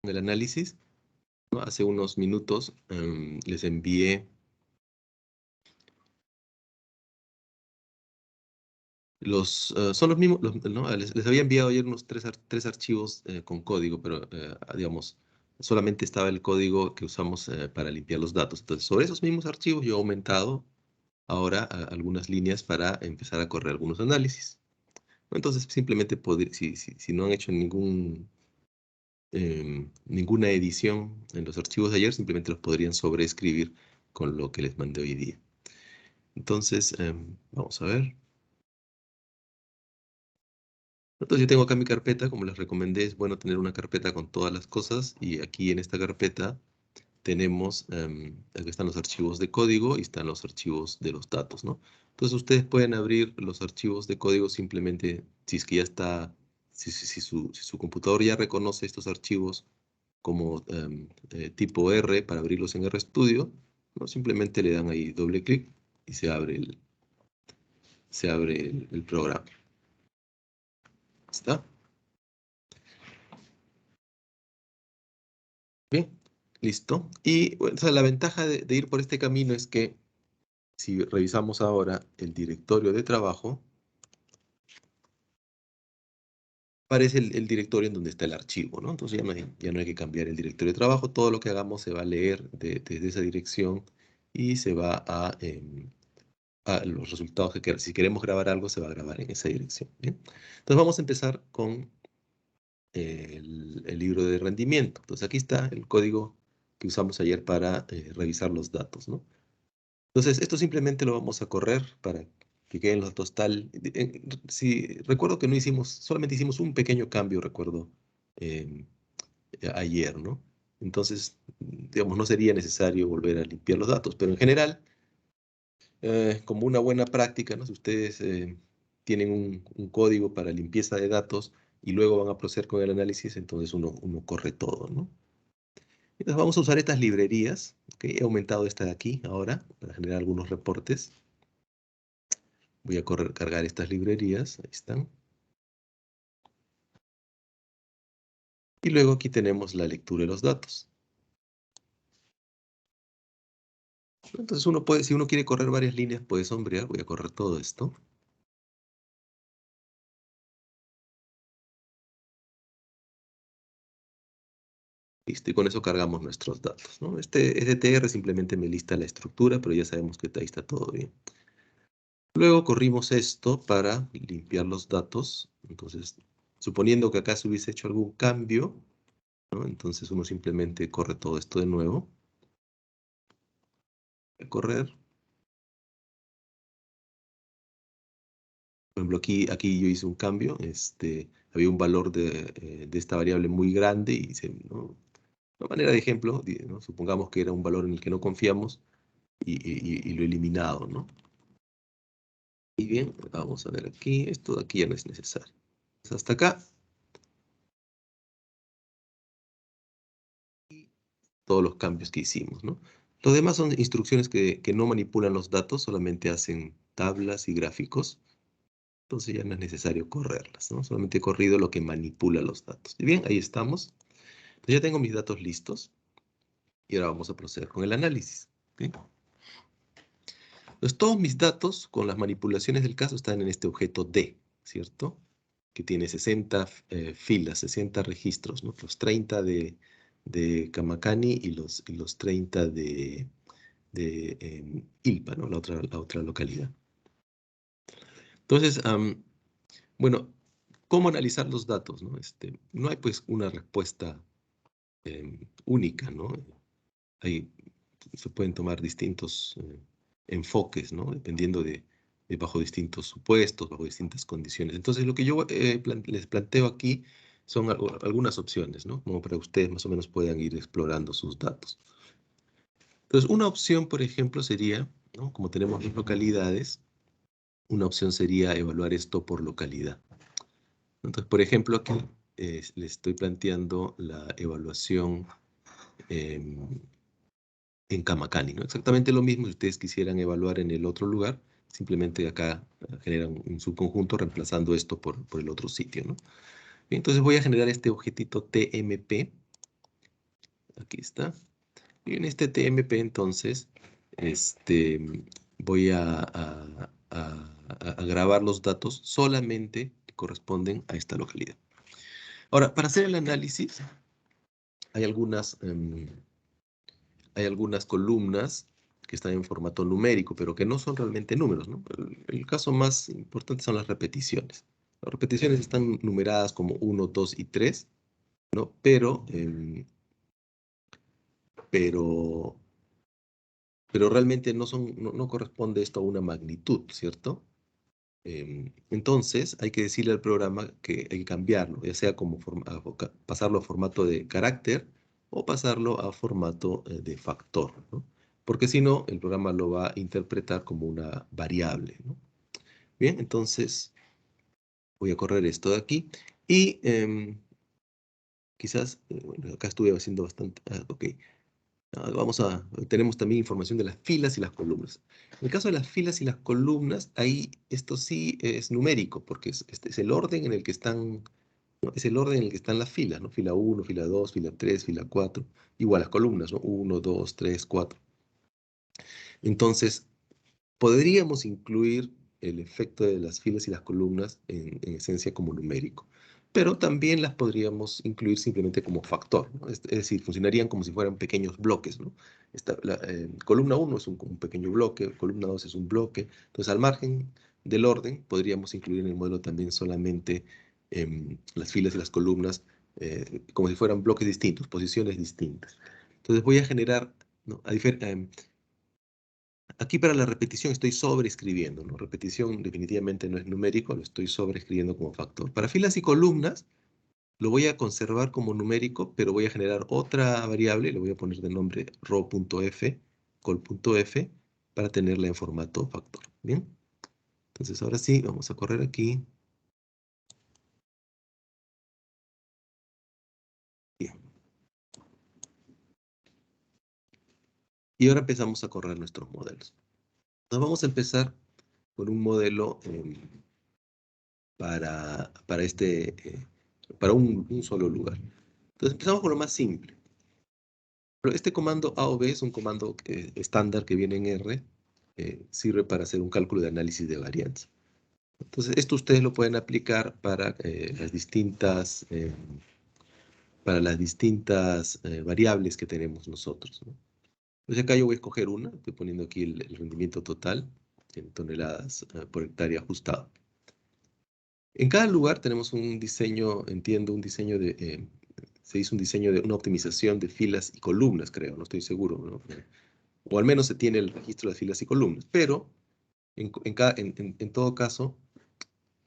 el análisis, ¿no? Hace unos minutos les envié son los mismos, ¿no? Les había enviado ayer unos tres archivos con código, pero digamos, solamente estaba el código que usamos para limpiar los datos. Entonces, sobre esos mismos archivos yo he aumentado ahora algunas líneas para empezar a correr algunos análisis. Entonces, simplemente, si no han hecho ninguna edición en los archivos de ayer, simplemente los podrían sobreescribir con lo que les mandé hoy día. Entonces, vamos a ver. Entonces yo tengo acá mi carpeta, como les recomendé, es bueno tener una carpeta con todas las cosas, y aquí en esta carpeta tenemos, aquí están los archivos de código y están los archivos de los datos, ¿no? Entonces ustedes pueden abrir los archivos de código simplemente, si es que ya está, si su computador ya reconoce estos archivos como tipo R para abrirlos en RStudio, ¿no? Simplemente le dan ahí doble clic y se abre el programa. ¿Está? Bien, listo. Y bueno, o sea, la ventaja de ir por este camino es que si revisamos ahora el directorio de trabajo, aparece el directorio en donde está el archivo, ¿no? Entonces ya no hay que cambiar el directorio de trabajo. Todo lo que hagamos se va a leer desde esa dirección y se va a los resultados si queremos grabar algo, se va a grabar en esa dirección. ¿Bien? Entonces vamos a empezar con el libro de rendimiento. Entonces aquí está el código que usamos ayer para revisar los datos, ¿no? Entonces, esto simplemente lo vamos a correr para que queden los datos tal. Si recuerdo que no hicimos, solamente hicimos un pequeño cambio, recuerdo, em, ayer, ¿no? Entonces, digamos, no sería necesario volver a limpiar los datos, pero en general, como una buena práctica, ¿no? Si ustedes tienen un código para limpieza de datos y luego van a proceder con el análisis, entonces uno corre todo, ¿no? Entonces vamos a usar estas librerías, ¿ok? He aumentado esta de aquí ahora para generar algunos reportes. Voy a cargar estas librerías, ahí están. Y luego aquí tenemos la lectura de los datos. Entonces uno puede, si uno quiere correr varias líneas, puede sombrear. Voy a correr todo esto. Listo, y con eso cargamos nuestros datos, ¿no? Este STR simplemente me lista la estructura, pero ya sabemos que ahí está todo bien. Luego corrimos esto para limpiar los datos. Entonces, suponiendo que acá se hubiese hecho algún cambio, ¿no? Entonces uno simplemente corre todo esto de nuevo. Voy a correr. Por ejemplo, aquí yo hice un cambio. Había un valor de esta variable muy grande y ¿no? De manera de ejemplo, ¿no? Supongamos que era un valor en el que no confiamos y lo he eliminado, ¿no? Y bien, vamos a ver aquí. Esto de aquí ya no es necesario. Pues hasta acá, todos los cambios que hicimos, ¿no? Los demás son instrucciones que no manipulan los datos, solamente hacen tablas y gráficos. Entonces ya no es necesario correrlas, ¿no? Solamente he corrido lo que manipula los datos. Y bien, ahí estamos. Entonces ya tengo mis datos listos y ahora vamos a proceder con el análisis. ¿Sí? Entonces todos mis datos con las manipulaciones del caso están en este objeto D, ¿cierto? Que tiene 60 filas, 60 registros, ¿no? Los 30 de Kamakani y los 30 de Ilpa, ¿no? La otra localidad. Entonces, bueno, ¿cómo analizar los datos, no? No hay pues una respuesta única, ¿no? Se pueden tomar distintos enfoques, ¿no? Dependiendo bajo distintos supuestos, bajo distintas condiciones. Entonces, lo que yo les planteo aquí son algunas opciones, ¿no? Como para que ustedes más o menos puedan ir explorando sus datos. Entonces, una opción, por ejemplo, sería, ¿no? Como tenemos dos localidades, una opción sería evaluar esto por localidad. Entonces, por ejemplo, aquí les estoy planteando la evaluación en Kamakani, ¿no? Exactamente lo mismo si ustedes quisieran evaluar en el otro lugar, simplemente acá generan un subconjunto reemplazando esto por el otro sitio, ¿no? Bien, entonces voy a generar este objetito TMP, Aquí está. Y en este TMP entonces, voy a grabar los datos solamente que corresponden a esta localidad. Ahora, para hacer el análisis, hay algunas columnas que están en formato numérico, pero que no son realmente números, ¿no? El caso más importante son las repeticiones. Las repeticiones están numeradas como 1, 2 y 3, ¿no? Pero, pero realmente no corresponde esto a una magnitud, ¿cierto? Entonces, hay que decirle al programa que hay que cambiarlo, ya sea como pasarlo a formato de carácter o pasarlo a formato de factor, ¿no? Porque si no, el programa lo va a interpretar como una variable, ¿no? Bien, entonces voy a correr esto de aquí y quizás, bueno, acá estuve haciendo bastante, ok. Tenemos también información de las filas y las columnas. En el caso de las filas y las columnas, ahí esto sí es numérico, porque este es el orden en el que están, ¿no? Es el orden en el que están las filas, ¿no? Fila 1, fila 2, fila 3, fila 4, igual las columnas, ¿no? 1, 2, 3, 4. Entonces, podríamos incluir el efecto de las filas y las columnas en esencia como numérico, pero también las podríamos incluir simplemente como factor, ¿no? Es decir, funcionarían como si fueran pequeños bloques, ¿no? Columna 1 es un pequeño bloque, columna 2 es un bloque, entonces al margen del orden podríamos incluir en el modelo también solamente las filas y las columnas como si fueran bloques distintos, posiciones distintas. Entonces voy a generar, ¿no? Aquí para la repetición estoy sobreescribiendo, ¿no? Repetición definitivamente no es numérico, lo estoy sobreescribiendo como factor. Para filas y columnas lo voy a conservar como numérico, pero voy a generar otra variable, le voy a poner de nombre row.f, col.f, para tenerla en formato factor. ¿Bien? Entonces ahora sí, vamos a correr aquí. Bien. Y ahora empezamos a correr nuestros modelos. Nos vamos a empezar con un modelo para un solo lugar. Entonces empezamos con lo más simple. Pero este comando A o B es un comando estándar que viene en R, sirve para hacer un cálculo de análisis de varianza. Entonces, esto ustedes lo pueden aplicar para las distintas variables que tenemos nosotros, ¿no? Entonces acá yo voy a escoger una, estoy poniendo aquí el rendimiento total en toneladas por hectárea ajustado. En cada lugar tenemos un diseño, entiendo, se hizo un diseño de una optimización de filas y columnas, creo, no estoy seguro, ¿no? O al menos se tiene el registro de filas y columnas, pero en todo caso,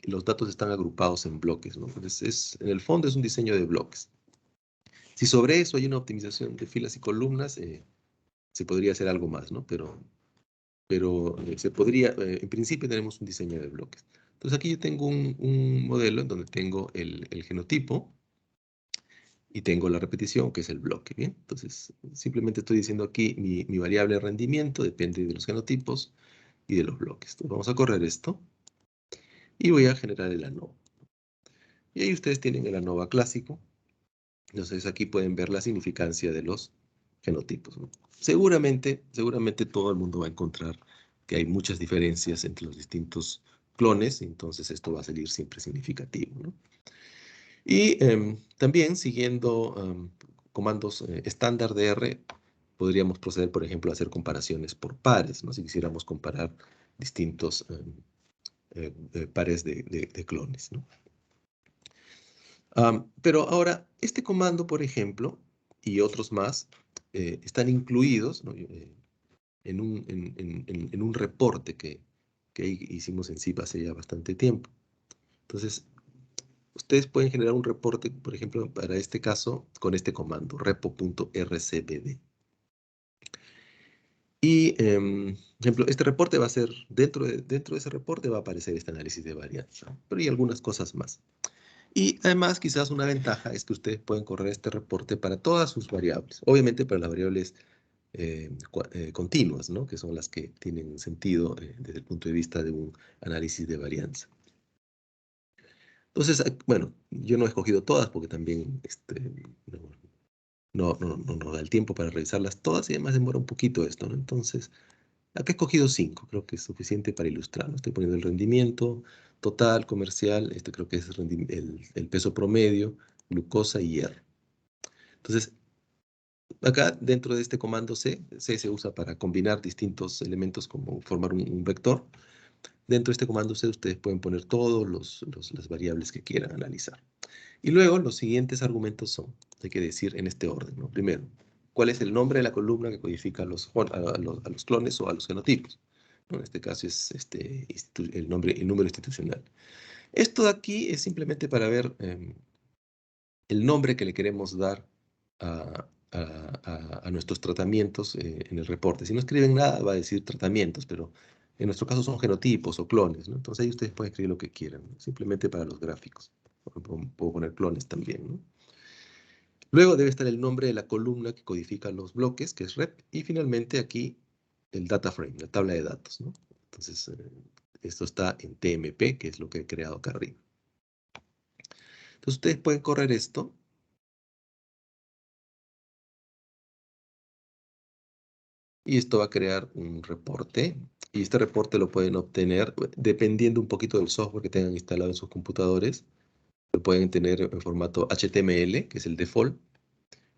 los datos están agrupados en bloques, ¿no? Entonces, en el fondo es un diseño de bloques. Si sobre eso hay una optimización de filas y columnas, se podría hacer algo más, ¿no? En principio tenemos un diseño de bloques. Entonces aquí yo tengo un modelo en donde tengo el genotipo y tengo la repetición, que es el bloque, ¿bien? Entonces, simplemente estoy diciendo aquí mi variable de rendimiento depende de los genotipos y de los bloques. Entonces, vamos a correr esto y voy a generar el ANOVA. Y ahí ustedes tienen el ANOVA clásico. Entonces, aquí pueden ver la significancia de los genotipos, ¿no? Seguramente todo el mundo va a encontrar que hay muchas diferencias entre los distintos clones, entonces esto va a salir siempre significativo, ¿no? Y también siguiendo comandos estándar de R, podríamos proceder, por ejemplo, a hacer comparaciones por pares, ¿no? Si quisiéramos comparar distintos pares de clones, ¿no? Pero ahora, este comando, por ejemplo, y otros más, están incluidos, ¿no? En un reporte que hicimos en zip hace ya bastante tiempo. Entonces, ustedes pueden generar un reporte, por ejemplo, para este caso, con este comando, repo.rcbd. Y, por ejemplo, este reporte va a ser, dentro de ese reporte va a aparecer este análisis de varianza, pero hay algunas cosas más. Y además, quizás una ventaja es que ustedes pueden correr este reporte para todas sus variables. Obviamente para las variables continuas, ¿no? Que son las que tienen sentido desde el punto de vista de un análisis de varianza. Entonces, bueno, yo no he escogido todas porque también no, no nos da el tiempo para revisarlas todas y además demora un poquito esto, ¿no? Entonces, acá he escogido 5, creo que es suficiente para ilustrar, ¿no? Estoy poniendo el rendimiento total, comercial, este creo que es el peso promedio, glucosa y hierro. Entonces, acá dentro de este comando C se usa para combinar distintos elementos como formar un vector. Dentro de este comando C ustedes pueden poner todas las variables que quieran analizar. Y luego los siguientes argumentos son, hay que decir en este orden, ¿no? Primero, ¿cuál es el nombre de la columna que codifica a los clones o a los genotipos? ¿No? En este caso es el número institucional. Esto de aquí es simplemente para ver el nombre que le queremos dar a nuestros tratamientos en el reporte. Si no escriben nada, va a decir tratamientos, pero en nuestro caso son genotipos o clones, ¿no? Entonces ahí ustedes pueden escribir lo que quieran, ¿no? Simplemente para los gráficos. Puedo poner clones también, ¿no? Luego debe estar el nombre de la columna que codifica los bloques, que es rep, y finalmente aquí el data frame, la tabla de datos, ¿no? Entonces, esto está en TMP, que es lo que he creado acá arriba. Entonces ustedes pueden correr esto. Y esto va a crear un reporte. Y este reporte lo pueden obtener dependiendo un poquito del software que tengan instalado en sus computadores. Lo pueden tener en formato HTML, que es el default.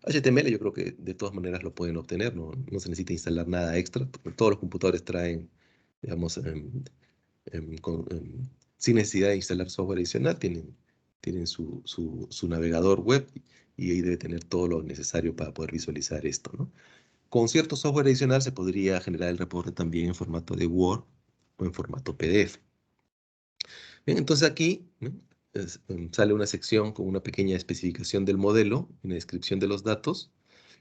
HTML yo creo que de todas maneras lo pueden obtener, no se necesita instalar nada extra, porque todos los computadores traen, digamos, sin necesidad de instalar software adicional, tienen su navegador web y ahí debe tener todo lo necesario para poder visualizar esto, ¿no? Con cierto software adicional se podría generar el reporte también en formato de Word o en formato PDF. Bien, entonces aquí, ¿no? Sale una sección con una pequeña especificación del modelo, una descripción de los datos,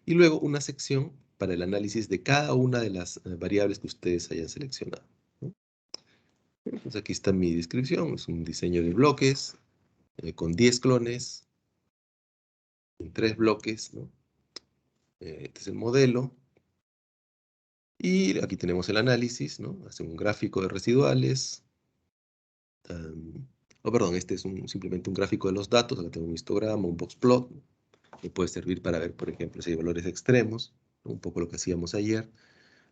y luego una sección para el análisis de cada una de las variables que ustedes hayan seleccionado, ¿no? Entonces aquí está mi descripción, es un diseño de bloques con 10 clones en 3 bloques, ¿no? Este es el modelo. Y aquí tenemos el análisis, ¿no? Hace un gráfico de residuales. Perdón, este es simplemente un gráfico de los datos. Acá tengo un histograma, un box plot, que puede servir para ver, por ejemplo, si hay valores extremos, ¿no? Un poco lo que hacíamos ayer.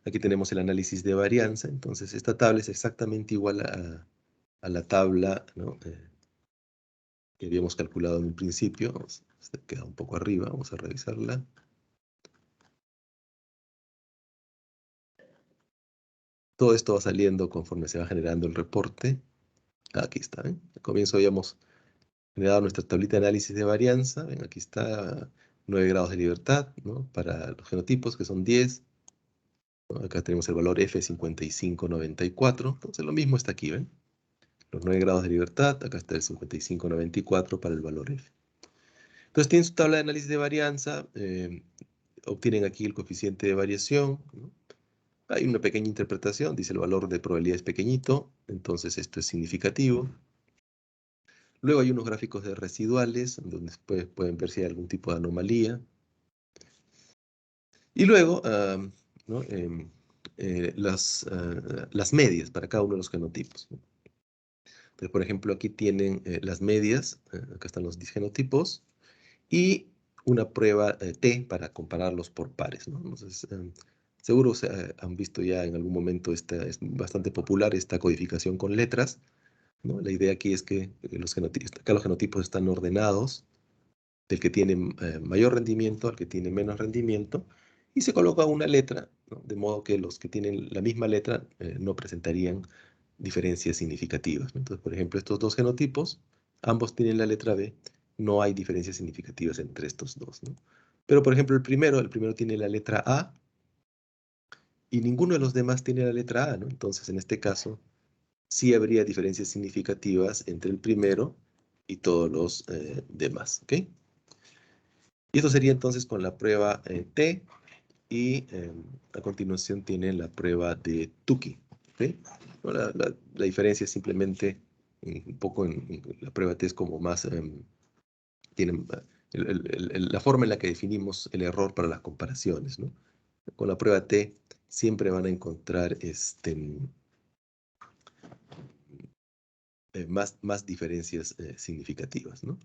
Aquí tenemos el análisis de varianza. Entonces, esta tabla es exactamente igual a la tabla, ¿no? Que habíamos calculado en un principio. Se queda un poco arriba, vamos a revisarla. Todo esto va saliendo conforme se va generando el reporte. Aquí está, ¿eh? Al comienzo habíamos generado nuestra tablita de análisis de varianza. Ven, aquí está 9 grados de libertad, ¿no? Para los genotipos, que son 10. ¿No? Acá tenemos el valor F5594. Entonces lo mismo está aquí, ¿ven? Los 9 grados de libertad, acá está el 5594 para el valor F. Entonces tienen su tabla de análisis de varianza, obtienen aquí el coeficiente de variación, ¿no? Hay una pequeña interpretación, dice el valor de probabilidad es pequeñito, entonces esto es significativo. Luego hay unos gráficos de residuales, donde después pueden ver si hay algún tipo de anomalía. Y luego, ¿no? Las medias para cada uno de los genotipos, ¿no? Entonces, por ejemplo, aquí tienen las medias, acá están los 10 genotipos, y una prueba T para compararlos por pares, ¿no? Entonces, seguro han visto ya en algún momento, es bastante popular esta codificación con letras, ¿no? La idea aquí es que acá los genotipos están ordenados del que tiene mayor rendimiento al que tiene menos rendimiento, y se coloca una letra, ¿no? De modo que los que tienen la misma letra no presentarían diferencias significativas, ¿no? Entonces, por ejemplo, estos dos genotipos, ambos tienen la letra B, no hay diferencias significativas entre estos dos, ¿no? Pero, por ejemplo, el primero tiene la letra A, y ninguno de los demás tiene la letra A, ¿no? Entonces, en este caso, sí habría diferencias significativas entre el primero y todos los demás, ¿ok? Y esto sería entonces con la prueba T, y a continuación tiene la prueba de Tukey, ¿ok? No, la diferencia es simplemente un poco en la prueba T es como más, tienen, la forma en la que definimos el error para las comparaciones, ¿no? Con la prueba T siempre van a encontrar más diferencias significativas, ¿no?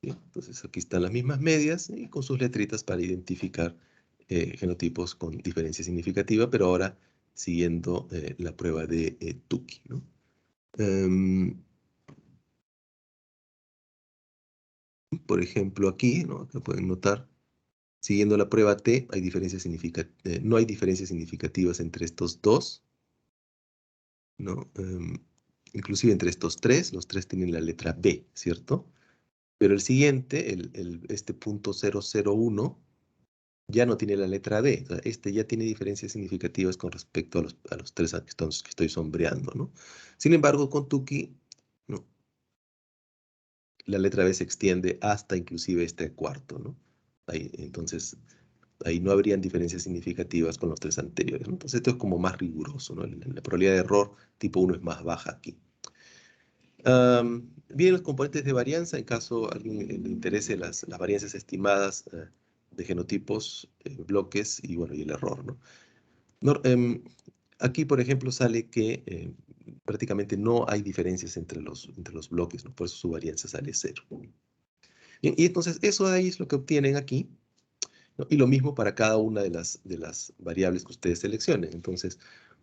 ¿sí? Entonces aquí están las mismas medias y con sus letritas para identificar genotipos con diferencia significativa, pero ahora siguiendo la prueba de Tukey, ¿no? Em, por ejemplo, aquí, ¿no? Acá pueden notar, siguiendo la prueba T, hay no hay diferencias significativas entre estos dos, ¿no? Inclusive entre estos tres, los tres tienen la letra B, ¿cierto? Pero el siguiente, este punto 001, ya no tiene la letra D. O sea, este ya tiene diferencias significativas con respecto a los tres que estoy sombreando, ¿no? Sin embargo, con Tukey, no, la letra B se extiende hasta inclusive este cuarto, ¿no? Entonces, ahí no habrían diferencias significativas con los tres anteriores, ¿no? Entonces, esto es como más riguroso, ¿no? La probabilidad de error tipo 1 es más baja aquí. Bien, los componentes de varianza, en caso a alguien le interese las varianzas estimadas de genotipos, bloques y, bueno, y el error, ¿no? Aquí, por ejemplo, sale que prácticamente no hay diferencias entre los bloques, ¿no? Por eso su varianza sale 0. Bien, y entonces eso de ahí es lo que obtienen aquí, ¿no? Y lo mismo para cada una de las variables que ustedes seleccionen. Entonces,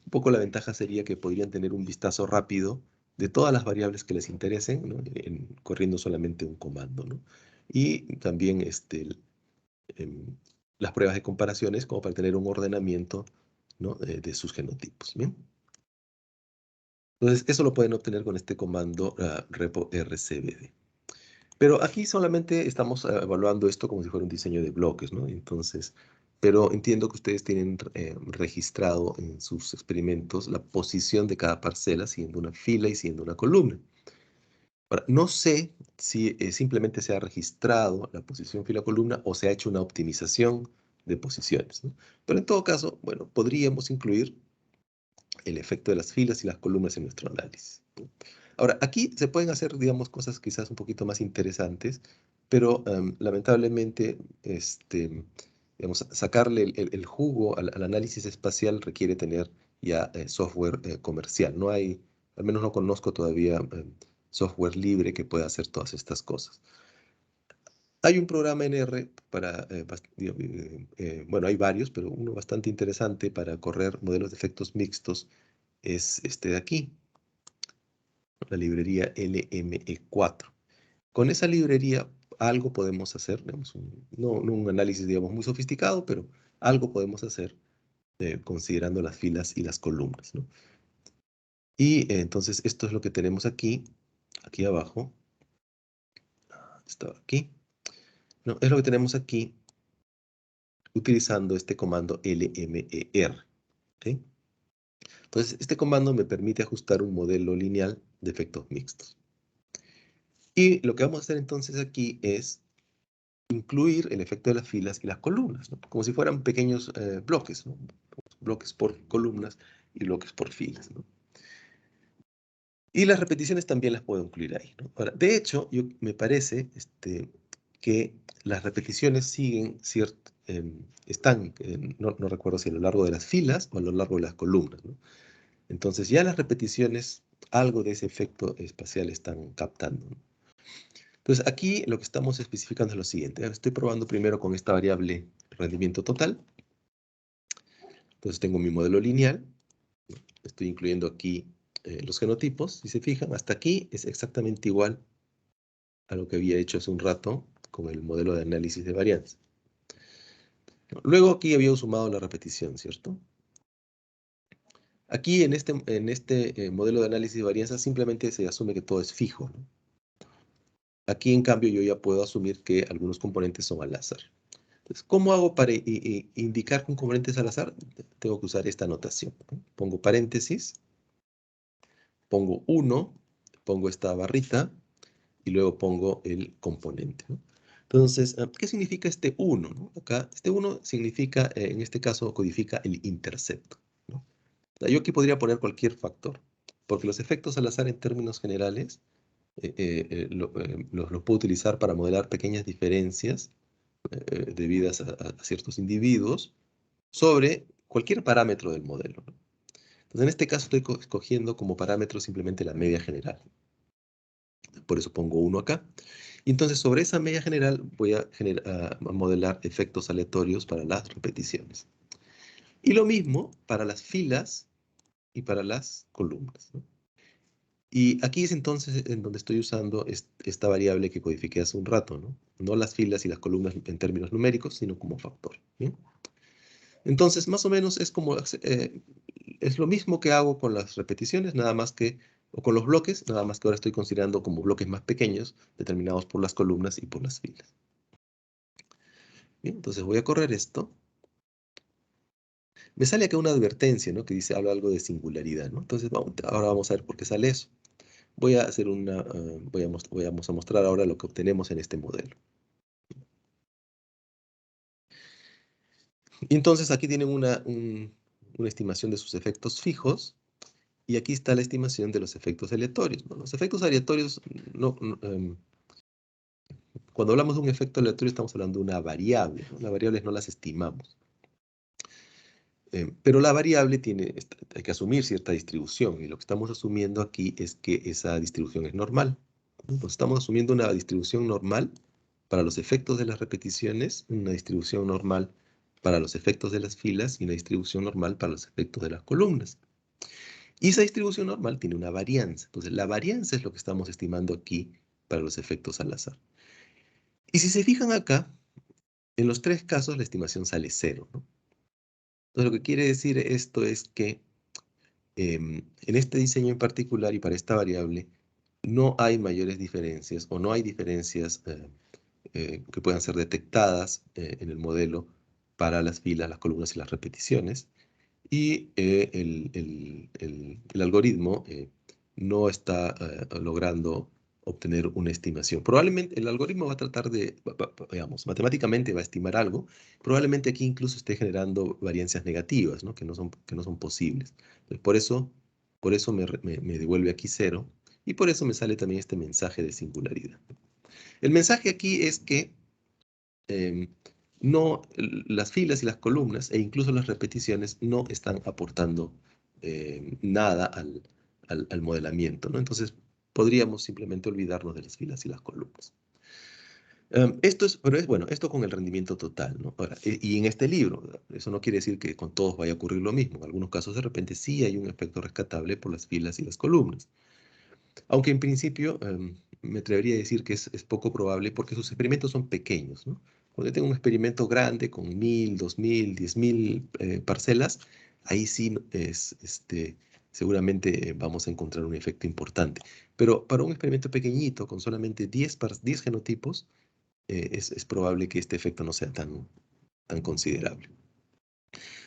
un poco la ventaja sería que podrían tener un vistazo rápido de todas las variables que les interesen, ¿no? Corriendo solamente un comando, ¿no? Y también em, las pruebas de comparaciones como para tener un ordenamiento, ¿no? De sus genotipos. ¿Bien? Entonces, eso lo pueden obtener con este comando repo rcbd. Pero aquí solamente estamos evaluando esto como si fuera un diseño de bloques, ¿no? Entonces, pero entiendo que ustedes tienen registrado en sus experimentos la posición de cada parcela, siguiendo una fila y siguiendo una columna. Ahora, no sé si simplemente se ha registrado la posición fila-columna o se ha hecho una optimización de posiciones, ¿no? Pero en todo caso, bueno, podríamos incluir el efecto de las filas y las columnas en nuestro análisis, ¿no? Ahora, aquí se pueden hacer, digamos, cosas quizás un poquito más interesantes, pero lamentablemente, digamos, sacarle el jugo al análisis espacial requiere tener ya software comercial. No hay, al menos no conozco todavía software libre que pueda hacer todas estas cosas. Hay un programa en R para, bueno, hay varios, pero uno bastante interesante para correr modelos de efectos mixtos es este de aquí, la librería LME4. Con esa librería algo podemos hacer, digamos, no un análisis, digamos, muy sofisticado, pero algo podemos hacer considerando las filas y las columnas, ¿no? Y entonces esto es lo que tenemos aquí, aquí abajo, está aquí, ¿no? Es lo que tenemos aquí utilizando este comando LMER, ¿ok? Entonces, este comando me permite ajustar un modelo lineal de efectos mixtos. Y lo que vamos a hacer entonces aquí es incluir el efecto de las filas y las columnas, ¿no? Como si fueran pequeños bloques, ¿no? Bloques por columnas y bloques por filas, ¿no? Y las repeticiones también las puedo incluir ahí, ¿no? Ahora, de hecho, me parece que las repeticiones siguen están, no recuerdo si a lo largo de las filas o a lo largo de las columnas, ¿no? Entonces ya las repeticiones algo de ese efecto espacial están captando, ¿no? Entonces aquí lo que estamos especificando es lo siguiente. Estoy probando primero con esta variable rendimiento total. Entonces tengo mi modelo lineal. Estoy incluyendo aquí los genotipos. Si se fijan, hasta aquí es exactamente igual a lo que había hecho hace un rato con el modelo de análisis de varianza. Luego aquí había sumado la repetición, ¿cierto? Aquí en este modelo de análisis de varianza simplemente se asume que todo es fijo, ¿no? Aquí, en cambio, yo ya puedo asumir que algunos componentes son al azar. Entonces, ¿cómo hago para indicar que un componente es al azar? Tengo que usar esta notación, ¿no? Pongo paréntesis, pongo 1, pongo esta barrita y luego pongo el componente, ¿no? Entonces, ¿qué significa este 1, ¿no? Acá, este 1 significa, en este caso, codifica el intercepto, ¿no? O sea, yo aquí podría poner cualquier factor, porque los efectos al azar en términos generales los puedo utilizar para modelar pequeñas diferencias debidas a ciertos individuos sobre cualquier parámetro del modelo, ¿no? Entonces, en este caso estoy escogiendo como parámetro simplemente la media general. Por eso pongo 1 acá. Y entonces sobre esa media general voy a modelar efectos aleatorios para las repeticiones. Y lo mismo para las filas y para las columnas, ¿no? Y aquí es entonces en donde estoy usando esta variable que codifiqué hace un rato, ¿no? No las filas y las columnas en términos numéricos, sino como factor, ¿bien? Entonces, más o menos es lo mismo que hago con las repeticiones, nada más que, o con los bloques, nada más que ahora estoy considerando como bloques más pequeños, determinados por las columnas y por las filas. Bien, entonces voy a correr esto. Me sale acá una advertencia, ¿no? Que dice, habla algo de singularidad, ¿no? Entonces, ahora vamos a ver por qué sale eso. Voy a hacer vamos a mostrar ahora lo que obtenemos en este modelo. Y entonces aquí tienen una estimación de sus efectos fijos, y aquí está la estimación de los efectos aleatorios, ¿no? Los efectos aleatorios, cuando hablamos de un efecto aleatorio estamos hablando de una variable, ¿no? Las variables no las estimamos. Pero la variable hay que asumir cierta distribución, y lo que estamos asumiendo aquí es que esa distribución es normal. Entonces estamos asumiendo una distribución normal para los efectos de las repeticiones, una distribución normal para los efectos de las filas y una distribución normal para los efectos de las columnas. Y esa distribución normal tiene una varianza. Entonces la varianza es lo que estamos estimando aquí para los efectos al azar. Y si se fijan acá, en los tres casos la estimación sale cero, ¿no? Entonces lo que quiere decir esto es que en este diseño en particular y para esta variable no hay mayores diferencias o no hay diferencias que puedan ser detectadas en el modelo para las filas, las columnas y las repeticiones. Y el algoritmo no está logrando obtener una estimación. Probablemente el algoritmo va a tratar de, digamos, matemáticamente va a estimar algo. Probablemente aquí incluso esté generando variancias negativas, ¿no? Que no son posibles. Entonces, por eso me devuelve aquí cero, y por eso me sale también este mensaje de singularidad. El mensaje aquí es que em, las filas y las columnas e incluso las repeticiones no están aportando nada al modelamiento, ¿no? Entonces podríamos simplemente olvidarnos de las filas y las columnas. Bueno, esto con el rendimiento total, ¿no? Ahora, y en este libro, ¿verdad? Eso no quiere decir que con todos vaya a ocurrir lo mismo. En algunos casos de repente sí hay un efecto rescatable por las filas y las columnas. Aunque en principio me atrevería a decir que es poco probable porque sus experimentos son pequeños, ¿no? Cuando yo tengo un experimento grande con 1000, 2000, 10.000 parcelas, ahí sí seguramente vamos a encontrar un efecto importante. Pero para un experimento pequeñito con solamente 10 genotipos, es probable que este efecto no sea tan considerable.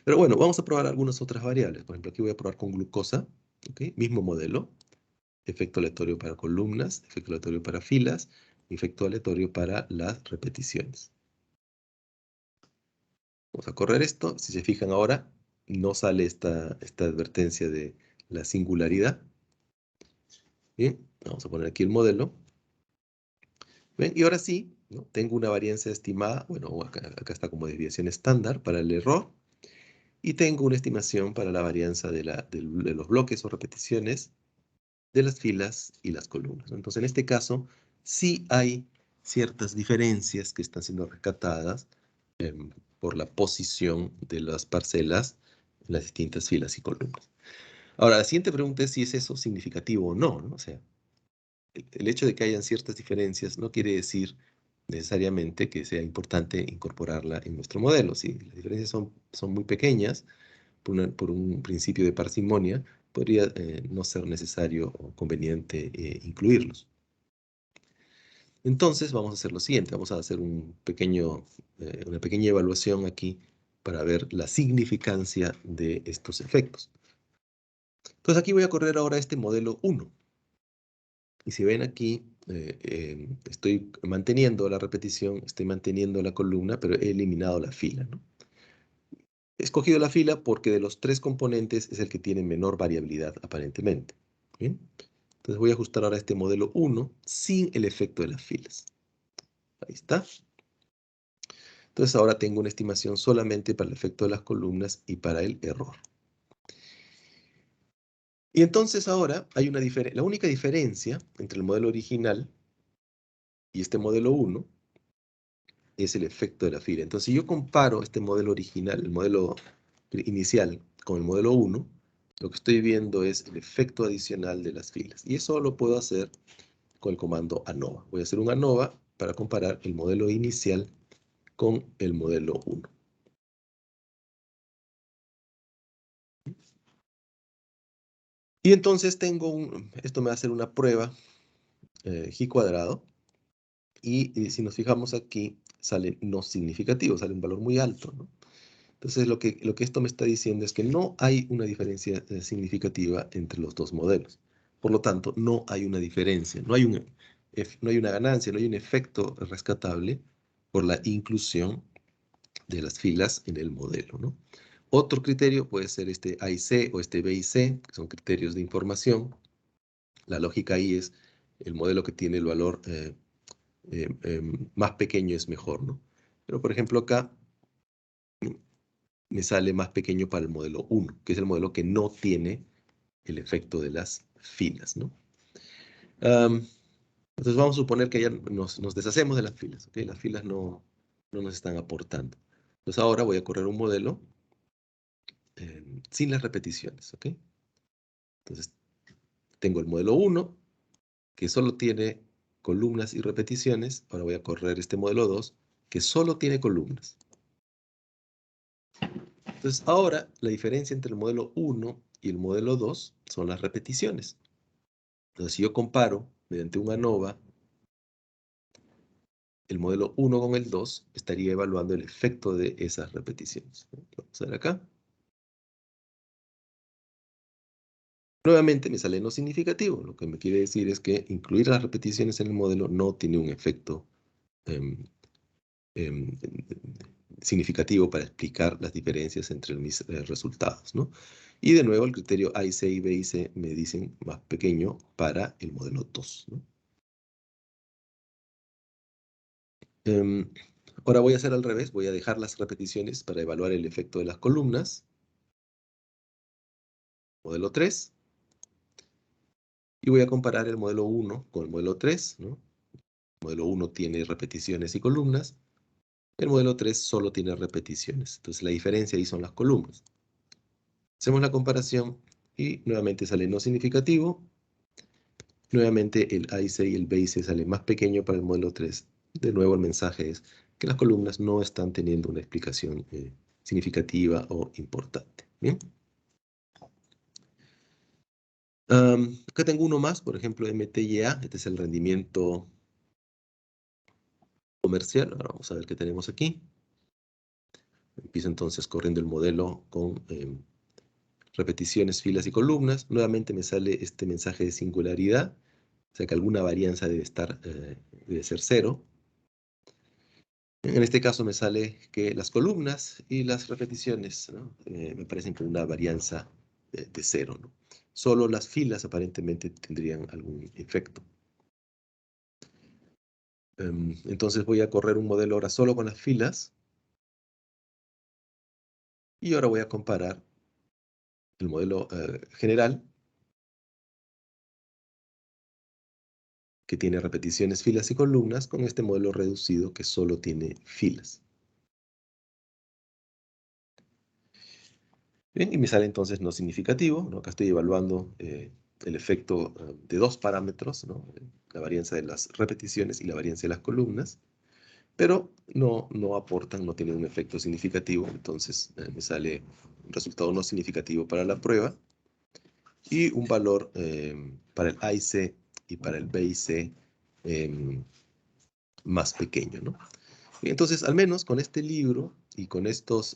Pero bueno, vamos a probar algunas otras variables. Por ejemplo, aquí voy a probar con glucosa, ¿ok? Mismo modelo. Efecto aleatorio para columnas, efecto aleatorio para filas, efecto aleatorio para las repeticiones. Vamos a correr esto. Si se fijan ahora, no sale esta advertencia de la singularidad. Bien, vamos a poner aquí el modelo. ¿Ven? Y ahora sí, ¿no? Tengo una varianza estimada, bueno, acá está como desviación estándar para el error, y tengo una estimación para la varianza de los bloques o repeticiones de las filas y las columnas, ¿no? Entonces, en este caso, sí hay ciertas diferencias que están siendo rescatadas por la posición de las parcelas en las distintas filas y columnas. Ahora, la siguiente pregunta es si es eso significativo o no, ¿no? O sea, el hecho de que hayan ciertas diferencias no quiere decir necesariamente que sea importante incorporarla en nuestro modelo. Si las diferencias son muy pequeñas, por un principio de parsimonia, podría no ser necesario o conveniente incluirlos. Entonces vamos a hacer lo siguiente, vamos a hacer una pequeña evaluación aquí para ver la significancia de estos efectos. Entonces aquí voy a correr ahora este modelo 1. Y si ven aquí, estoy manteniendo la repetición, estoy manteniendo la columna, pero he eliminado la fila, ¿no? He escogido la fila porque de los tres componentes es el que tiene menor variabilidad aparentemente. ¿Bien? Entonces voy a ajustar ahora este modelo 1 sin el efecto de las filas. Ahí está. Entonces ahora tengo una estimación solamente para el efecto de las columnas y para el error. Y entonces ahora hay la única diferencia entre el modelo original y este modelo 1 es el efecto de la fila. Entonces, si yo comparo este modelo original, el modelo inicial, con el modelo 1, lo que estoy viendo es el efecto adicional de las filas. Y eso lo puedo hacer con el comando ANOVA. Voy a hacer un ANOVA para comparar el modelo inicial con el modelo 1. Y entonces esto me va a hacer una prueba G cuadrado. Y si nos fijamos aquí, sale no significativo, sale un valor muy alto, ¿no? Entonces, lo que esto me está diciendo es que no hay una diferencia significativa entre los dos modelos. Por lo tanto, no hay una diferencia, no hay una ganancia, no hay un efecto rescatable por la inclusión de las filas en el modelo, ¿no? Otro criterio puede ser este A y C o este B y C, que son criterios de información. La lógica ahí es el modelo que tiene el valor más pequeño es mejor, ¿no? Pero, por ejemplo, acá me sale más pequeño para el modelo 1, que es el modelo que no tiene el efecto de las filas, ¿no? Am, entonces vamos a suponer que ya nos deshacemos de las filas, ¿ok? Las filas no nos están aportando. Entonces ahora voy a correr un modelo sin las repeticiones, ¿ok? Entonces tengo el modelo 1, que solo tiene columnas y repeticiones. Ahora voy a correr este modelo 2, que solo tiene columnas. Entonces ahora la diferencia entre el modelo 1 y el modelo 2 son las repeticiones. Entonces si yo comparo mediante un ANOVA el modelo 1 con el 2, estaría evaluando el efecto de esas repeticiones. Vamos a ver acá. Nuevamente me sale no significativo, lo que me quiere decir es que incluir las repeticiones en el modelo no tiene un efecto em, em, significativo para explicar las diferencias entre mis resultados, ¿no? Y de nuevo el criterio A y C y B y C me dicen más pequeño para el modelo 2, ¿no? Em, Ahora voy a hacer al revés, voy a dejar las repeticiones para evaluar el efecto de las columnas. Modelo 3. Y voy a comparar el modelo 1 con el modelo 3, ¿no? El modelo 1 tiene repeticiones y columnas. El modelo 3 solo tiene repeticiones. Entonces la diferencia ahí son las columnas. Hacemos la comparación y nuevamente sale no significativo. Nuevamente el A y C y el B y C sale más pequeño para el modelo 3. De nuevo el mensaje es que las columnas no están teniendo una explicación significativa o importante. ¿Bien? Acá tengo uno más, por ejemplo, MTYA. Este es el rendimiento comercial. Ahora vamos a ver qué tenemos aquí. Empiezo entonces corriendo el modelo con repeticiones, filas y columnas. Nuevamente me sale este mensaje de singularidad, o sea que alguna varianza debe ser 0. En este caso me sale que las columnas y las repeticiones, ¿no? Me parecen con una varianza de 0, ¿no? Solo las filas aparentemente tendrían algún efecto. Entonces voy a correr un modelo ahora solo con las filas. Y ahora voy a comparar el modelo general, que tiene repeticiones, filas y columnas, con este modelo reducido que solo tiene filas. Bien, y me sale entonces no significativo, ¿no? Acá estoy evaluando el efecto de dos parámetros, ¿no? La varianza de las repeticiones y la varianza de las columnas, pero no aportan, no tienen un efecto significativo, entonces me sale un resultado no significativo para la prueba y un valor para el A y C y para el B y C más pequeño, ¿no? Y entonces, al menos con este libro y con estas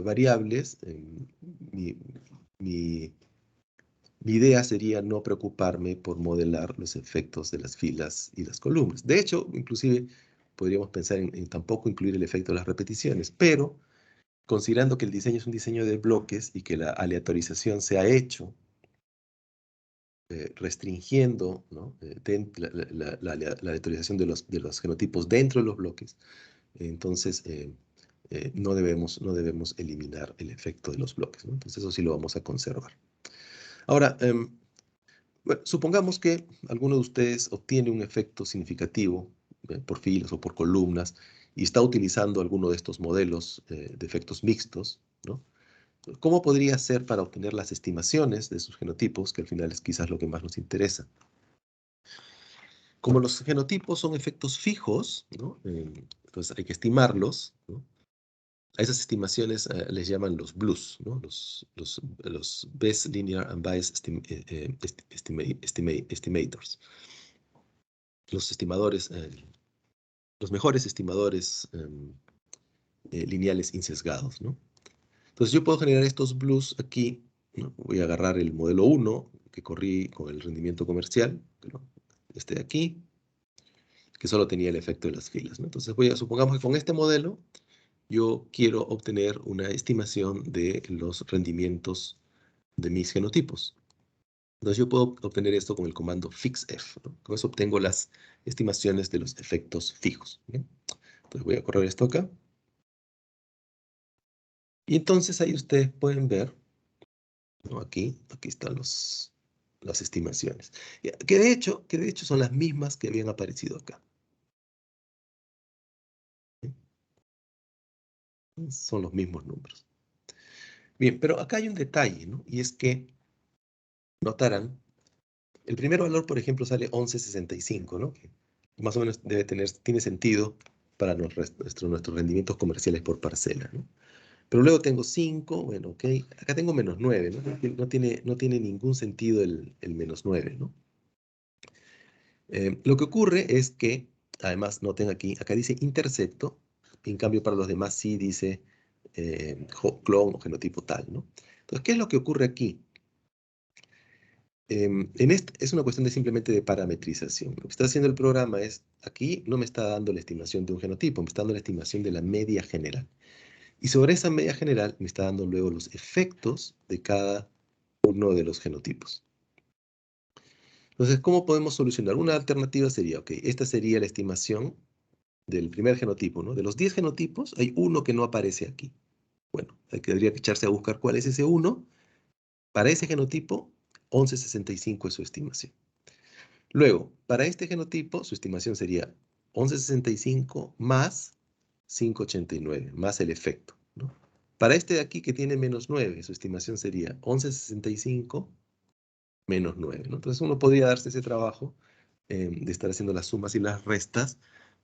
variables, mi, mi- mi idea sería no preocuparme por modelar los efectos de las filas y las columnas. De hecho, inclusive podríamos pensar en tampoco incluir el efecto de las repeticiones, pero considerando que el diseño es un diseño de bloques y que la aleatorización se ha hecho restringiendo, ¿no? La aleatorización de los genotipos dentro de los bloques, entonces no debemos eliminar el efecto de los bloques, ¿no? Entonces eso sí lo vamos a conservar. Ahora, Bueno, supongamos que alguno de ustedes obtiene un efecto significativo por filas o por columnas y está utilizando alguno de estos modelos de efectos mixtos, ¿no? ¿Cómo podría hacer para obtener las estimaciones de sus genotipos, que al final es quizás lo que más nos interesa? Como los genotipos son efectos fijos, ¿no? Entonces hay que estimarlos, ¿no? A esas estimaciones les llaman los BLUS, ¿no? Los Best Linear Unbiased Estimators. Los estimadores, los mejores estimadores lineales insesgados, ¿no? Entonces yo puedo generar estos BLUS aquí, ¿no? Voy a agarrar el modelo 1 que corrí con el rendimiento comercial, ¿no? Este de aquí, que solo tenía el efecto de las filas, ¿no? Entonces supongamos que con este modelo yo quiero obtener una estimación de los rendimientos de mis genotipos. Entonces yo puedo obtener esto con el comando fixf, ¿no? Con eso obtengo las estimaciones de los efectos fijos, ¿bien? Entonces voy a correr esto acá. Y entonces ahí ustedes pueden ver, ¿no? Aquí están las estimaciones. Que de hecho son las mismas que habían aparecido acá. ¿Sí? Son los mismos números. Bien, pero acá hay un detalle, ¿no? Y es que notarán, el primer valor, por ejemplo, sale 11.65, ¿no? Que más o menos tiene sentido para nuestros rendimientos comerciales por parcela, ¿no? Pero luego tengo 5, bueno, ok. Acá tengo menos 9, ¿no? No tiene ningún sentido el menos 9, ¿no? Lo que ocurre es que, además, noten aquí, acá dice intercepto, y en cambio para los demás sí dice clon o genotipo tal, ¿no? Entonces, ¿qué es lo que ocurre aquí? Es una cuestión simplemente de parametrización. Lo que está haciendo el programa es, aquí no me está dando la estimación de un genotipo, me está dando la estimación de la media general. Y sobre esa media general me está dando luego los efectos de cada uno de los genotipos. Entonces, ¿cómo podemos solucionar? Una alternativa sería, ok, esta sería la estimación del primer genotipo, ¿no? De los 10 genotipos, hay uno que no aparece aquí. Bueno, tendría que echarse a buscar cuál es ese uno. Para ese genotipo, 11.65 es su estimación. Luego, para este genotipo, su estimación sería 11.65 más 5.89, más el efecto, ¿no? Para este de aquí que tiene menos 9, su estimación sería 11.65 menos 9, ¿no? Entonces uno podría darse ese trabajo de estar haciendo las sumas y las restas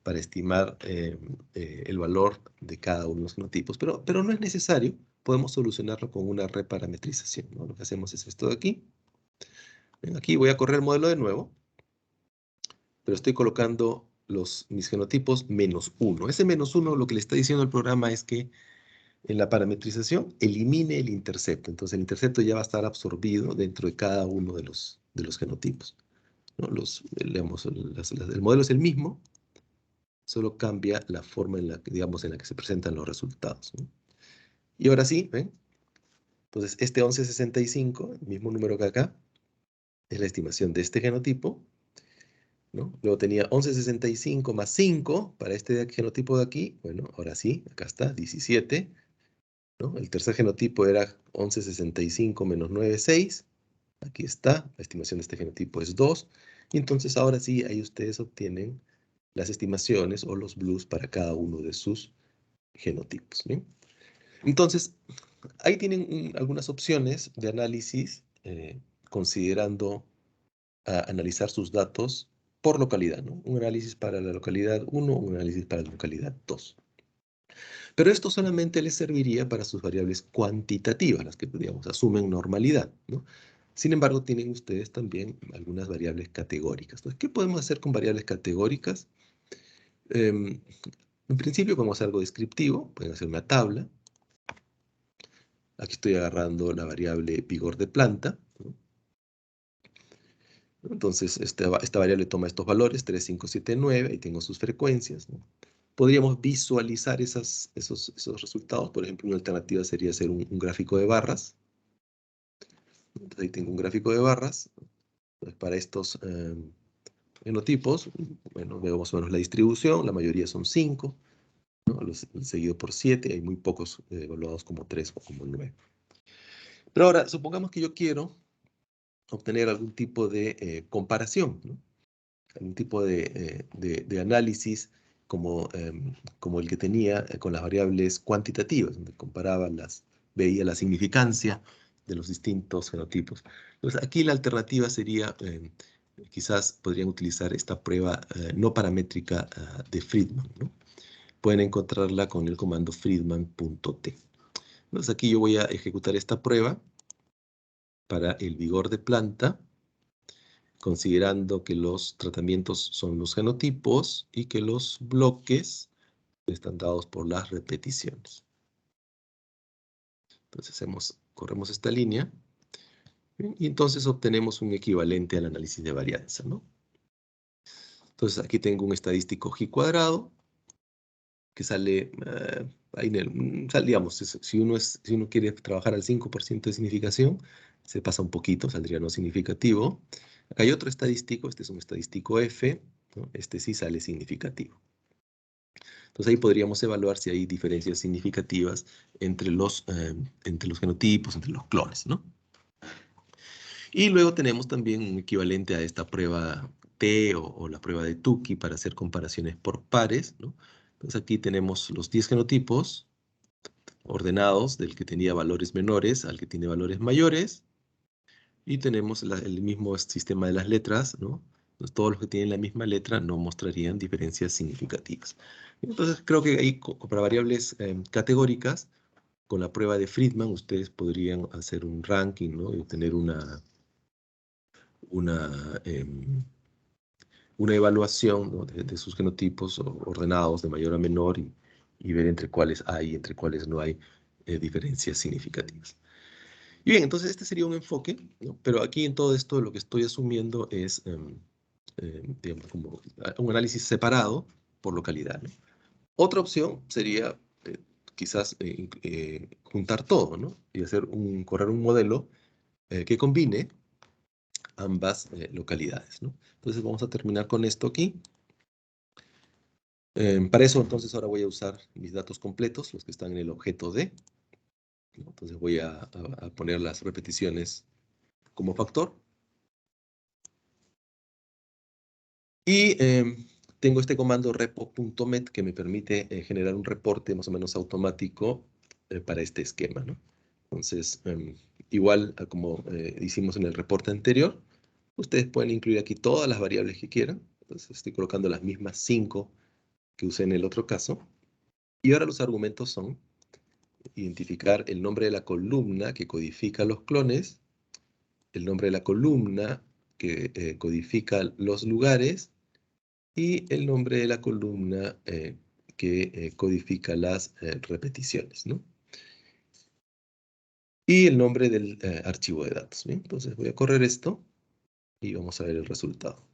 para estimar el valor de cada uno de los genotipos, pero no es necesario, podemos solucionarlo con una reparametrización, ¿no? Lo que hacemos es esto de aquí. Ven, aquí voy a correr el modelo de nuevo, pero estoy colocando mis genotipos menos 1. Ese menos 1 lo que le está diciendo el programa es que en la parametrización elimine el intercepto. Entonces el intercepto ya va a estar absorbido dentro de cada uno de los genotipos, ¿no? Digamos, el modelo es el mismo, solo cambia la forma en la que, digamos, en la que se presentan los resultados, ¿no? Y ahora sí, ¿ven? Entonces este 11.65, el mismo número que acá, es la estimación de este genotipo, ¿no? Luego tenía 11.65 más 5 para este genotipo de aquí. Bueno, ahora sí, acá está, 17, ¿no? El tercer genotipo era 11.65 menos 9,6. Aquí está, la estimación de este genotipo es 2. Y entonces ahora sí, ahí ustedes obtienen las estimaciones o los blues para cada uno de sus genotipos, ¿bien? Entonces, ahí tienen algunas opciones de análisis considerando analizar sus datos por localidad, ¿no? Un análisis para la localidad 1, un análisis para la localidad 2. Pero esto solamente les serviría para sus variables cuantitativas, las que, digamos, asumen normalidad, ¿no? Sin embargo, tienen ustedes también algunas variables categóricas. Entonces, ¿qué podemos hacer con variables categóricas? En principio, podemos hacer algo descriptivo. Pueden hacer una tabla. Aquí estoy agarrando la variable vigor de planta, ¿no? Entonces, esta variable toma estos valores, 3, 5, 7, 9, ahí tengo sus frecuencias, ¿no? Podríamos visualizar esos resultados. Por ejemplo, una alternativa sería hacer un gráfico de barras. Entonces, ahí tengo un gráfico de barras. Entonces, para estos genotipos, bueno, veo más o menos la distribución. La mayoría son 5, ¿no? Seguido por 7. Hay muy pocos evaluados como 3 o como 9. Pero ahora, supongamos que yo quiero obtener algún tipo de comparación, ¿no? Algún tipo de análisis como el que tenía con las variables cuantitativas, donde comparaba veía la significancia de los distintos genotipos. Entonces, aquí la alternativa sería, quizás podrían utilizar esta prueba no paramétrica de Friedman, ¿no? Pueden encontrarla con el comando friedman.t. Entonces, aquí yo voy a ejecutar esta prueba para el vigor de planta, considerando que los tratamientos son los genotipos y que los bloques están dados por las repeticiones. Entonces corremos esta línea y entonces obtenemos un equivalente al análisis de varianza, ¿no? Entonces aquí tengo un estadístico G cuadrado que sale, ahí digamos, si uno quiere trabajar al 5% de significación, se pasa un poquito, saldría no significativo. Acá hay otro estadístico, este es un estadístico F, ¿no? Este sí sale significativo. Entonces ahí podríamos evaluar si hay diferencias significativas entre los genotipos, entre los clones, ¿no? Y luego tenemos también un equivalente a esta prueba T o la prueba de Tukey para hacer comparaciones por pares, ¿no? Entonces aquí tenemos los 10 genotipos ordenados del que tenía valores menores al que tiene valores mayores, y tenemos el mismo sistema de las letras, ¿no? Entonces, todos los que tienen la misma letra no mostrarían diferencias significativas. Entonces, creo que ahí, para variables categóricas, con la prueba de Friedman, ustedes podrían hacer un ranking, ¿no? Y obtener una, em, una evaluación, ¿no? de sus genotipos ordenados de mayor a menor y ver entre cuáles hay y entre cuáles no hay diferencias significativas. Y bien, entonces este sería un enfoque, ¿no? Pero aquí en todo esto lo que estoy asumiendo es, digamos, como un análisis separado por localidad, ¿no? Otra opción sería quizás juntar todo, ¿no? Y correr un modelo que combine ambas localidades, ¿no? Entonces vamos a terminar con esto aquí. Para eso entonces ahora voy a usar mis datos completos, los que están en el objeto D, ¿no? Entonces voy a poner las repeticiones como factor. Y tengo este comando repo.met que me permite generar un reporte más o menos automático para este esquema, ¿no? Entonces, igual a como hicimos en el reporte anterior, ustedes pueden incluir aquí todas las variables que quieran. Entonces, estoy colocando las mismas 5 que usé en el otro caso. Y ahora los argumentos son identificar el nombre de la columna que codifica los clones, el nombre de la columna que codifica los lugares, y el nombre de la columna que codifica las repeticiones, ¿no? Y el nombre del archivo de datos, ¿bien? Entonces voy a correr esto y vamos a ver el resultado.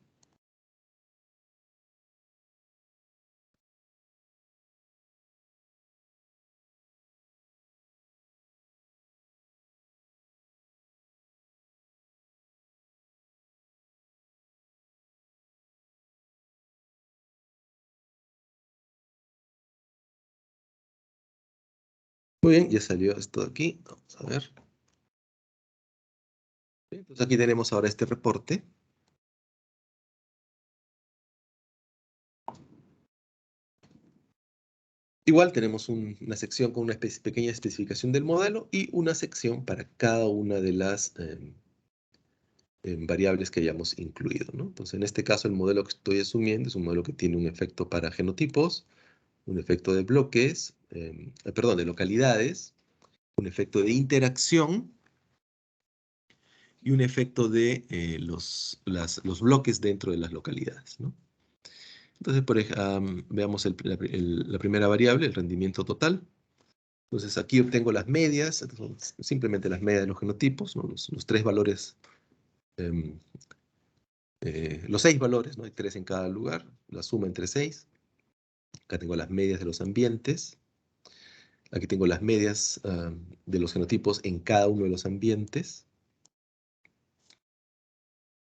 Muy bien, ya salió esto de aquí. Vamos a ver. Bien, entonces aquí tenemos ahora este reporte. Igual tenemos una sección con una pequeña especificación del modelo y una sección para cada una de las variables que hayamos incluido, ¿no? Entonces, en este caso, el modelo que estoy asumiendo es un modelo que tiene un efecto para genotipos, un efecto de bloques, perdón, de localidades, un efecto de interacción y un efecto de los bloques dentro de las localidades, ¿no? Entonces, veamos la primera variable, el rendimiento total. Entonces, aquí obtengo las medias, simplemente las medias de los genotipos, ¿no? Los tres valores, em, los 6 valores, ¿no? Hay 3 en cada lugar, la suma entre 6. Acá tengo las medias de los ambientes. Aquí tengo las medias de los genotipos en cada uno de los ambientes.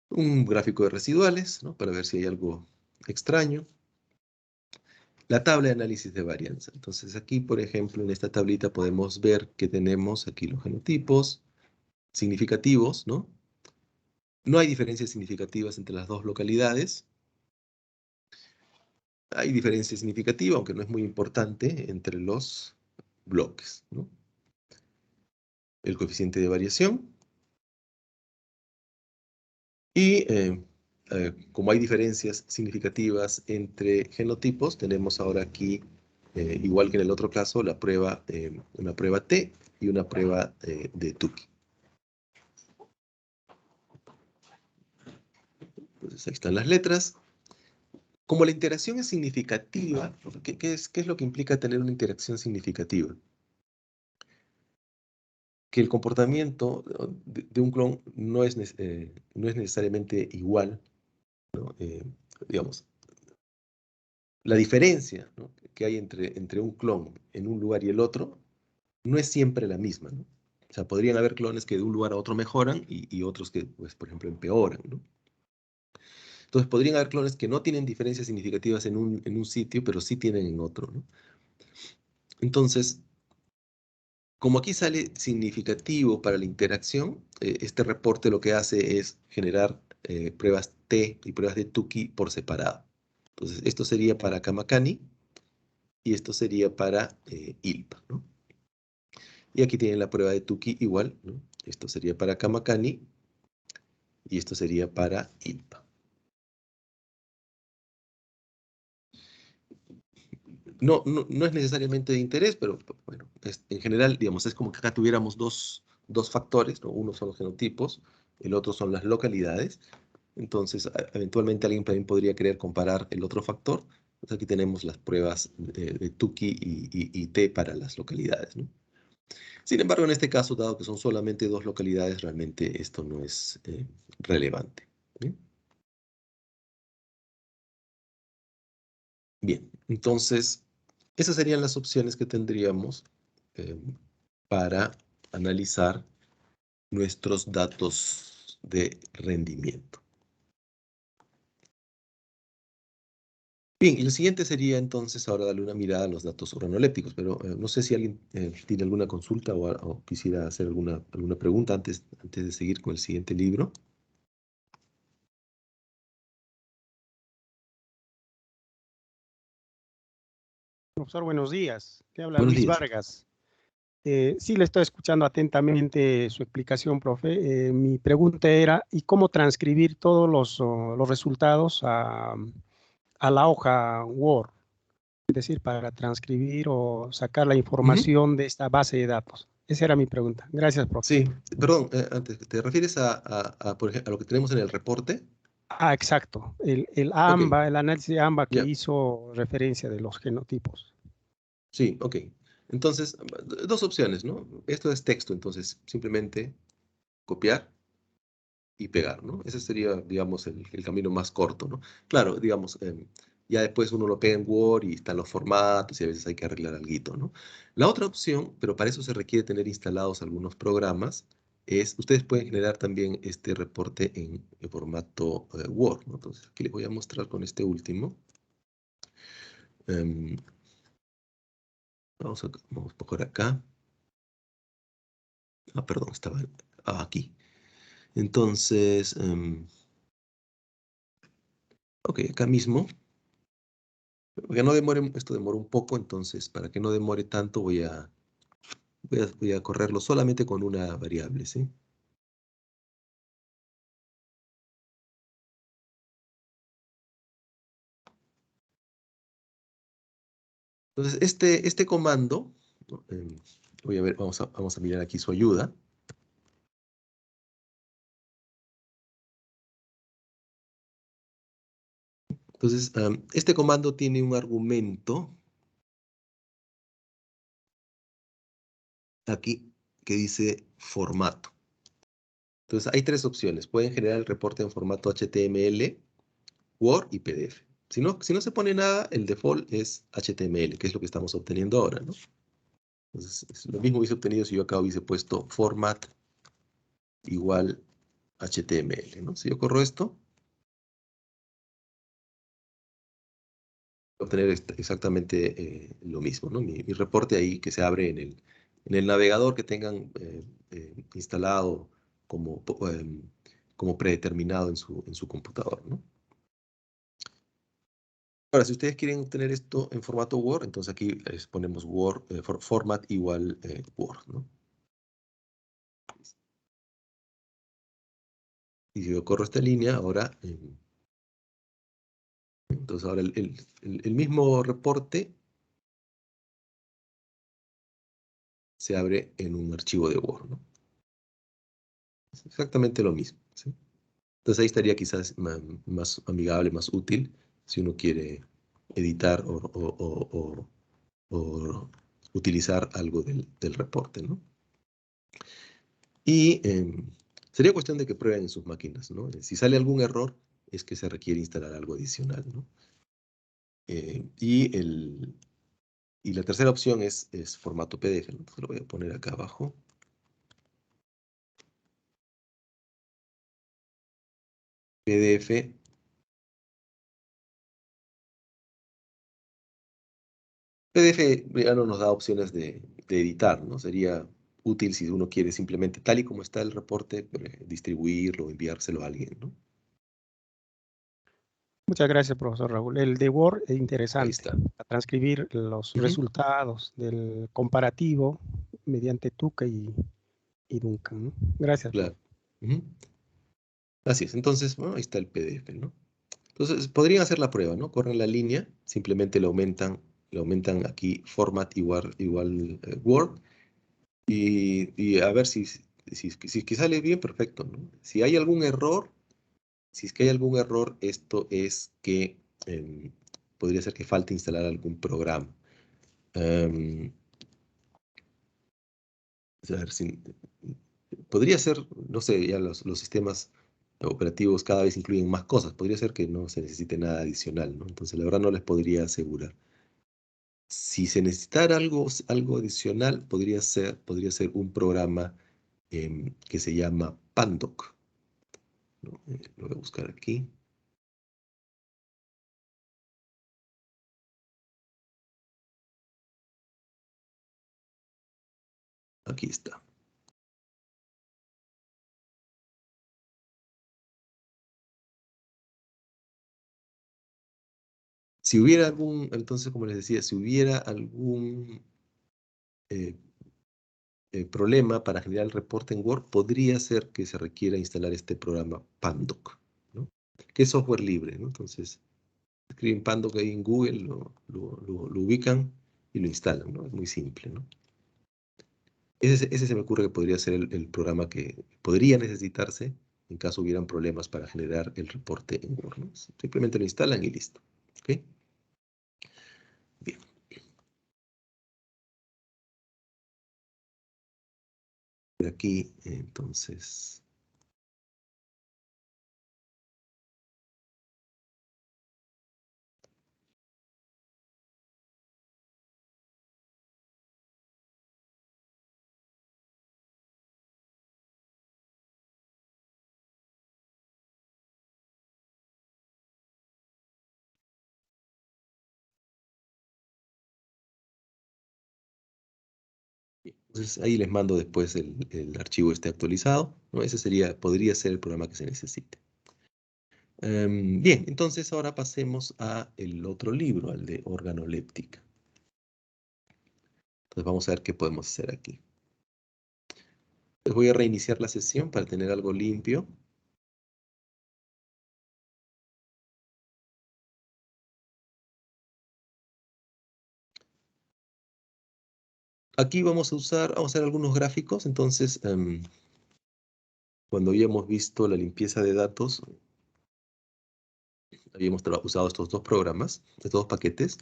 Un gráfico de residuales, ¿no? Para ver si hay algo extraño. La tabla de análisis de varianza. Entonces aquí, por ejemplo, en esta tablita podemos ver que tenemos aquí los genotipos significativos, ¿no? No hay diferencias significativas entre las dos localidades. Hay diferencia significativa, aunque no es muy importante, entre los bloques, ¿no? El coeficiente de variación. Y como hay diferencias significativas entre genotipos, tenemos ahora aquí, igual que en el otro caso, la prueba, una prueba T y una prueba de Tukey. Entonces ahí están las letras. Como la interacción es significativa, qué es lo que implica tener una interacción significativa? Que el comportamiento de un clon no es necesariamente igual, ¿no? Digamos, la diferencia, ¿no?, que hay entre un clon en un lugar y el otro no es siempre la misma, ¿no? O sea, podrían haber clones que de un lugar a otro mejoran y otros que, pues, por ejemplo, empeoran, ¿no? Entonces, podrían haber clones que no tienen diferencias significativas en un sitio, pero sí tienen en otro, ¿no? Entonces, como aquí sale significativo para la interacción, este reporte lo que hace es generar pruebas T y pruebas de Tukey por separado. Entonces, esto sería para Kamakani y esto sería para ILPA, ¿no? Y aquí tienen la prueba de Tukey igual, ¿no? Esto sería para Kamakani y esto sería para ILPA. No es necesariamente de interés, pero bueno, en general, digamos, es como que acá tuviéramos dos factores, ¿no? Uno son los genotipos, el otro son las localidades. Entonces, eventualmente alguien también podría querer comparar el otro factor. Entonces, aquí tenemos las pruebas de Tukey y T para las localidades, ¿no? Sin embargo, en este caso, dado que son solamente dos localidades, realmente esto no es relevante. ¿Bien? Bien, entonces, esas serían las opciones que tendríamos eh, para analizar nuestros datos de rendimiento. Bien, y lo siguiente sería entonces ahora darle una mirada a los datos organolépticos, pero no sé si alguien tiene alguna consulta o quisiera hacer alguna pregunta antes de seguir con el siguiente libro. Profesor, buenos días. Te habla Buenos Luis días. Vargas. Sí, le estoy escuchando atentamente su explicación, profe. Mi pregunta era, ¿y cómo transcribir todos los resultados a la hoja Word? Es decir, para transcribir o sacar la Ujú. información de esta base de datos. Esa era mi pregunta. Gracias, profe. Sí, perdón, antes, ¿te refieres por ejemplo, a lo que tenemos en el reporte? Ah, exacto. El Ok, AMBA, el análisis de AMBA que ya, hizo referencia de los genotipos. sí, ok. Entonces, dos opciones, ¿no? Esto es texto, entonces simplemente copiar y pegar, ¿no? Ese sería, digamos, el camino más corto, ¿no? Claro, digamos, ya después uno lo pega en Word y están los formatos y a veces hay que arreglar algo, ¿no? La otra opción, pero para eso se requiere tener instalados algunos programas, es, ustedes pueden generar también este reporte en formato Word, ¿no? Entonces, aquí les voy a mostrar con este último. Em, vamos por acá. Ah, perdón, estaba aquí. Entonces, ok, acá mismo. Que no demore, esto demora un poco, entonces para que no demore tanto voy a correrlo solamente con una variable, ¿sí? Entonces este comando, ¿no? Voy a ver, vamos a mirar aquí su ayuda. Entonces, este comando tiene un argumento aquí que dice formato. Entonces hay tres opciones. Pueden generar el reporte en formato HTML, Word y PDF. Si no se pone nada, el default es HTML, que es lo que estamos obteniendo ahora, ¿no? Entonces, lo mismo hubiese obtenido si yo acá hubiese puesto format igual HTML, ¿no? Si yo corro esto, voy a obtener exactamente lo mismo, ¿no? Mi reporte ahí que se abre en el navegador que tengan instalado como como predeterminado en su computador, ¿no? Ahora, si ustedes quieren tener esto en formato Word, entonces aquí ponemos Word, format igual Word, ¿no? Y si yo corro esta línea, ahora, entonces ahora el mismo reporte se abre en un archivo de Word, ¿no? Es exactamente lo mismo, ¿sí? Entonces ahí estaría quizás más amigable, más útil, si uno quiere editar o utilizar algo del reporte, ¿no? Y sería cuestión de que prueben en sus máquinas, ¿no? Si sale algún error, es que se requiere instalar algo adicional, ¿no? Eh, y, el, y la tercera opción es formato PDF, ¿no? Entonces lo voy a poner acá abajo. PDF. PDF ya no nos da opciones de editar, ¿no? Sería útil si uno quiere simplemente, tal y como está el reporte, distribuirlo, enviárselo a alguien, ¿no? Muchas gracias, profesor Raúl. El de Word es Ahí interesante, está. para transcribir los Ujú, resultados del comparativo mediante Tuca y Duncan, ¿no? Gracias, claro. profe. Ujú. Así es. Entonces, bueno, ahí está el PDF, ¿no? Entonces, podrían hacer la prueba, ¿no? Corren la línea, simplemente le aumentan aquí format igual Word y a ver si que sale bien, perfecto, ¿no? Si hay algún error, si es que hay algún error, esto es que podría ser que falte instalar algún programa. Em, a ver si, podría ser, no sé, ya los sistemas operativos cada vez incluyen más cosas. Podría ser que no se necesite nada adicional, ¿no? Entonces, la verdad no les podría asegurar. Si se necesitara algo adicional, podría ser un programa que se llama Pandoc, ¿no? Lo voy a buscar aquí. Aquí está. Si hubiera entonces, como les decía, si hubiera algún eh, problema para generar el reporte en Word, podría ser que se requiera instalar este programa Pandoc, ¿no? Que es software libre, ¿no? Entonces, escriben Pandoc ahí en Google, lo ubican y lo instalan, ¿no? Es muy simple, ¿no? Ese se me ocurre que podría ser el programa que podría necesitarse en caso hubieran problemas para generar el reporte en Word, ¿no? Simplemente lo instalan y listo. ¿Ok? Bien. De aquí, entonces, entonces ahí les mando después el archivo este actualizado, ¿no? Ese podría ser el programa que se necesite. Bien, entonces ahora pasemos a el otro libro, al de organoléptica. Entonces vamos a ver qué podemos hacer aquí. Les voy a reiniciar la sesión para tener algo limpio. Aquí vamos a hacer algunos gráficos, entonces cuando habíamos visto la limpieza de datos, habíamos usado estos dos programas, estos dos paquetes.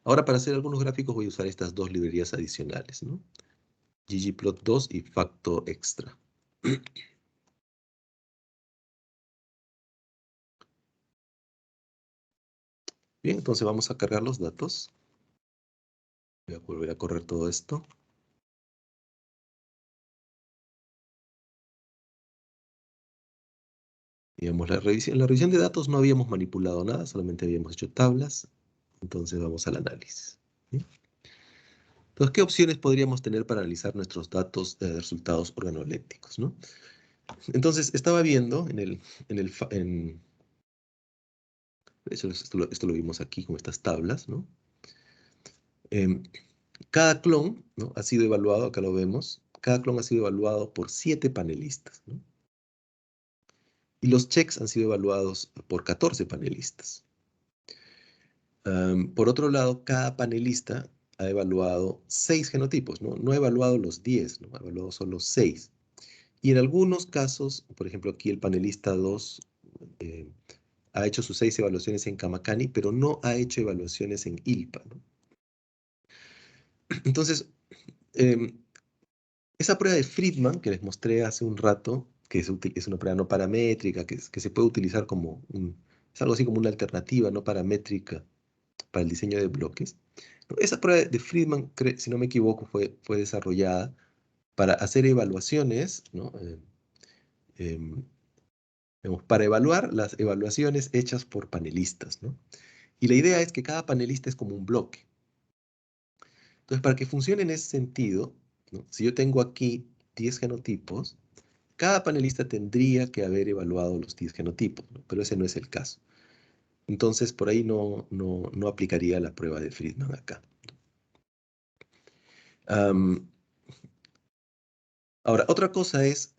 Ahora para hacer algunos gráficos voy a usar estas dos librerías adicionales, ¿no? ggplot2 y Facto Extra. Bien, entonces vamos a cargar los datos. Voy a volver a correr todo esto. Digamos, en la revisión de datos no habíamos manipulado nada, solamente habíamos hecho tablas. Entonces vamos al análisis. ¿Sí? Entonces, ¿qué opciones podríamos tener para analizar nuestros datos de resultados organolépticos, ¿no? Entonces, estaba viendo esto lo vimos aquí con estas tablas, ¿no? Em, cada clon, ¿no?, ha sido evaluado, acá lo vemos, cada clon ha sido evaluado por 7 panelistas, ¿no? Y los checks han sido evaluados por 14 panelistas. Por otro lado, cada panelista ha evaluado 6 genotipos, ¿no? No ha evaluado los 10, ¿no? Ha evaluado solo 6. Y en algunos casos, por ejemplo, aquí el panelista 2 eh, ha hecho sus 6 evaluaciones en Kamakani, pero no ha hecho evaluaciones en ILPA, ¿no? Entonces, em, esa prueba de Friedman que les mostré hace un rato, que es una prueba no paramétrica, que se puede utilizar es algo así como una alternativa no paramétrica para el diseño de bloques. ¿No? Esa prueba de Friedman, si no me equivoco, fue desarrollada para hacer evaluaciones, ¿no? Em, para evaluar las evaluaciones hechas por panelistas, ¿no? Y la idea es que cada panelista es como un bloque. Entonces, para que funcione en ese sentido, ¿no?, si yo tengo aquí 10 genotipos, cada panelista tendría que haber evaluado los 10 genotipos, ¿no? Pero ese no es el caso. Entonces, por ahí no aplicaría la prueba de Friedman acá. Ahora, otra cosa es,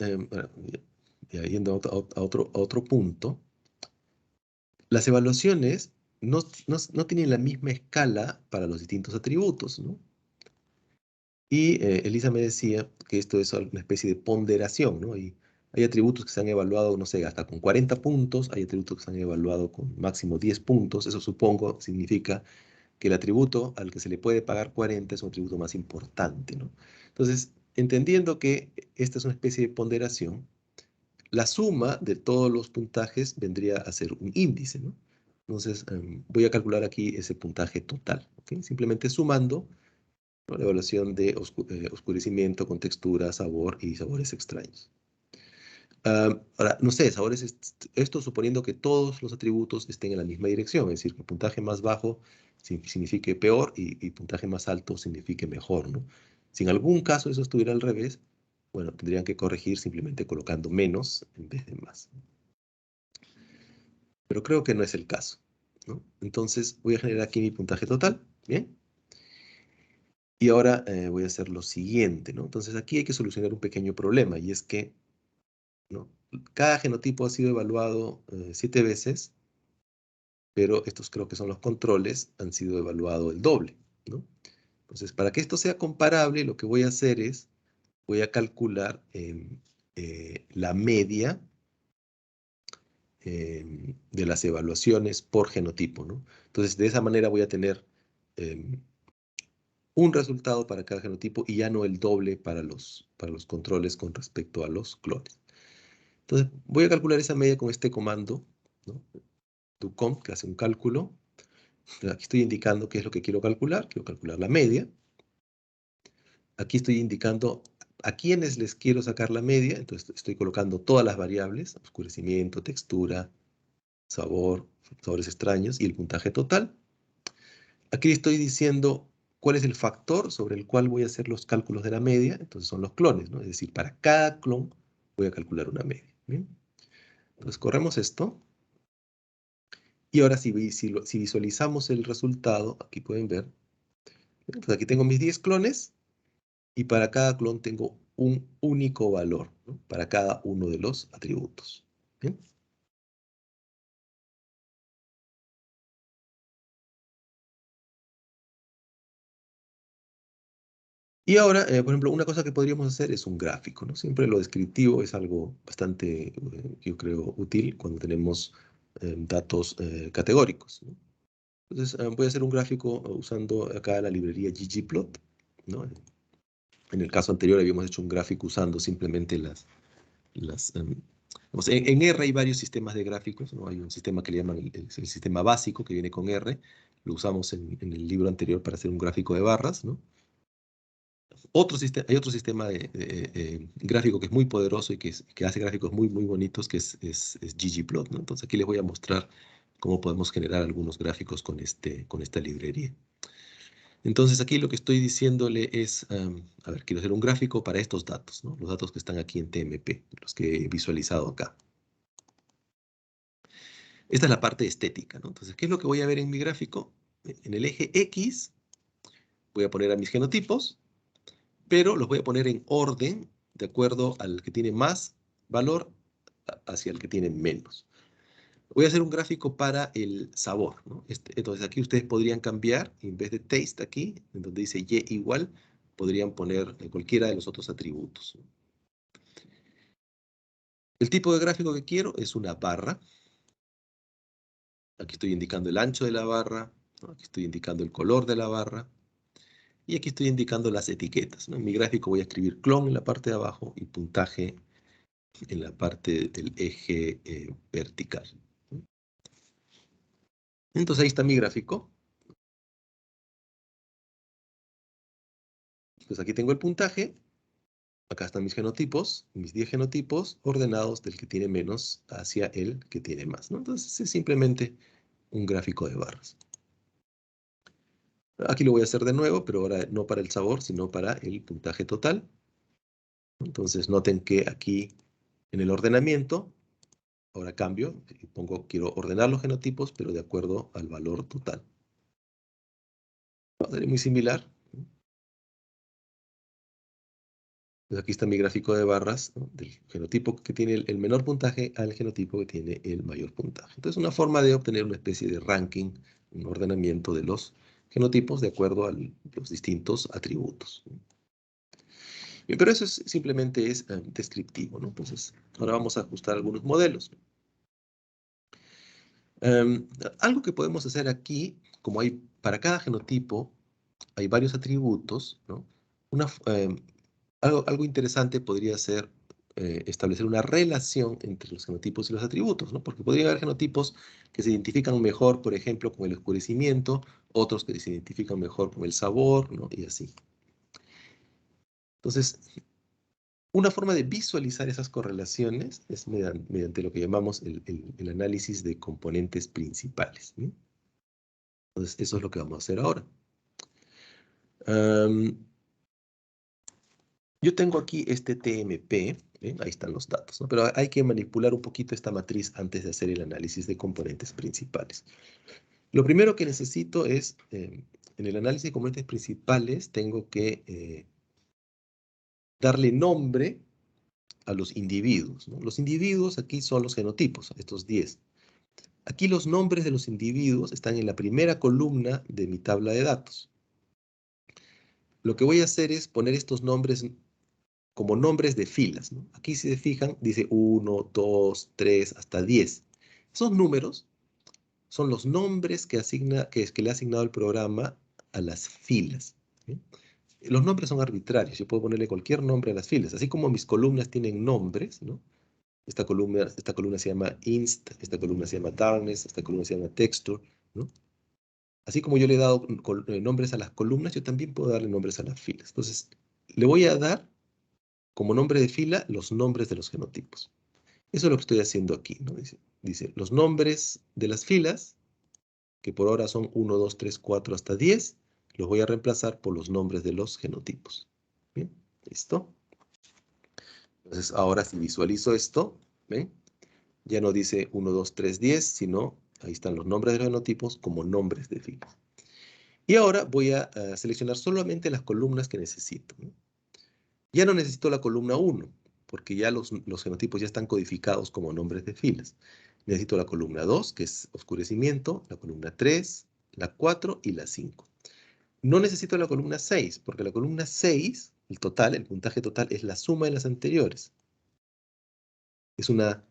ya yendo a otro punto, las evaluaciones no tienen la misma escala para los distintos atributos, ¿no? Y Elisa me decía que esto es una especie de ponderación, ¿no? Y hay atributos que se han evaluado, no sé, hasta con 40 puntos, hay atributos que se han evaluado con máximo 10 puntos, eso supongo significa que el atributo al que se le puede pagar 40 es un atributo más importante, ¿no? Entonces, entendiendo que esta es una especie de ponderación, la suma de todos los puntajes vendría a ser un índice, ¿no? Entonces, voy a calcular aquí ese puntaje total, ¿ok? Simplemente sumando, ¿no?, la evaluación de oscurecimiento con textura, sabor y sabores extraños. Ahora, no sé, esto suponiendo que todos los atributos estén en la misma dirección, es decir, que puntaje más bajo signifique peor y puntaje más alto signifique mejor, ¿no? Si en algún caso eso estuviera al revés, bueno, tendrían que corregir simplemente colocando menos en vez de más. Pero creo que no es el caso, ¿no? Entonces voy a generar aquí mi puntaje total, ¿bien? Y ahora voy a hacer lo siguiente, ¿no? Entonces aquí hay que solucionar un pequeño problema, y es que, ¿no?, cada genotipo ha sido evaluado 7 veces, pero estos creo que son los controles, han sido evaluados el doble, ¿no? Entonces, para que esto sea comparable, lo que voy a hacer es, voy a calcular la media de las evaluaciones por genotipo, ¿no? Entonces, de esa manera voy a tener un resultado para cada genotipo y ya no el doble para los controles con respecto a los clones. Entonces, voy a calcular esa media con este comando, ¿no?, doComp, que hace un cálculo. Aquí estoy indicando qué es lo que quiero calcular la media. Aquí estoy indicando a quiénes les quiero sacar la media, entonces estoy colocando todas las variables, oscurecimiento, textura, sabor, sabores extraños y el puntaje total. Aquí estoy diciendo cuál es el factor sobre el cual voy a hacer los cálculos de la media, entonces son los clones, ¿no? Es decir, para cada clon voy a calcular una media. ¿Bien? Entonces corremos esto. Y ahora si visualizamos el resultado, aquí pueden ver, entonces aquí tengo mis 10 clones y para cada clon tengo un único valor, ¿no?, para cada uno de los atributos. ¿Bien? Y ahora, por ejemplo, una cosa que podríamos hacer es un gráfico, ¿no? Siempre lo descriptivo es algo bastante, yo creo, útil cuando tenemos datos categóricos, ¿no? Entonces, voy a hacer un gráfico usando acá la librería ggplot, ¿no? En el caso anterior habíamos hecho un gráfico usando simplemente en R hay varios sistemas de gráficos, ¿no? Hay un sistema que le llaman el sistema básico que viene con R, lo usamos en el libro anterior para hacer un gráfico de barras, ¿no? Hay otro sistema de gráfico que es muy poderoso y que hace gráficos muy, muy bonitos, que es ggplot, ¿no? Entonces aquí les voy a mostrar cómo podemos generar algunos gráficos con esta librería. Entonces aquí lo que estoy diciéndole es, a ver, quiero hacer un gráfico para estos datos, ¿no? Los datos que están aquí en TMP, los que he visualizado acá. Esta es la parte estética, ¿no? Entonces, ¿qué es lo que voy a ver en mi gráfico? En el eje X voy a poner a mis genotipos, pero los voy a poner en orden de acuerdo al que tiene más valor hacia el que tiene menos. Voy a hacer un gráfico para el sabor, ¿no? Entonces aquí ustedes podrían cambiar, en vez de taste aquí, en donde dice y igual, podrían poner cualquiera de los otros atributos. El tipo de gráfico que quiero es una barra. Aquí estoy indicando el ancho de la barra, ¿no? Aquí estoy indicando el color de la barra, y aquí estoy indicando las etiquetas, ¿no? En mi gráfico voy a escribir clon en la parte de abajo y puntaje en la parte del eje vertical. Entonces ahí está mi gráfico. Pues aquí tengo el puntaje. Acá están mis genotipos, mis 10 genotipos ordenados del que tiene menos hacia el que tiene más, ¿no? Entonces es simplemente un gráfico de barras. Aquí lo voy a hacer de nuevo, pero ahora no para el sabor, sino para el puntaje total. Entonces noten que aquí en el ordenamiento, ahora cambio y pongo, quiero ordenar los genotipos, pero de acuerdo al valor total. Sería muy similar. Entonces aquí está mi gráfico de barras, ¿no? Del genotipo que tiene el menor puntaje al genotipo que tiene el mayor puntaje. Entonces una forma de obtener una especie de ranking, un ordenamiento de los genotipos de acuerdo a los distintos atributos. Bien, pero eso simplemente es descriptivo, ¿no? Entonces ahora vamos a ajustar algunos modelos. Em, Algo que podemos hacer aquí, como hay para cada genotipo, hay varios atributos, ¿no? Algo interesante podría ser establecer una relación entre los genotipos y los atributos, ¿no? Porque podría haber genotipos que se identifican mejor, por ejemplo, con el oscurecimiento, otros que se identifican mejor con el sabor, ¿no? Y así. Entonces, una forma de visualizar esas correlaciones es mediante lo que llamamos el análisis de componentes principales, ¿sí? Entonces, eso es lo que vamos a hacer ahora. Yo tengo aquí este TMP, ¿ven? Ahí están los datos, ¿no? Pero hay que manipular un poquito esta matriz antes de hacer el análisis de componentes principales. Lo primero que necesito es, en el análisis de componentes principales, tengo que darle nombre a los individuos, ¿no? Los individuos aquí son los genotipos, estos 10. Aquí los nombres de los individuos están en la primera columna de mi tabla de datos. Lo que voy a hacer es poner estos nombres como nombres de filas, ¿no? Aquí si se fijan, dice 1, 2, 3, hasta 10. Esos números son los nombres que le ha asignado el programa a las filas, ¿sí? Los nombres son arbitrarios, yo puedo ponerle cualquier nombre a las filas, así como mis columnas tienen nombres, ¿no? Esta columna se llama inst, esta columna se llama darkness, esta columna se llama texture, ¿no? Así como yo le he dado nombres a las columnas, yo también puedo darle nombres a las filas. Entonces, le voy a dar como nombre de fila los nombres de los genotipos. Eso es lo que estoy haciendo aquí, ¿no? Dice, los nombres de las filas, que por ahora son 1, 2, 3, 4 hasta 10, los voy a reemplazar por los nombres de los genotipos. Bien, ¿listo? Entonces, ahora si visualizo esto, ¿ven? Ya no dice 1, 2, 3, 10, sino ahí están los nombres de los genotipos como nombres de filas. Y ahora voy a seleccionar solamente las columnas que necesito, ¿no? Ya no necesito la columna 1, porque ya los genotipos ya están codificados como nombres de filas. Necesito la columna 2, que es oscurecimiento, la columna 3, la 4 y la 5. No necesito la columna 6, porque la columna 6, el total, el puntaje total, es la suma de las anteriores. Es una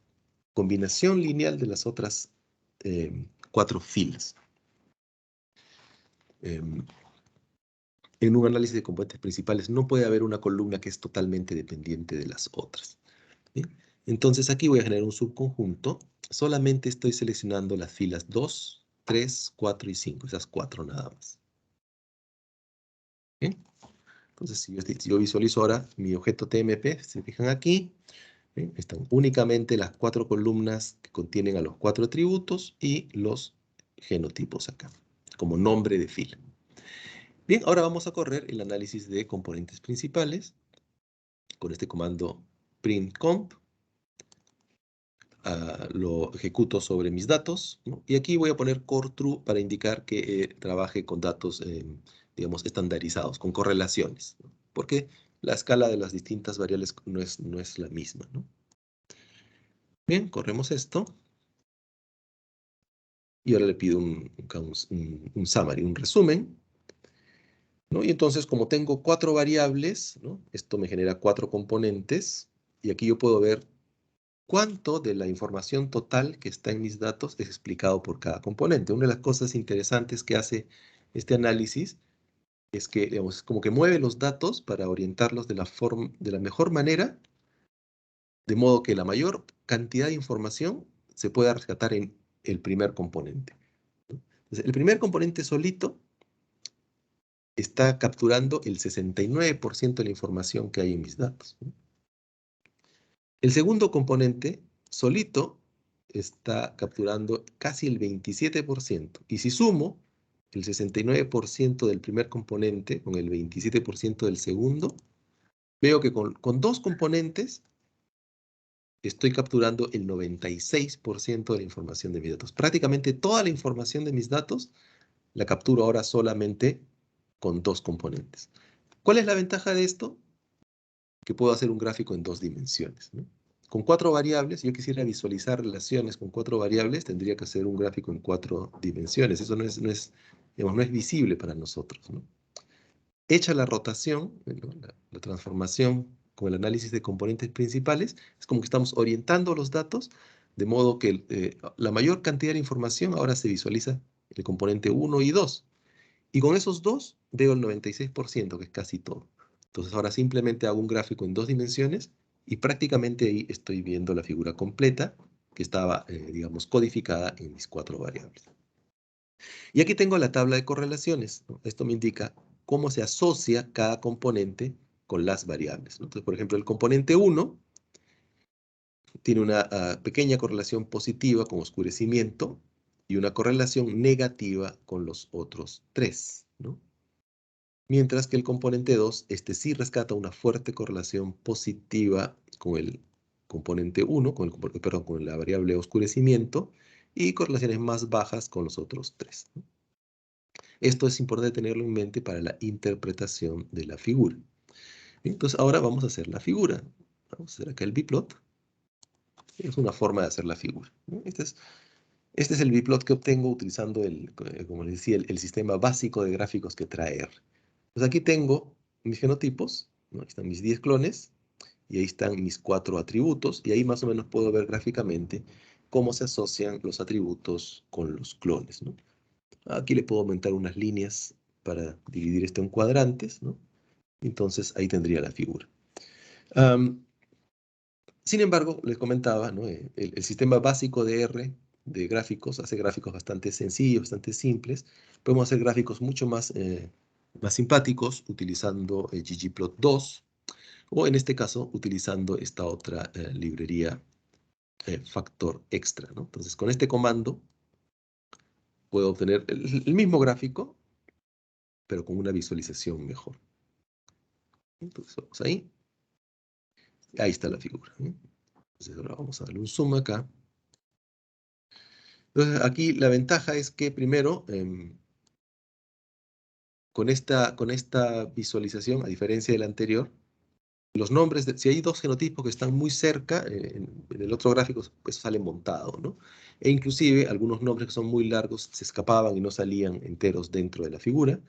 combinación lineal de las otras 4 filas. En un análisis de componentes principales no puede haber una columna que es totalmente dependiente de las otras, ¿sí? Entonces aquí voy a generar un subconjunto. Solamente estoy seleccionando las filas 2, 3, 4 y 5. Esas 4 nada más. ¿Bien? Entonces si yo visualizo ahora mi objeto TMP, se fijan aquí, ¿bien? Están únicamente las 4 columnas que contienen a los 4 atributos y los genotipos acá, como nombre de fila. Bien, ahora vamos a correr el análisis de componentes principales con este comando printcomp. Lo ejecuto sobre mis datos, ¿no? Y aquí voy a poner core true para indicar que trabaje con datos, digamos, estandarizados, con correlaciones, ¿no? Porque la escala de las distintas variables no es la misma, ¿no? Bien, corremos esto. Y ahora le pido un summary, un resumen, ¿no? Y entonces, como tengo 4 variables, ¿no? Esto me genera 4 componentes. Y aquí yo puedo ver cuánto de la información total que está en mis datos es explicado por cada componente. Una de las cosas interesantes que hace este análisis es que, digamos, como que mueve los datos para orientarlos de la mejor manera, de modo que la mayor cantidad de información se pueda rescatar en el primer componente. Entonces, el primer componente solito está capturando el 69% de la información que hay en mis datos, ¿no? El segundo componente solito está capturando casi el 27%. Y si sumo el 69% del primer componente con el 27% del segundo, veo que con 2 componentes estoy capturando el 96% de la información de mis datos. Prácticamente toda la información de mis datos la capturo ahora solamente con 2 componentes. ¿Cuál es la ventaja de esto? Que puedo hacer un gráfico en 2 dimensiones, ¿no? Con 4 variables, si yo quisiera visualizar relaciones con 4 variables, tendría que hacer un gráfico en 4 dimensiones. Eso digamos, no es visible para nosotros, ¿no? Hecha la rotación, ¿no? La transformación con el análisis de componentes principales, es como que estamos orientando los datos de modo que la mayor cantidad de información ahora se visualiza en el componente 1 y 2. Y con esos dos veo el 96%, que es casi todo. Entonces ahora simplemente hago un gráfico en 2 dimensiones y prácticamente ahí estoy viendo la figura completa que estaba, digamos, codificada en mis 4 variables. Y aquí tengo la tabla de correlaciones, ¿no? Esto me indica cómo se asocia cada componente con las variables, ¿no? Entonces, por ejemplo, el componente 1 tiene una pequeña correlación positiva con oscurecimiento y una correlación negativa con los otros 3, ¿no? Mientras que el componente 2, este sí rescata una fuerte correlación positiva con el componente 1, perdón, con la variable oscurecimiento, y correlaciones más bajas con los otros 3, ¿no? Esto es importante tenerlo en mente para la interpretación de la figura. Entonces ahora vamos a hacer la figura. Vamos a hacer acá el biplot. Es una forma de hacer la figura, ¿no? Este es el biplot que obtengo utilizando, como les decía, el sistema básico de gráficos que trae R. Pues aquí tengo mis fenotipos, ¿no? Aquí están mis 10 clones, y ahí están mis 4 atributos, y ahí más o menos puedo ver gráficamente cómo se asocian los atributos con los clones, ¿no? Aquí le puedo aumentar unas líneas para dividir esto en cuadrantes, ¿no? Entonces ahí tendría la figura. Sin embargo, les comentaba, ¿no? El sistema básico de R de gráficos hace gráficos bastante sencillos, bastante simples. Podemos hacer gráficos mucho más simpáticos utilizando ggplot2 o en este caso utilizando esta otra librería factor extra, ¿no? Entonces con este comando puedo obtener el mismo gráfico, pero con una visualización mejor. Entonces vamos ahí. Ahí está la figura, ¿no? Entonces ahora vamos a darle un zoom acá. Entonces aquí la ventaja es que primero, con esta visualización, a diferencia de la anterior, los nombres, si hay 2 genotipos que están muy cerca, en el otro gráfico pues sale montado, ¿no? E inclusive algunos nombres que son muy largos se escapaban y no salían enteros dentro de la figura,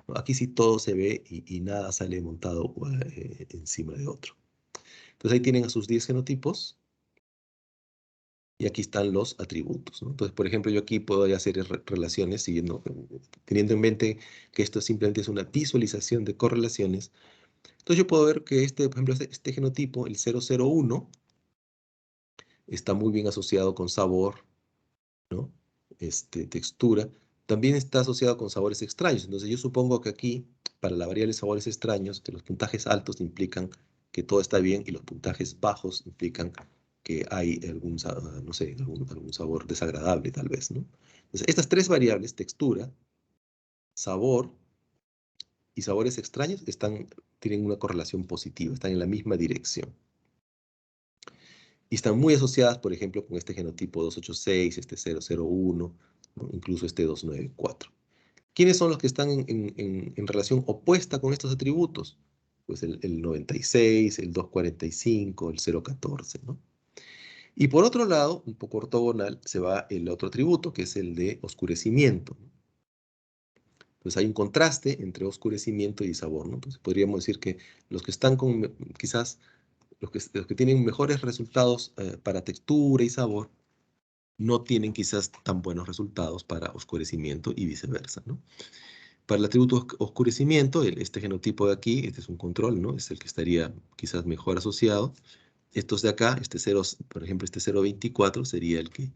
¿no? Aquí sí todo se ve y nada sale montado encima de otro. Entonces ahí tienen a sus 10 genotipos. Y aquí están los atributos, ¿no? Entonces, por ejemplo, yo aquí puedo hacer relaciones teniendo en mente que esto simplemente es una visualización de correlaciones. Entonces yo puedo ver que por ejemplo, este genotipo, el 001, está muy bien asociado con sabor, ¿no? Textura. También está asociado con sabores extraños. Entonces yo supongo que aquí, para la variable sabores extraños, que los puntajes altos implican que todo está bien y los puntajes bajos implican que hay no sé, algún sabor desagradable tal vez, ¿no? Entonces estas 3 variables, textura, sabor y sabores extraños tienen una correlación positiva, están en la misma dirección. Y están muy asociadas, por ejemplo, con este genotipo 286, este 001, ¿no? Incluso este 294. ¿Quiénes son los que están en relación opuesta con estos atributos? Pues el 96, el 245, el 014, ¿no? Y por otro lado, un poco ortogonal, se va el otro atributo, que es el de oscurecimiento, ¿no? Entonces hay un contraste entre oscurecimiento y sabor, ¿no? Entonces podríamos decir que los que están con, quizás, los que tienen mejores resultados para textura y sabor, no tienen quizás tan buenos resultados para oscurecimiento y viceversa, ¿no? Para el atributo oscurecimiento, este genotipo de aquí, este es un control, ¿no? Es el que estaría quizás mejor asociado. Estos de acá, este 0, por ejemplo, este 0,24 sería el que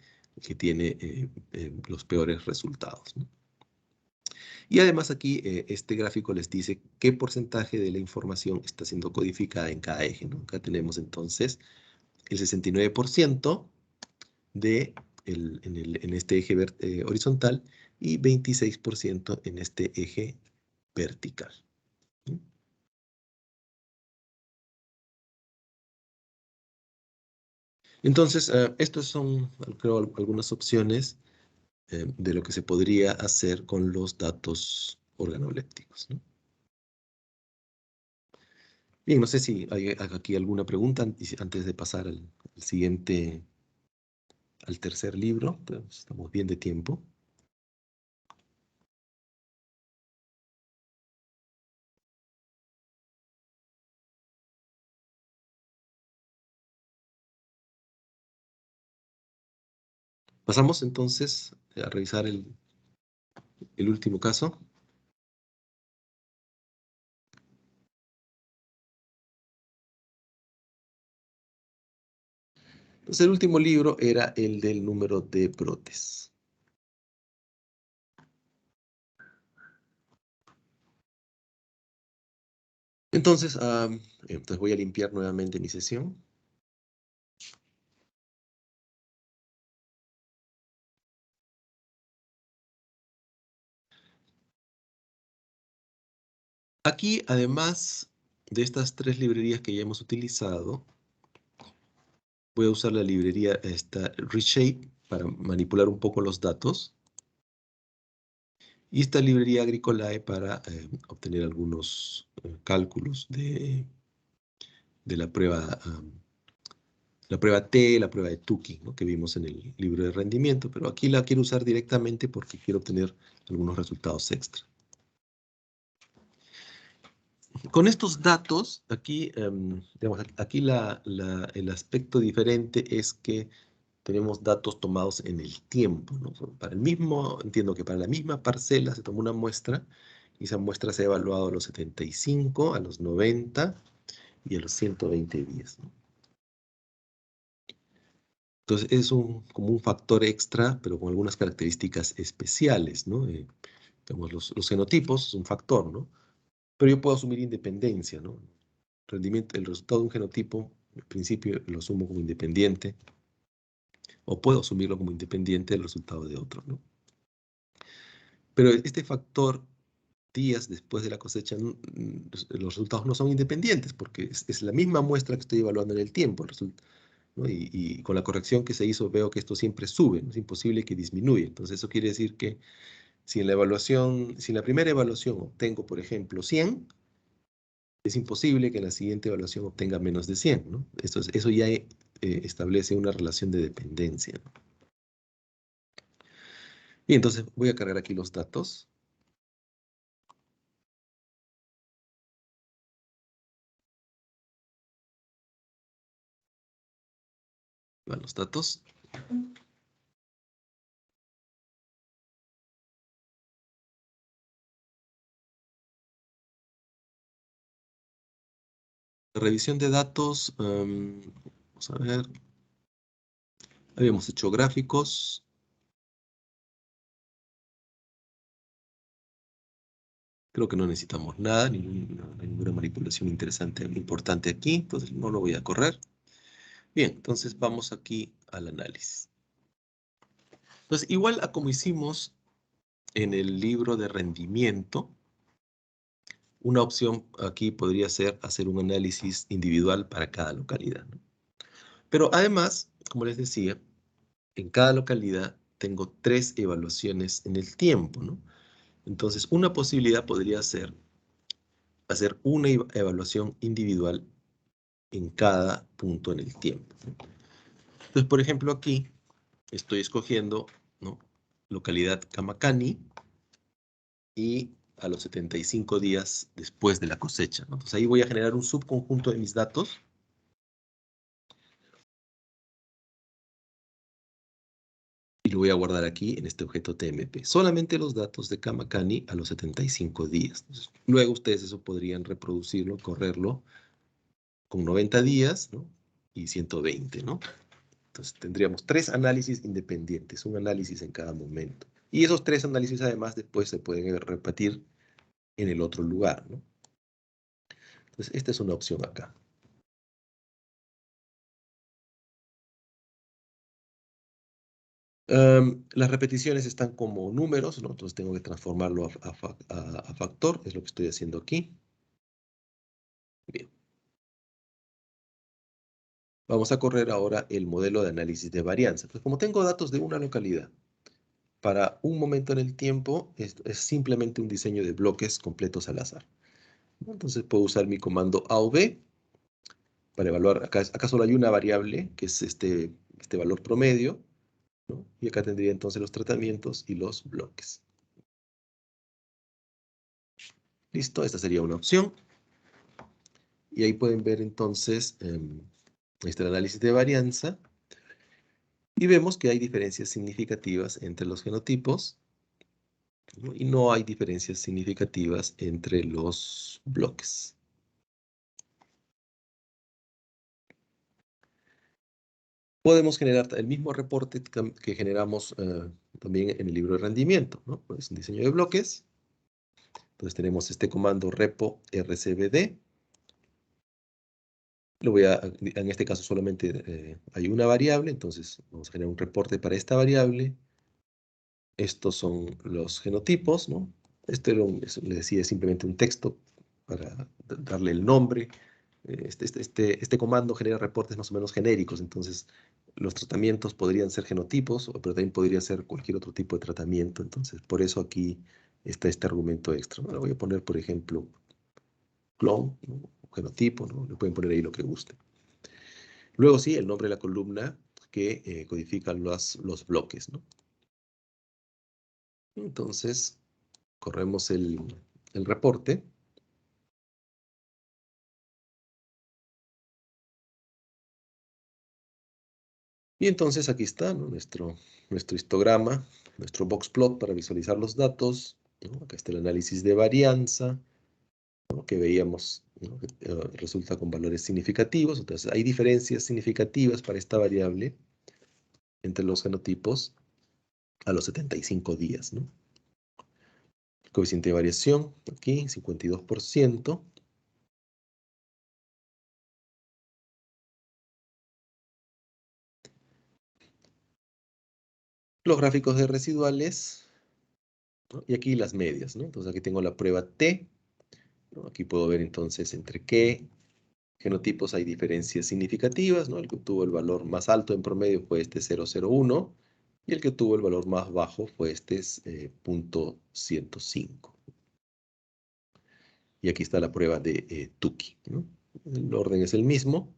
tiene los peores resultados, ¿no? Y además aquí este gráfico les dice qué porcentaje de la información está siendo codificada en cada eje, ¿no? Acá tenemos entonces el 69% en este eje horizontal y 26% en este eje vertical, ¿sí? Entonces, estas son, creo, algunas opciones de lo que se podría hacer con los datos organolépticos, ¿no? Bien, no sé si hay aquí alguna pregunta antes de pasar al siguiente, al tercer libro. Pues, estamos bien de tiempo. Pasamos entonces a revisar el último caso. Entonces, el último libro era el del número de brotes. Entonces voy a limpiar nuevamente mi sesión. Aquí, además de estas tres librerías que ya hemos utilizado, voy a usar la librería Reshape para manipular un poco los datos. Y esta librería Agricolae para obtener algunos cálculos de la prueba T, la prueba de Tukey, ¿no? Que vimos en el libro de rendimiento, pero aquí la quiero usar directamente porque quiero obtener algunos resultados extra. Con estos datos, aquí, digamos, aquí el aspecto diferente es que tenemos datos tomados en el tiempo, ¿no? Entiendo que para la misma parcela se tomó una muestra y esa muestra se ha evaluado a los 75, a los 90 y a los 120 días, ¿no? Entonces es como un factor extra, pero con algunas características especiales, ¿no? Digamos, los genotipos es un factor, ¿no? Pero yo puedo asumir independencia, ¿no? El resultado de un genotipo, en principio lo asumo como independiente, o puedo asumirlo como independiente del resultado de otro, ¿no? Pero este factor, días después de la cosecha, los resultados no son independientes, porque es la misma muestra que estoy evaluando en el tiempo, ¿no? Y con la corrección que se hizo veo que esto siempre sube, ¿no? Es imposible que disminuya. Entonces eso quiere decir que si en la primera evaluación obtengo, por ejemplo, 100, es imposible que en la siguiente evaluación obtenga menos de 100, ¿no? Eso ya establece una relación de dependencia, ¿no? Y entonces voy a cargar aquí los datos. Van los datos. Revisión de datos. Vamos a ver. Habíamos hecho gráficos. Creo que no necesitamos nada, no hay ninguna manipulación interesante, importante aquí, entonces no lo voy a correr. Bien, entonces vamos aquí al análisis. Entonces, igual a como hicimos en el libro de rendimiento, una opción aquí podría ser hacer un análisis individual para cada localidad, ¿no? Pero además, como les decía, en cada localidad tengo 3 evaluaciones en el tiempo, ¿no? Entonces, una posibilidad podría ser hacer una evaluación individual en cada punto en el tiempo, ¿no? Entonces, por ejemplo, aquí estoy escogiendo, ¿no?, localidad Camacani y a los 75 días después de la cosecha, ¿no? Entonces ahí voy a generar un subconjunto de mis datos y lo voy a guardar aquí en este objeto TMP. Solamente los datos de Camacani a los 75 días. Entonces, luego ustedes eso podrían reproducirlo, correrlo con 90 días, ¿no?, y 120, ¿no? Entonces tendríamos 3 análisis independientes, un análisis en cada momento. Y esos 3 análisis además después se pueden repetir en el otro lugar, ¿no? Entonces esta es una opción acá. Las repeticiones están como números, ¿no? Entonces tengo que transformarlo a factor, es lo que estoy haciendo aquí. Bien. Vamos a correr ahora el modelo de análisis de varianza. Entonces, como tengo datos de una localidad para un momento en el tiempo, es simplemente un diseño de bloques completos al azar, ¿no? Entonces puedo usar mi comando AOV para evaluar. Acá solo hay una variable, que es este valor promedio, ¿no? Y acá tendría entonces los tratamientos y los bloques. Listo, esta sería una opción. Y ahí pueden ver entonces, ahí está el análisis de varianza. Y vemos que hay diferencias significativas entre los genotipos, ¿no? Y no hay diferencias significativas entre los bloques. Podemos generar el mismo reporte que generamos también en el libro de rendimiento, ¿no? Es un diseño de bloques. Entonces tenemos este comando repo rcbd. En este caso solamente hay una variable, entonces vamos a generar un reporte para esta variable. Estos son los genotipos, ¿no? Le decía simplemente un texto para darle el nombre. Este comando genera reportes más o menos genéricos, entonces los tratamientos podrían ser genotipos, pero también podría ser cualquier otro tipo de tratamiento. Entonces, por eso aquí está este argumento extra, ¿no? Le voy a poner, por ejemplo, clon, ¿no?, genotipo, ¿no? Le pueden poner ahí lo que guste. Luego sí, el nombre de la columna que codifica los bloques, ¿no? Entonces, corremos el reporte. Y entonces aquí está, ¿no?, nuestro histograma, nuestro boxplot para visualizar los datos, ¿no? Acá está el análisis de varianza, ¿no?, que veíamos, ¿no?, que resulta con valores significativos. Entonces hay diferencias significativas para esta variable entre los genotipos a los 75 días, ¿no? El coeficiente de variación, aquí, 52%. Los gráficos de residuales, ¿no?, y aquí las medias, ¿no? Entonces aquí tengo la prueba T, ¿no? Aquí puedo ver entonces entre qué genotipos hay diferencias significativas, ¿no? El que obtuvo el valor más alto en promedio fue este 0,01 y el que tuvo el valor más bajo fue este 0,105. Y aquí está la prueba de Tukey, ¿no? El orden es el mismo,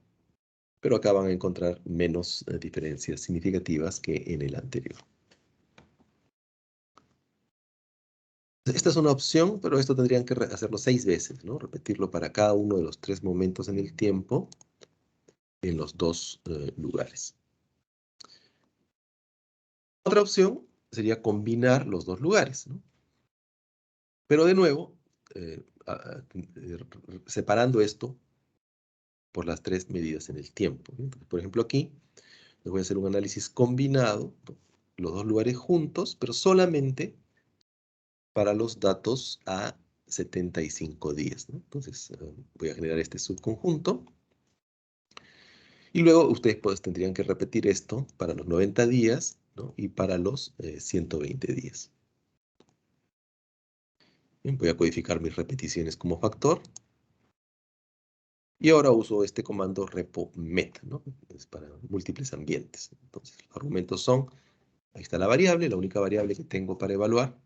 pero acá van a encontrar menos diferencias significativas que en el anterior. Esta es una opción, pero esto tendrían que hacerlo 6 veces, ¿no? Repetirlo para cada uno de los 3 momentos en el tiempo en los 2 lugares. Otra opción sería combinar los 2 lugares, ¿no? Pero de nuevo, separando esto por las 3 medidas en el tiempo, ¿no? Entonces, por ejemplo, aquí les voy a hacer un análisis combinado, ¿no?, los 2 lugares juntos, pero solamente para los datos a 75 días, ¿no? Entonces, voy a generar este subconjunto. Y luego ustedes pues tendrían que repetir esto para los 90 días, ¿no?, y para los 120 días. Bien, voy a codificar mis repeticiones como factor. Y ahora uso este comando repo-met, ¿no? Es para múltiples ambientes. Entonces, los argumentos son, ahí está la variable, la única variable que tengo para evaluar.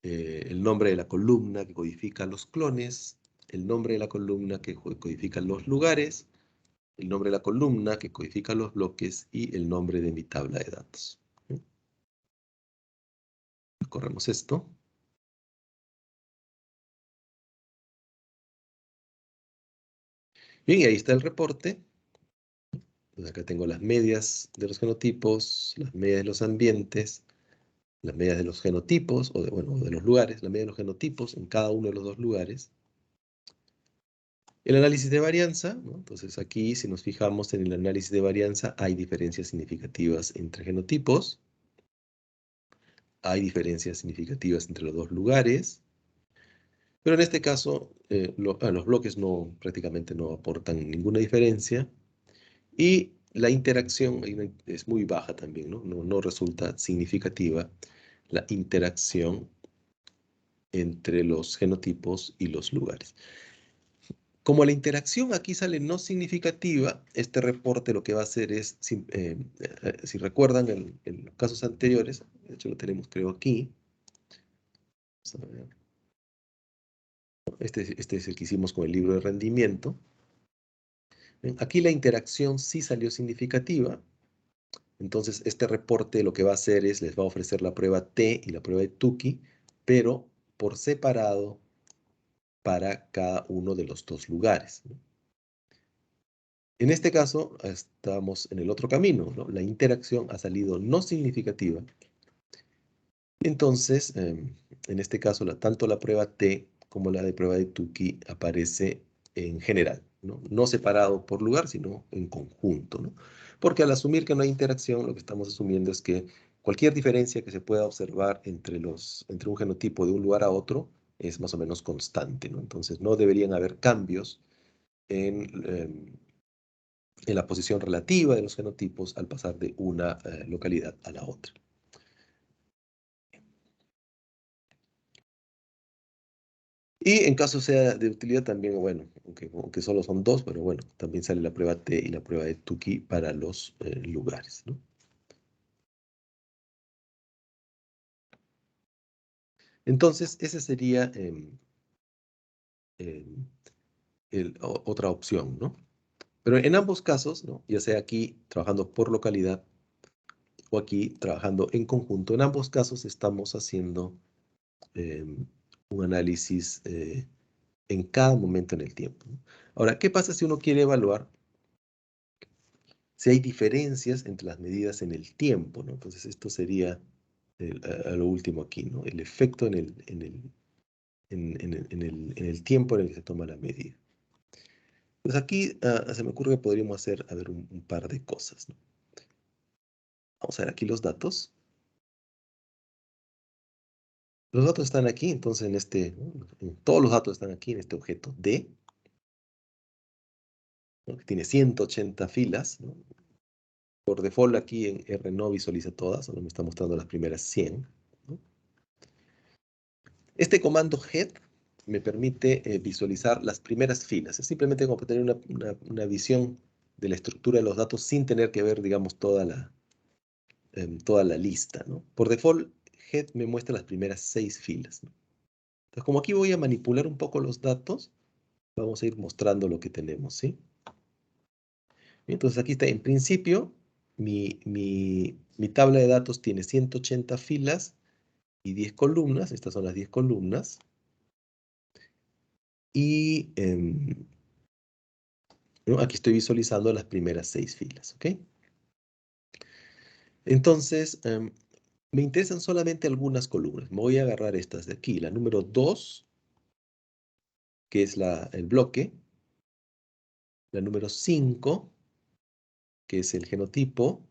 El nombre de la columna que codifica los clones, el nombre de la columna que codifica los lugares, el nombre de la columna que codifica los bloques y el nombre de mi tabla de datos. ¿Sí? Corremos esto. Bien, y ahí está el reporte. Pues acá tengo las medias de los genotipos, las medias de los ambientes, las medias de los genotipos, o de, bueno, de los lugares, la media de los genotipos en cada uno de los dos lugares. El análisis de varianza, ¿no? Entonces aquí, si nos fijamos en el análisis de varianza, hay diferencias significativas entre genotipos, hay diferencias significativas entre los dos lugares, pero en este caso los bloques prácticamente no aportan ninguna diferencia, y la interacción es muy baja también, ¿no? No resulta significativa la interacción entre los genotipos y los lugares. Como la interacción aquí sale no significativa, este reporte lo que va a hacer es, si recuerdan en los casos anteriores, de hecho lo tenemos creo aquí, vamos a ver. Este es el que hicimos con el libro de rendimiento. Bien, aquí la interacción sí salió significativa, entonces este reporte lo que va a hacer es, les va a ofrecer la prueba T y la prueba de Tukey, pero por separado para cada uno de los dos lugares, ¿no? En este caso, estamos en el otro camino, ¿no? La interacción ha salido no significativa. Entonces, en este caso, tanto la prueba T como la de prueba de Tukey aparece en general, ¿no? No separado por lugar, sino en conjunto, ¿no? Porque al asumir que no hay interacción, lo que estamos asumiendo es que cualquier diferencia que se pueda observar entre un genotipo de un lugar a otro es más o menos constante, ¿no? Entonces, no deberían haber cambios en la posición relativa de los genotipos al pasar de una localidad a la otra. Y en caso sea de utilidad también, bueno, aunque solo son dos, pero bueno, también sale la prueba T y la prueba de Tukey para los lugares, ¿no? Entonces, esa sería em, otra opción, ¿no? Pero en ambos casos, ¿no? Ya sea aquí trabajando por localidad o aquí trabajando en conjunto, en ambos casos estamos haciendo un análisis en cada momento en el tiempo, ¿no? Ahora, ¿qué pasa si uno quiere evaluar si hay diferencias entre las medidas en el tiempo, ¿no? Entonces, esto sería a lo último aquí, ¿no? El efecto en el tiempo en el que se toma la medida. Pues aquí se me ocurre que podríamos hacer, a ver, un par de cosas, ¿no? Vamos a ver aquí los datos. Los datos están aquí, entonces ¿no? Todos los datos están aquí en este objeto D, ¿no? Que tiene 180 filas, ¿no? Por default aquí en R no visualiza todas, solo me está mostrando las primeras 100, ¿no? Este comando head me permite visualizar las primeras filas. Es simplemente como tener una visión de la estructura de los datos sin tener que ver, digamos, toda la lista, ¿no? Por default, head me muestra las primeras 6 filas, ¿no? Entonces, como aquí voy a manipular un poco los datos, vamos a ir mostrando lo que tenemos, ¿sí? Entonces aquí está, en principio, mi tabla de datos tiene 180 filas y 10 columnas. Estas son las 10 columnas. Y ¿no? Aquí estoy visualizando las primeras 6 filas, ¿ok? Entonces, me interesan solamente algunas columnas. Me voy a agarrar estas de aquí. La número 2, que es el bloque. La número 5, que es el genotipo.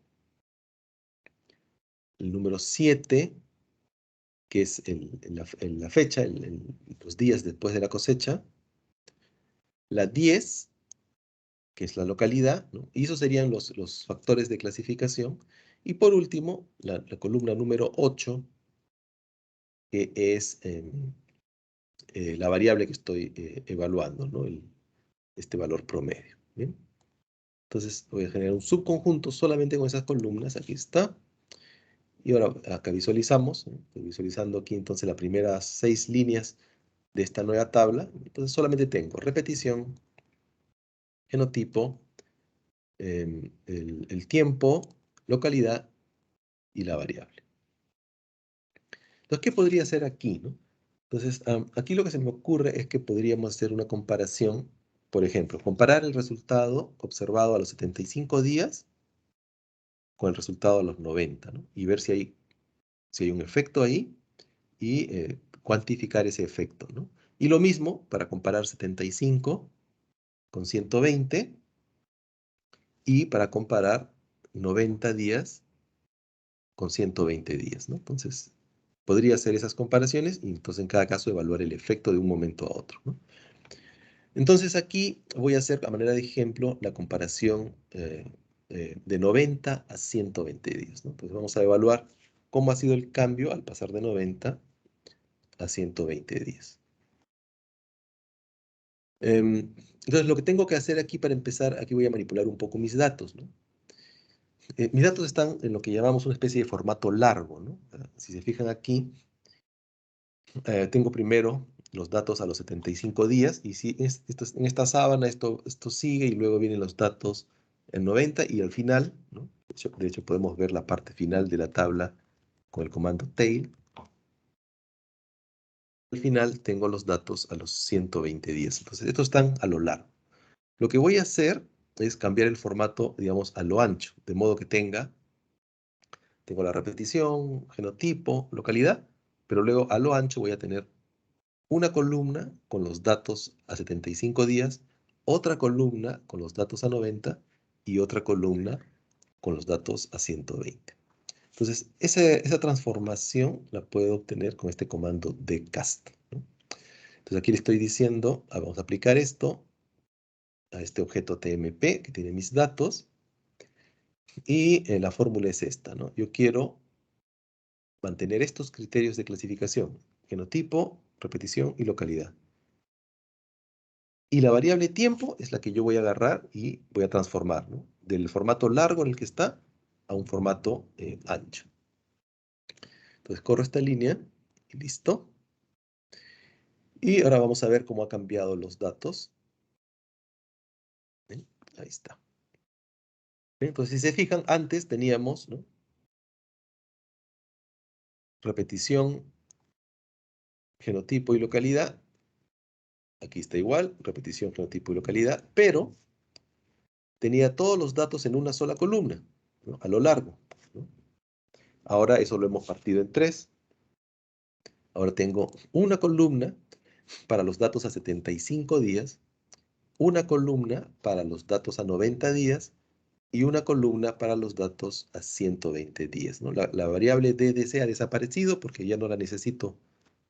El número 7, que es la fecha, los días después de la cosecha. La 10, que es la localidad, ¿no? Y esos serían los factores de clasificación. Y por último, la columna número 8, que es la variable que estoy evaluando, ¿no? Este valor promedio. ¿Bien? Entonces voy a generar un subconjunto solamente con esas columnas. Aquí está. Y ahora acá visualizamos, ¿no? Estoy visualizando aquí entonces las primeras 6 líneas de esta nueva tabla. Entonces solamente tengo repetición, genotipo, el tiempo, localidad y la variable. Entonces, ¿qué podría hacer aquí, no? Entonces, aquí lo que se me ocurre es que podríamos hacer una comparación, por ejemplo, comparar el resultado observado a los 75 días con el resultado a los 90, ¿no? Y ver si hay un efecto ahí y cuantificar ese efecto, ¿no? Y lo mismo para comparar 75 con 120 y para comparar 90 días con 120 días, ¿no? Entonces, podría hacer esas comparaciones y entonces en cada caso evaluar el efecto de un momento a otro, ¿no? Entonces aquí voy a hacer a manera de ejemplo la comparación de 90 a 120 días, ¿no? Entonces vamos a evaluar cómo ha sido el cambio al pasar de 90 a 120 días. Entonces lo que tengo que hacer aquí para empezar, aquí voy a manipular un poco mis datos, ¿no? Mis datos están en lo que llamamos una especie de formato largo, ¿no? Si se fijan aquí, tengo primero los datos a los 75 días y si en esta sábana esto sigue y luego vienen los datos en 90 y al final, ¿no? De hecho podemos ver la parte final de la tabla con el comando tail. Al final tengo los datos a los 120 días. Entonces estos están a lo largo. Lo que voy a hacer es cambiar el formato, digamos, a lo ancho, de modo que tengo la repetición, genotipo, localidad, pero luego a lo ancho voy a tener una columna con los datos a 75 días, otra columna con los datos a 90 y otra columna con los datos a 120. Entonces, esa transformación la puedo obtener con este comando de cast, ¿no? Entonces, aquí le estoy diciendo, vamos a aplicar esto a este objeto TMP que tiene mis datos y la fórmula es esta, ¿no? Yo quiero mantener estos criterios de clasificación: genotipo, repetición y localidad. Y la variable tiempo es la que yo voy a agarrar y voy a transformar, ¿no? Del formato largo en el que está a un formato ancho. Entonces corro esta línea y listo. Y ahora vamos a ver cómo ha cambiado los datos. ¿Ven? Ahí está. ¿Ven? Entonces, si se fijan, antes teníamos, ¿no? Repetición, genotipo y localidad. Aquí está igual, repetición, genotipo y localidad, pero tenía todos los datos en una sola columna, ¿no? A lo largo, ¿no? Ahora eso lo hemos partido en 3. Ahora tengo una columna para los datos a 75 días, una columna para los datos a 90 días y una columna para los datos a 120 días, ¿no? La variable DDC ha desaparecido porque ya no la necesito,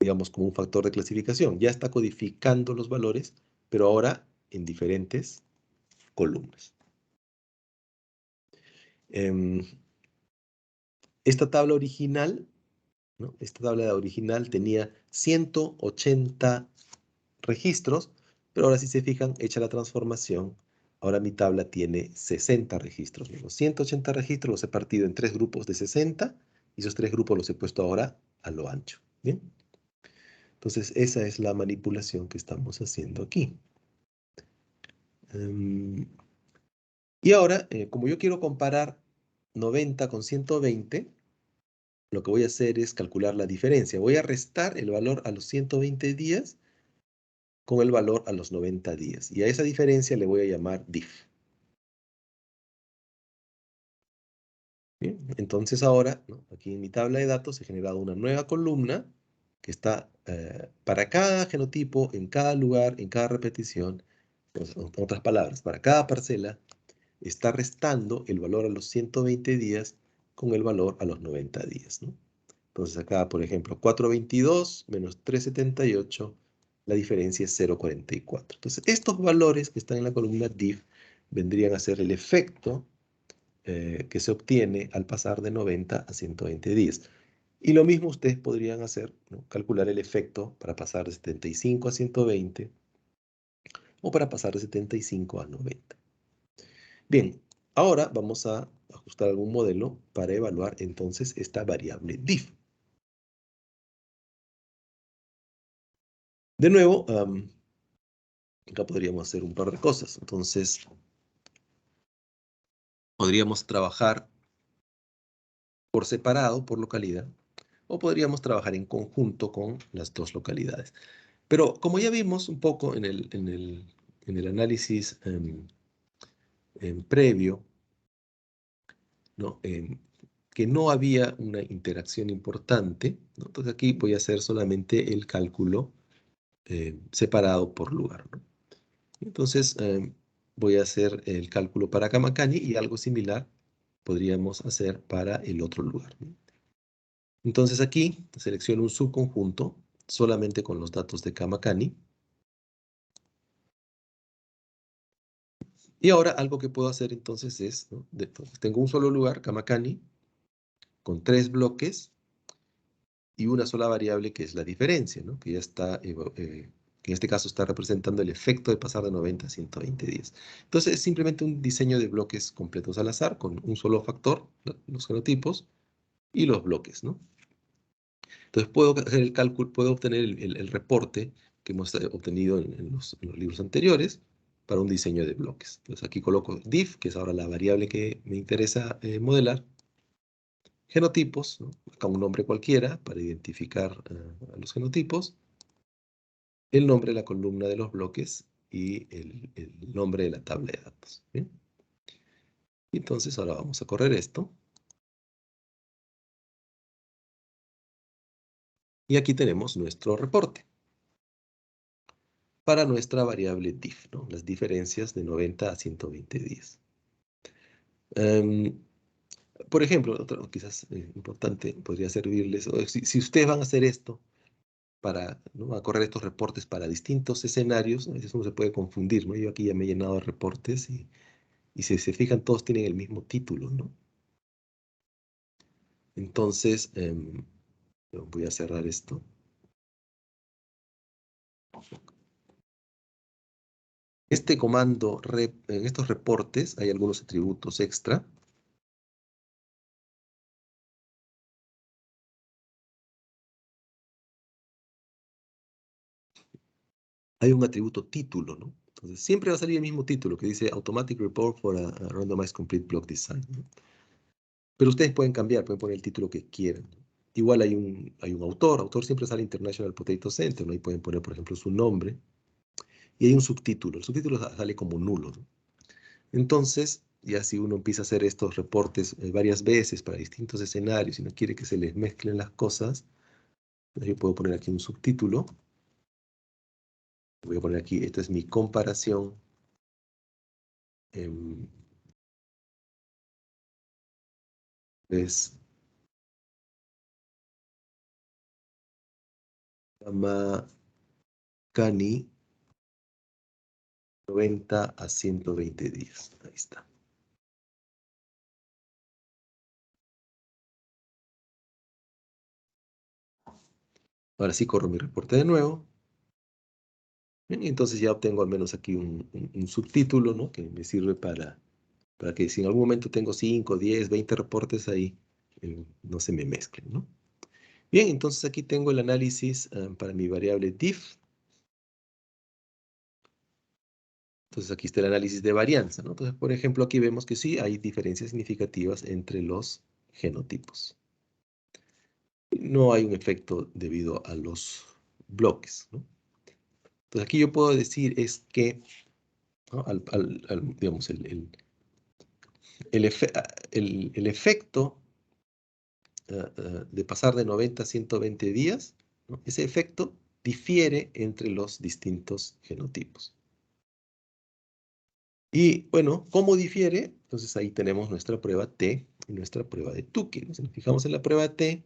digamos, como un factor de clasificación. Ya está codificando los valores, pero ahora en diferentes columnas. Esta tabla original, ¿no? Esta tabla original tenía 180 registros, pero ahora si se fijan, hecha la transformación, ahora mi tabla tiene 60 registros. Los 180 registros los he partido en 3 grupos de 60 y esos 3 grupos los he puesto ahora a lo ancho. ¿Bien? Entonces esa es la manipulación que estamos haciendo aquí. Y ahora, como yo quiero comparar 90 con 120, lo que voy a hacer es calcular la diferencia. Voy a restar el valor a los 120 días con el valor a los 90 días. Y a esa diferencia le voy a llamar diff. Bien, entonces ahora, ¿no? Aquí en mi tabla de datos he generado una nueva columna que está para cada genotipo, en cada lugar, en cada repetición. Entonces, en otras palabras, para cada parcela está restando el valor a los 120 días con el valor a los 90 días, ¿no? Entonces acá, por ejemplo, 422 menos 378, la diferencia es 0,44. Entonces estos valores que están en la columna diff vendrían a ser el efecto que se obtiene al pasar de 90 a 120 días. Y lo mismo ustedes podrían hacer, ¿no? Calcular el efecto para pasar de 75 a 120 o para pasar de 75 a 90. Bien, ahora vamos a ajustar algún modelo para evaluar entonces esta variable diff. De nuevo, acá podríamos hacer un par de cosas. Entonces, podríamos trabajar por separado, por localidad, o podríamos trabajar en conjunto con las dos localidades. Pero como ya vimos un poco en el análisis previo, ¿no? Que no había una interacción importante, ¿no? Entonces aquí voy a hacer solamente el cálculo separado por lugar, ¿no? Entonces voy a hacer el cálculo para Kamakani y algo similar podríamos hacer para el otro lugar, ¿no? Entonces aquí selecciono un subconjunto solamente con los datos de Kamakani. Y ahora algo que puedo hacer entonces es, ¿no? Tengo un solo lugar, Kamakani, con 3 bloques y una sola variable que es la diferencia, ¿no? Que ya está, que en este caso está representando el efecto de pasar de 90 a 120 días. Entonces es simplemente un diseño de bloques completos al azar con un solo factor, los genotipos, y los bloques, ¿no? Entonces puedo hacer el cálculo, puedo obtener el reporte que hemos obtenido en los libros anteriores para un diseño de bloques. Entonces aquí coloco diff, que es ahora la variable que me interesa modelar, genotipos, ¿no? Acá un nombre cualquiera para identificar a los genotipos, el nombre de la columna de los bloques y el nombre de la tabla de datos. ¿Bien? Entonces ahora vamos a correr esto. Y aquí tenemos nuestro reporte para nuestra variable diff, ¿no? Las diferencias de 90 a 120 días. Por ejemplo, otro quizás importante podría servirles, si ustedes van a hacer esto, para, ¿no? A correr estos reportes para distintos escenarios, a veces uno se puede confundir, ¿no? Yo aquí ya me he llenado de reportes y si se fijan, todos tienen el mismo título, ¿no? Entonces, voy a cerrar esto. Este comando, en estos reportes, hay algunos atributos extra. Hay un atributo título, ¿no? Entonces, siempre va a salir el mismo título que dice Automatic Report for a Randomized Complete Block Design, ¿no? Pero ustedes pueden cambiar, pueden poner el título que quieran. Igual hay un autor siempre sale International Potato Center, ¿no? Ahí pueden poner, por ejemplo, su nombre. Y hay un subtítulo, el subtítulo sale como nulo, ¿no? Entonces, ya si uno empieza a hacer estos reportes varias veces para distintos escenarios y no quiere que se les mezclen las cosas, yo puedo poner aquí un subtítulo. Voy a poner aquí, esta es mi comparación. Es Kamakani 90 a 120 días. Ahí está. Ahora sí corro mi reporte de nuevo. Bien, y entonces ya obtengo al menos aquí un subtítulo, ¿no? Que me sirve para que si en algún momento tengo 5, 10, 20 reportes ahí, no se me mezclen, ¿no? Bien, entonces aquí tengo el análisis para mi variable diff. Entonces aquí está el análisis de varianza, ¿no? Entonces, por ejemplo, aquí vemos que sí hay diferencias significativas entre los genotipos. No hay un efecto debido a los bloques, ¿no? Entonces aquí yo puedo decir es que, ¿no? Digamos, el efecto de pasar de 90 a 120 días, ¿no? Ese efecto difiere entre los distintos genotipos. Y bueno, ¿cómo difiere? Entonces ahí tenemos nuestra prueba T y nuestra prueba de Tukey. Si nos fijamos en la prueba T,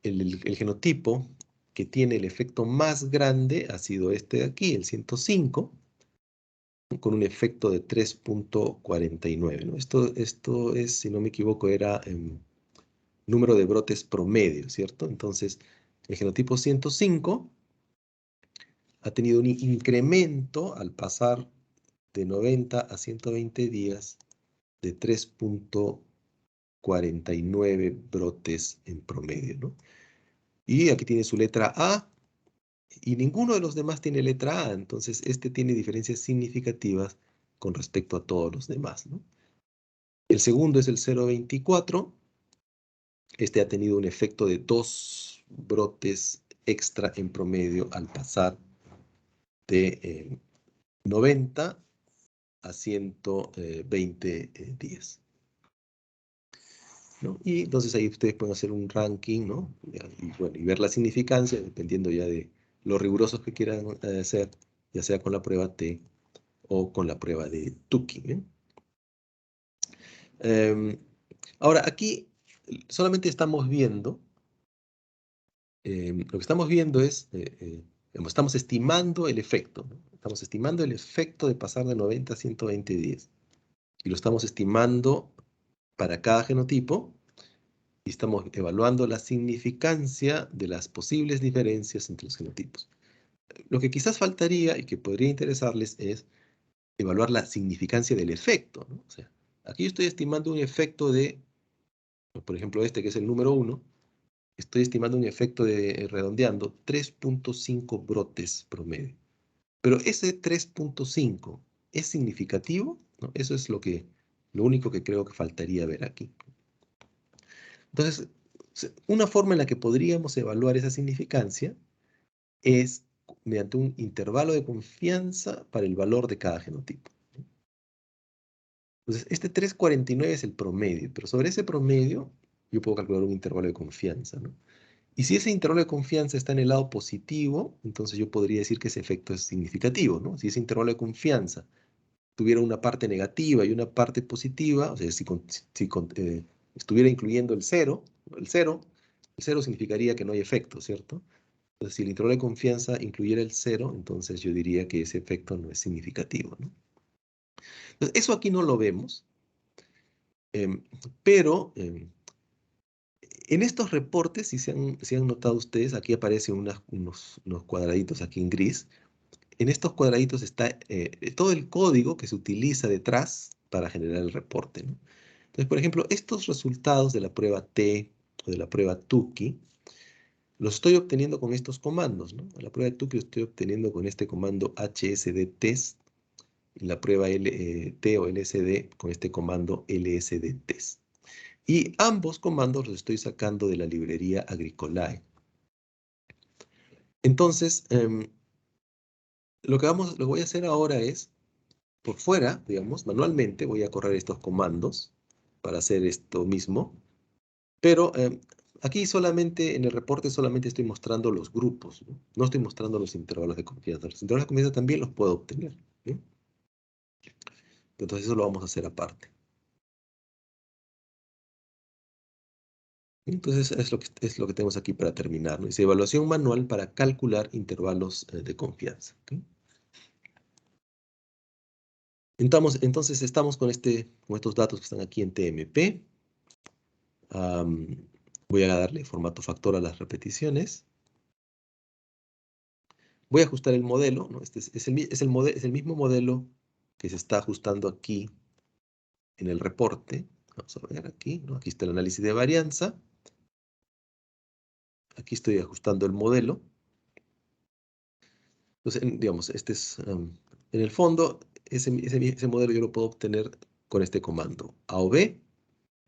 el genotipo que tiene el efecto más grande ha sido este de aquí, el 105, con un efecto de 3.49, ¿no? Esto es, si no me equivoco, era número de brotes promedio, ¿cierto? Entonces, el genotipo 105 ha tenido un incremento al pasar de 90 a 120 días de 3,49 brotes en promedio, ¿no? Y aquí tiene su letra A, y ninguno de los demás tiene letra A, entonces este tiene diferencias significativas con respecto a todos los demás, ¿no? El segundo es el 0,24. Este ha tenido un efecto de 2 brotes extra en promedio al pasar de 90 a 120 días, ¿no? Y entonces ahí ustedes pueden hacer un ranking, ¿no? Y, bueno, y ver la significancia, dependiendo ya de lo rigurosos que quieran hacer, ya sea con la prueba T o con la prueba de Tukey, ¿eh? Ahora, aquí solamente estamos viendo, lo que estamos viendo es, estamos estimando el efecto, ¿no? Estamos estimando el efecto de pasar de 90 a 120 días. Y lo estamos estimando para cada genotipo, y estamos evaluando la significancia de las posibles diferencias entre los genotipos. Lo que quizás faltaría y que podría interesarles es evaluar la significancia del efecto, ¿no? O sea, aquí yo estoy estimando un efecto de, por ejemplo, este que es el número 1, estoy estimando un efecto de, redondeando, 3,5 brotes promedio. Pero ese 3,5 ¿es significativo? ¿No? Eso es lo único que creo que faltaría ver aquí. Entonces, una forma en la que podríamos evaluar esa significancia es mediante un intervalo de confianza para el valor de cada genotipo. Entonces, este 3,49 es el promedio, pero sobre ese promedio yo puedo calcular un intervalo de confianza, ¿no? Y si ese intervalo de confianza está en el lado positivo, entonces yo podría decir que ese efecto es significativo, ¿no? Si ese intervalo de confianza tuviera una parte negativa y una parte positiva, o sea, si estuviera incluyendo el cero, el cero significaría que no hay efecto, ¿cierto? Entonces, si el intervalo de confianza incluyera el cero, entonces yo diría que ese efecto no es significativo, ¿no? Entonces, eso aquí no lo vemos, em, pero en estos reportes, si han notado ustedes, aquí aparecen unos cuadraditos aquí en gris. En estos cuadraditos está todo el código que se utiliza detrás para generar el reporte, ¿no? Entonces, por ejemplo, estos resultados de la prueba T o de la prueba Tukey, los estoy obteniendo con estos comandos, ¿no? La prueba de Tukey lo estoy obteniendo con este comando hsdtest, y la prueba T o LSD con este comando lsdtest. Y ambos comandos los estoy sacando de la librería Agricolae. Entonces, lo que voy a hacer ahora es, por fuera, digamos, manualmente, voy a correr estos comandos para hacer esto mismo, pero aquí solamente, en el reporte solamente estoy mostrando los grupos, ¿no? No estoy mostrando los intervalos de confianza. Los intervalos de confianza también los puedo obtener, ¿sí? Entonces eso lo vamos a hacer aparte. Entonces es lo que tenemos aquí para terminar, ¿no? Dice evaluación manual para calcular intervalos de confianza, ¿okay? Entonces estamos con estos datos que están aquí en TMP. Voy a darle formato factor a las repeticiones. Voy a ajustar el modelo, ¿no? Este es el mismo modelo que se está ajustando aquí en el reporte. Vamos a ver aquí, ¿no? Aquí está el análisis de varianza. Aquí estoy ajustando el modelo. Entonces, digamos, en el fondo, ese modelo yo lo puedo obtener con este comando. A o B,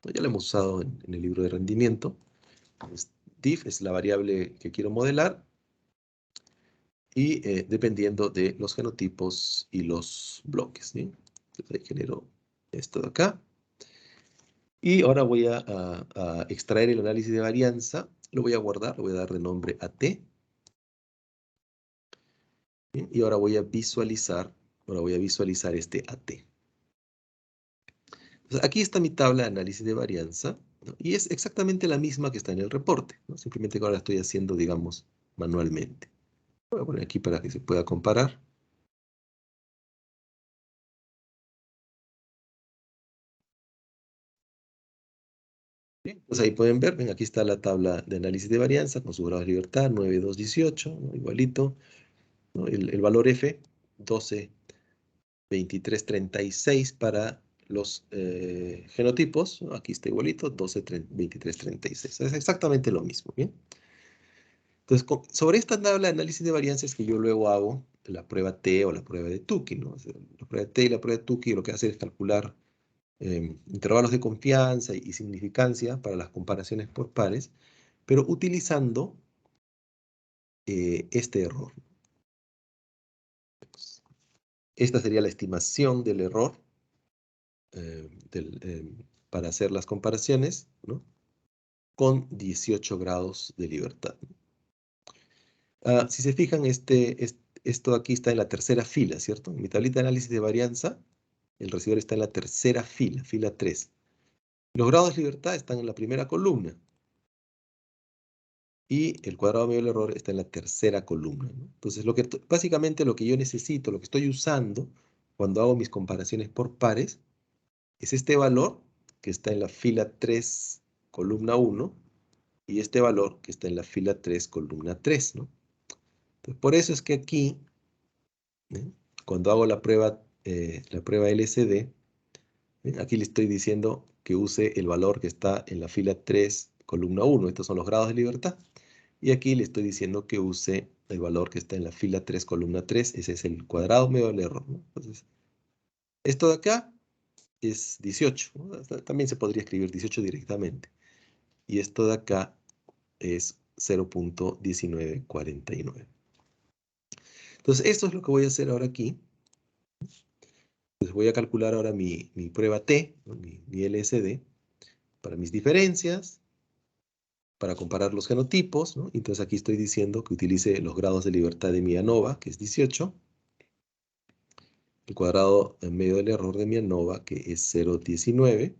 ¿no? Ya lo hemos usado en el libro de rendimiento. Diff es la variable que quiero modelar, y dependiendo de los genotipos y los bloques, ¿sí? Entonces ahí genero esto de acá. Y ahora voy a extraer el análisis de varianza. Lo voy a guardar, lo voy a dar de nombre a T. ¿Sí? Y ahora voy a visualizar este AT. Entonces, aquí está mi tabla de análisis de varianza, ¿no? Y es exactamente la misma que está en el reporte, ¿no? Simplemente que ahora la estoy haciendo, digamos, manualmente. Voy a poner aquí para que se pueda comparar. Bien, pues ahí pueden ver, ven, aquí está la tabla de análisis de varianza con su grado de libertad, 9, 2, 18, ¿no? Igualito, ¿no? El valor F, 12, 23, 36 para los genotipos, ¿no? Aquí está igualito, 12, 23, 36. Es exactamente lo mismo, ¿bien? Entonces, sobre esta tabla de análisis de varianzas que yo luego hago la prueba T o la prueba de Tukey, ¿no? O sea, la prueba T y la prueba de Tukey lo que hace es calcular intervalos de confianza y significancia para las comparaciones por pares, pero utilizando este error. Esta sería la estimación del error para hacer las comparaciones, ¿no? Con 18 grados de libertad. Si se fijan, esto aquí está en la tercera fila, ¿cierto? En mi tablita de análisis de varianza, el residual está en la tercera fila, fila 3. Los grados de libertad están en la primera columna. Y el cuadrado medio del error está en la tercera columna, ¿no? Entonces, básicamente lo que yo necesito, lo que estoy usando cuando hago mis comparaciones por pares, es este valor que está en la fila 3, columna 1, y este valor que está en la fila 3, columna 3, ¿no? Entonces, por eso es que aquí, ¿eh? Cuando hago la prueba LCD, aquí le estoy diciendo que use el valor que está en la fila 3, columna 1. Estos son los grados de libertad. Y aquí le estoy diciendo que use el valor que está en la fila 3, columna 3. Ese es el cuadrado medio del error, ¿no? Entonces, esto de acá es 18, ¿no? También se podría escribir 18 directamente. Y esto de acá es 0.1949. Entonces, esto es lo que voy a hacer ahora aquí. Entonces, voy a calcular ahora mi prueba T, ¿no? mi LSD, para mis diferencias, para comparar los genotipos, ¿no? Entonces aquí estoy diciendo que utilice los grados de libertad de mi ANOVA, que es 18, el cuadrado en medio del error de mi ANOVA, que es 0.19.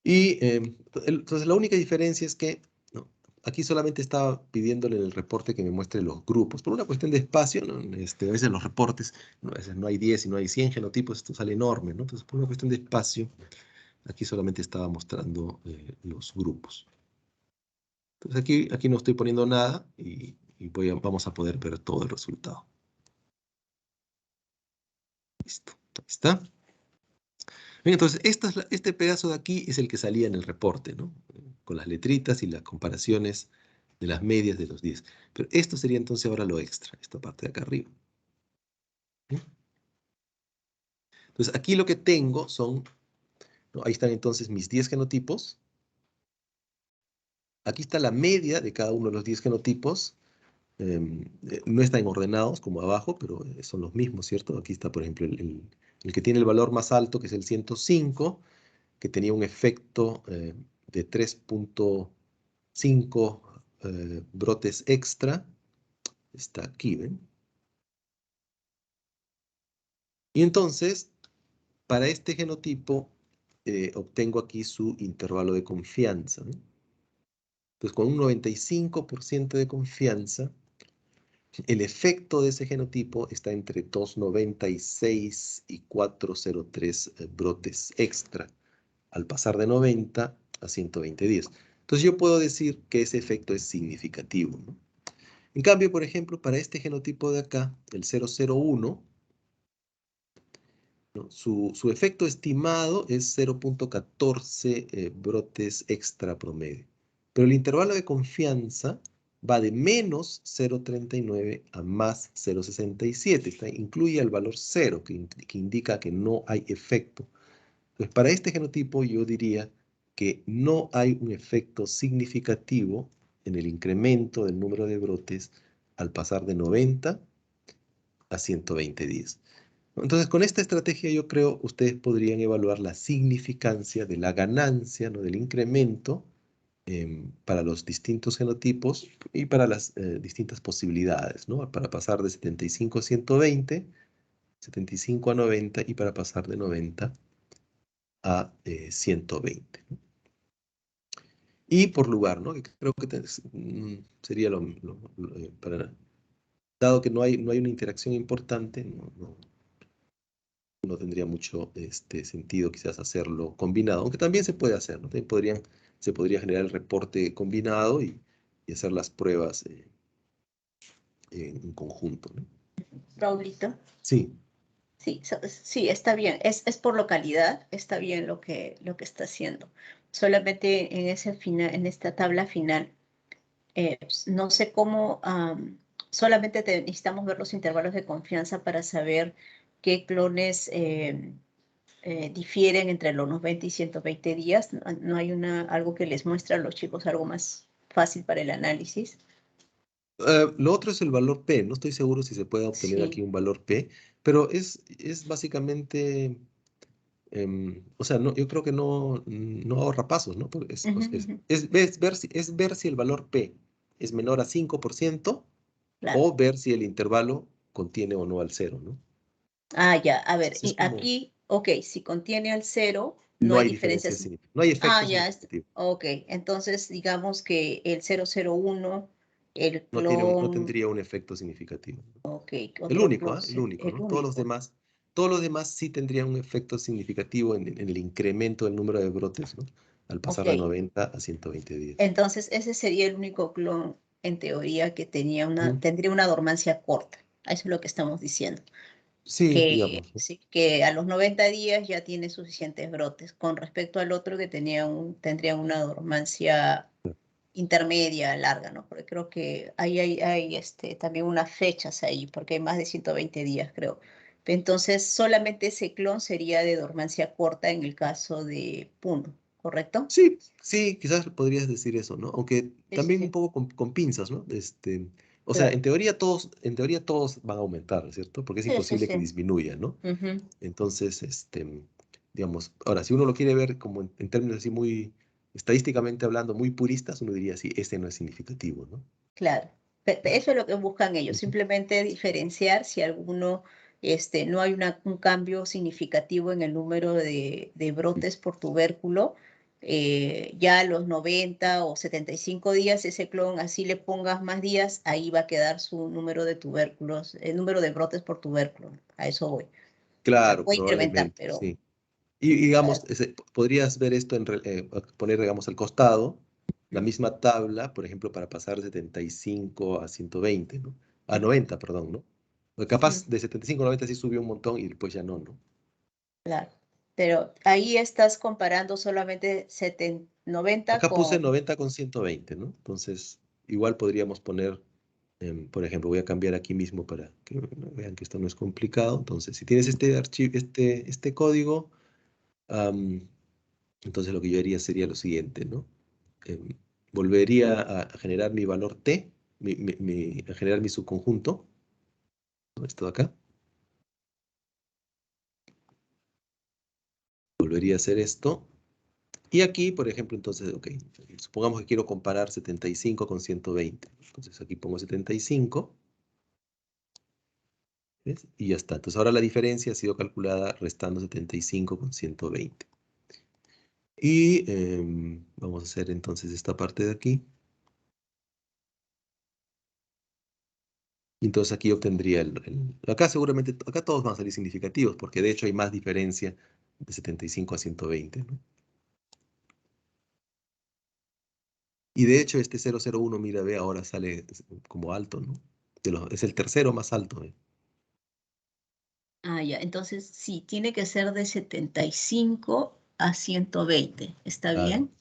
Y entonces la única diferencia es que, ¿no? Aquí solamente estaba pidiéndole en el reporte que me muestre los grupos. Por una cuestión de espacio, ¿no? A veces los reportes, ¿no? A veces no hay 10 y no hay 100 genotipos, esto sale enorme, ¿no? Entonces por una cuestión de espacio, aquí solamente estaba mostrando los grupos. Entonces aquí no estoy poniendo nada y vamos a poder ver todo el resultado. Listo, ahí está. Bien, entonces este pedazo de aquí es el que salía en el reporte, ¿no? Con las letritas y las comparaciones de las medias de los 10. Pero esto sería entonces ahora lo extra, esta parte de acá arriba. ¿Sí? Entonces aquí lo que tengo son, ¿no? Ahí están entonces mis 10 genotipos. Aquí está la media de cada uno de los 10 genotipos. No están ordenados como abajo, pero son los mismos, ¿cierto? Aquí está, por ejemplo, el que tiene el valor más alto, que es el 105, que tenía un efecto de 3.5 brotes extra. Está aquí, ¿ven? Y entonces, para este genotipo, obtengo aquí su intervalo de confianza, ¿no? Entonces, con un 95% de confianza, el efecto de ese genotipo está entre 296 y 403 brotes extra, al pasar de 90 a 120 días. Entonces yo puedo decir que ese efecto es significativo, ¿no? En cambio, por ejemplo, para este genotipo de acá, el 001, ¿no? Su efecto estimado es 0.14 brotes extra promedio. Pero el intervalo de confianza va de menos 0.39 a más 0.67. Incluye el valor 0, que indica que no hay efecto. Entonces, para este genotipo yo diría que no hay un efecto significativo en el incremento del número de brotes al pasar de 90 a 120 días. Entonces, con esta estrategia yo creo ustedes podrían evaluar la significancia de la ganancia, ¿no? Del incremento para los distintos genotipos y para las distintas posibilidades, ¿no? Para pasar de 75 a 120, 75 a 90 y para pasar de 90 a 120, ¿no? Y por lugar, ¿no? Que creo que sería dado que no hay una interacción importante, no no tendría mucho sentido quizás hacerlo combinado, aunque también se puede hacer, ¿no? También se podría generar el reporte combinado y hacer las pruebas en conjunto, ¿no? Raulito. Sí. Sí, sí, está bien. Es por localidad, está bien lo que está haciendo. Solamente en ese final, en esta tabla final, pues, no sé cómo, solamente necesitamos ver los intervalos de confianza para saber qué clones difieren entre los 90 y 120 días. No, no hay algo que les muestre a los chicos algo más fácil para el análisis. Lo otro es el valor P. No estoy seguro si se puede obtener aquí Sí, un valor P, pero es básicamente, o sea, no, yo creo que no ahorra pasos, ¿no? Porque ujú, ujú, es ver si el valor P es menor a 5% claro. o ver si el intervalo contiene o no al cero, ¿no? Ah, ya, a ver, Entonces es y como, aquí, ok, si contiene al cero, no no hay hay diferencia, diferencias. no hay Ah, efecto ya, significativo. ok, entonces digamos que el 001, el No clon, tendría un efecto significativo. ok, El otro único, clon, ¿ah? El único, el ¿no? único. Todos los demás sí tendrían un efecto significativo en el incremento del número de brotes, ¿no? Al Ok, pasar de 90 a 120 días. entonces ese sería el único clon en teoría que Ujú. tendría una dormancia corta. Eso es lo que estamos diciendo. Sí, Que, digamos, ¿no? sí, que a los 90 días ya tiene suficientes brotes, con respecto al otro que tendría una dormancia intermedia, larga, ¿no? Porque creo que ahí hay también unas fechas ahí, porque hay más de 120 días, creo. Entonces, solamente ese clon sería de dormancia corta en el caso de Puno, ¿correcto? Sí, sí, quizás podrías decir eso, ¿no? Aunque Sí, sí, también un sí, poco con pinzas, ¿no? O sea, claro. en teoría todos van a aumentar, ¿cierto? Porque es Sí, sí, imposible sí. que disminuya, ¿no? Ujú, Entonces, digamos, ahora, si uno lo quiere ver como en términos así muy, estadísticamente hablando, muy puristas, uno diría, sí, este no es significativo, ¿no? claro. Eso es lo que buscan ellos, Ujú. simplemente diferenciar si alguno, no hay un cambio significativo en el número de Sí. brotes por tubérculo. Ya a los 90 o 75 días, ese clon, así le pongas más días, ahí va a quedar su número de tubérculos, el número de brotes por tubérculo. A eso voy. O sea, Claro, puede incrementar, probablemente, pero sí. Y digamos, claro. podrías ver esto, poner, digamos, al costado la Ujú, misma tabla, por ejemplo, para pasar de 75 a 120, ¿no? A 90, perdón, ¿no? Porque ujú, capaz de 75 a 90 sí subió un montón y después ya no, ¿no? claro. Pero ahí estás comparando solamente 90 Acá puse con... 90 con 120, ¿no? Entonces, igual podríamos poner, por ejemplo, voy a cambiar aquí mismo para que vean que esto no es complicado. Entonces, si tienes este archivo, este código, am, entonces lo que yo haría sería lo siguiente, ¿no? Em, Volvería a generar mi valor T, a generar mi subconjunto, ¿no? Esto de acá. Volvería a hacer esto. Y aquí, por ejemplo, entonces, ok, supongamos que quiero comparar 75 con 120. Entonces aquí pongo 75. ¿Ves? Y ya está. Entonces ahora la diferencia ha sido calculada restando 75 con 120. Y vamos a hacer entonces esta parte de aquí. Y entonces aquí obtendría acá seguramente, acá todos van a salir significativos, porque de hecho hay más diferencia de 75 a 120, ¿no? Y de hecho este 001, mira, ve, ahora sale como alto, ¿no? Es el tercero más alto, ¿eh? Ah, ya. Entonces, sí, tiene que ser de 75 a 120. ¿Está Claro. bien?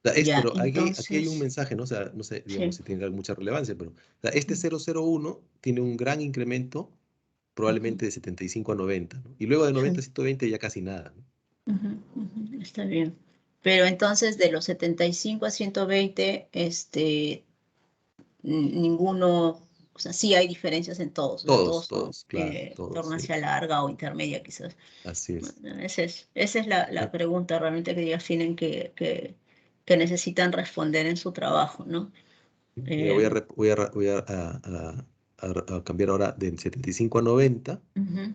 O sea, Ya, pero aquí hay un entonces, mensaje, ¿no? O sea, no sé, digamos, sí. si tiene mucha relevancia, pero o sea, este Ujú, 001 tiene un gran incremento, ujú, probablemente de 75 a 90, ¿no? Y luego de 90 a sí, 120 ya casi nada, ¿no? ujú, ujú, está bien. Pero entonces, de los 75 a 120, ninguno, o sea, sí hay diferencias en todos, o sea, todos son Claro, todos, sí. dormancia larga o intermedia, quizás. Así es. Bueno, esa es la pregunta realmente que ellos tienen que necesitan responder en su trabajo, ¿no? Mira, voy a, Eh, rep- voy a, ra- voy a cambiar ahora de 75 a 90. ujú.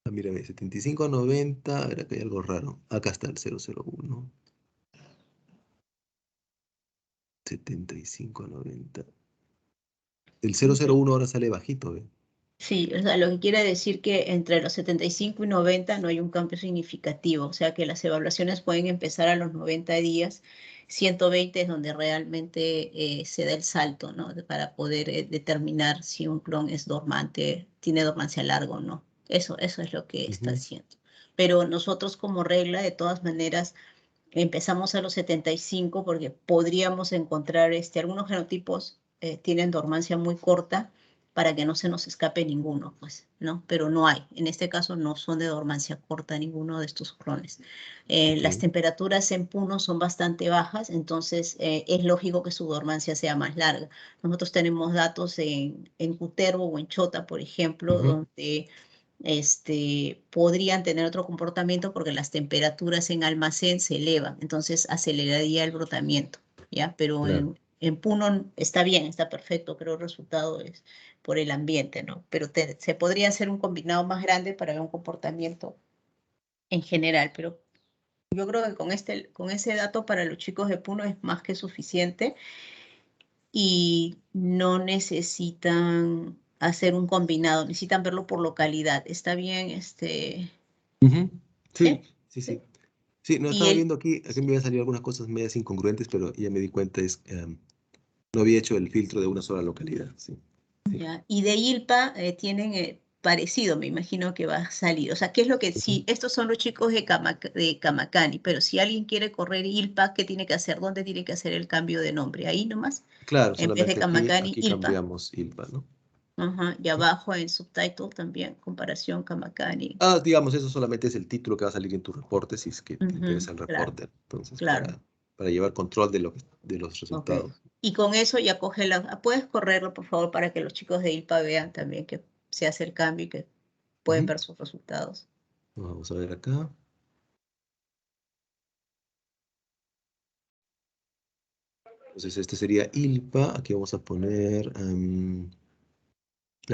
Ah, mírame, 75 a 90. A ver, acá hay algo raro. Acá está el 001. 75 a 90. El Ya. 001 ahora sale bajito, ¿ve? Sí, o sea, lo que quiere decir que entre los 75 y 90 no hay un cambio significativo, o sea que las evaluaciones pueden empezar a los 90 días, 120 es donde realmente se da el salto, ¿no? Para poder determinar si un clon es dormante, tiene dormancia larga o no. Eso es lo que está Ujú, haciendo. Pero nosotros como regla, de todas maneras, empezamos a los 75 porque podríamos encontrar, algunos genotipos tienen dormancia muy corta para que no se nos escape ninguno, pues, ¿no? Pero no hay. En este caso no son de dormancia corta ninguno de estos clones. ok, Las temperaturas en Puno son bastante bajas, entonces es lógico que su dormancia sea más larga. Nosotros tenemos datos en Cutervo o en Chota, por ejemplo, ujú, donde podrían tener otro comportamiento porque las temperaturas en almacén se elevan, entonces aceleraría el brotamiento, ¿ya? Pero claro. en Puno está bien, está perfecto, creo el resultado es por el ambiente, ¿no? Pero se podría hacer un combinado más grande para ver un comportamiento en general, pero yo creo que con ese dato para los chicos de Puno es más que suficiente y no necesitan hacer un combinado, necesitan verlo por localidad. Está bien, Ujú, sí, ¿sí? sí, Sí. sí. Sí, no Y estaba viendo aquí me habían salido algunas cosas medias incongruentes, pero ya me di cuenta, no había hecho el filtro de una sola localidad, sí. Sí. ya, y de ILPA tienen parecido, me imagino que va a salir. O sea, ¿qué es lo que Ujú. sí? Estos son los chicos de Camacani, pero si alguien quiere correr ILPA, ¿qué tiene que hacer? ¿Dónde tiene que hacer el cambio de nombre? Ahí nomás, Claro, en vez de solamente aquí, Camacani, aquí ILPA. cambiamos ILPA, ¿no? Ajá, y abajo en subtitle también, comparación Camacani. Ah, digamos, eso solamente es el título que va a salir en tu reporte si es que te Ujú, interesa el claro, reporte. Entonces, claro. para llevar control de los Ok. resultados. Y con eso ya coge puedes correrlo, por favor, para que los chicos de ILPA vean también que se hace el cambio y que pueden Ujú. ver sus resultados. Vamos a ver acá. Entonces, este sería ILPA. Aquí vamos a poner.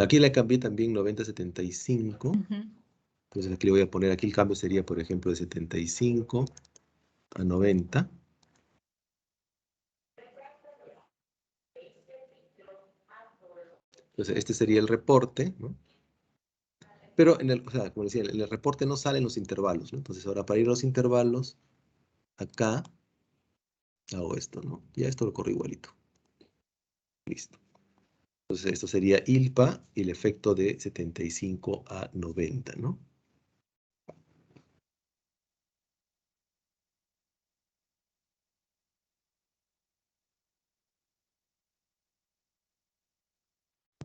Aquí le cambié también 90-75. Ujú. Entonces, aquí le voy a poner. Aquí el cambio sería, por ejemplo, de 75 a 90. Entonces, este sería el reporte, ¿no? Pero o sea, como decía, en el reporte no salen los intervalos, ¿no? Entonces, ahora para ir a los intervalos, acá hago esto, ¿no? Ya esto lo corro igualito. Listo. Entonces, esto sería ILPA y el efecto de 75 a 90, ¿no?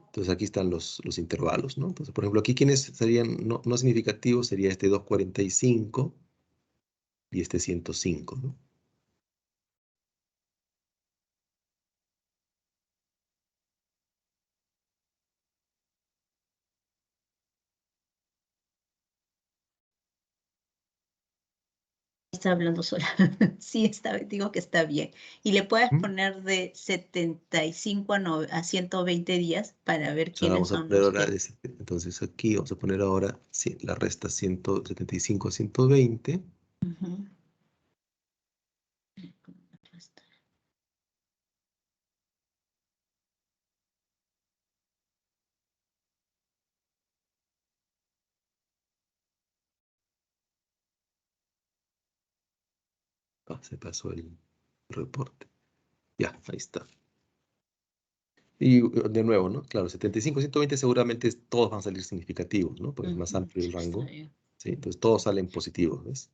Entonces, aquí están los intervalos, ¿no? Entonces, por ejemplo, aquí quienes serían no significativos sería este 245 y este 105, ¿no? Está hablando sola. Sí, digo que está bien. Y le puedes ¿Mm? poner de 75 a 120 días para ver Ahora quiénes vamos a son poner los ahora, que... entonces aquí vamos a poner ahora la resta 175 a 120. Ujú. Ah, se pasó el reporte. Ya, ahí está. Y de nuevo, ¿no? Claro, 75, 120 seguramente todos van a salir significativos, ¿no? Porque es más Ujú, amplio el sí, está rango. bien. ¿Sí? Entonces todos salen positivos, ¿ves?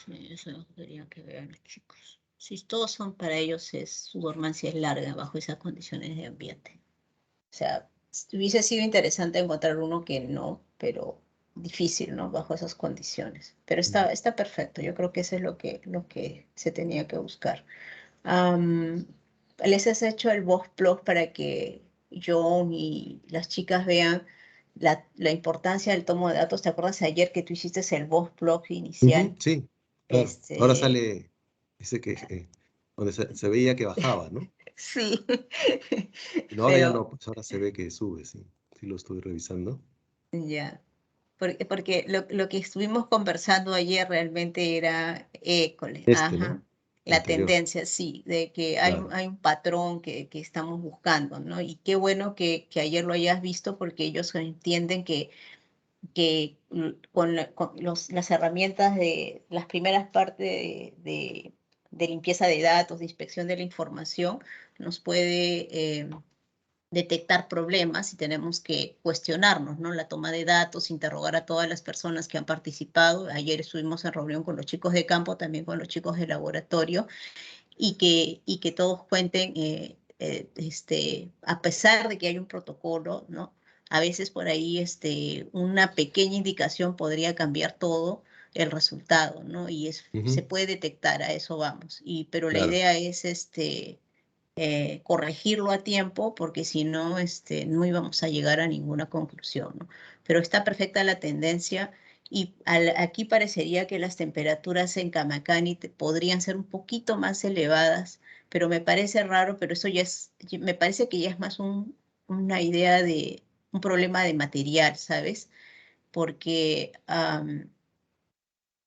Sí, eso quería que vean los chicos. Si todos son para ellos, su dormancia es larga bajo esas condiciones de ambiente. O sea, hubiese sido interesante encontrar uno que no, pero difícil, ¿no? Bajo esas condiciones. Pero Mm. está perfecto. Yo creo que eso es lo que se tenía que buscar. Am, ¿Les has hecho el voz blog para que John y las chicas vean la importancia del tomo de datos? ¿Te acuerdas ayer que tú hiciste el voz blog Ujú, inicial? sí, claro. Ahora Este, sale ese que, donde se veía que bajaba, ¿no? sí, Y no, ahora ya pero no, pues ahora se ve que sube, sí. Sí lo estoy revisando. ya. Porque lo que estuvimos conversando ayer realmente era école. Este, ¿no? Ajá. la anterior. tendencia, sí, de que Claro. hay un patrón que estamos buscando, ¿no? Y qué bueno que ayer lo hayas visto porque ellos entienden que con, las herramientas de las primeras partes de limpieza de datos, de inspección de la información, nos puede detectar problemas y tenemos que cuestionarnos, ¿no? La toma de datos, interrogar a todas las personas que han participado. Ayer estuvimos en reunión con los chicos de campo, también con los chicos de laboratorio, y que todos cuenten, a pesar de que hay un protocolo, ¿no? A veces por ahí una pequeña indicación podría cambiar todo el resultado, ¿no? Y se Ujú, puede detectar, a eso vamos. Pero la claro. idea es corregirlo a tiempo, porque si no, no íbamos a llegar a ninguna conclusión, ¿no? Pero está perfecta la tendencia y aquí parecería que las temperaturas en Camacani podrían ser un poquito más elevadas, pero me parece raro, pero eso ya me parece que ya es más una idea de un problema de material, ¿sabes? Porque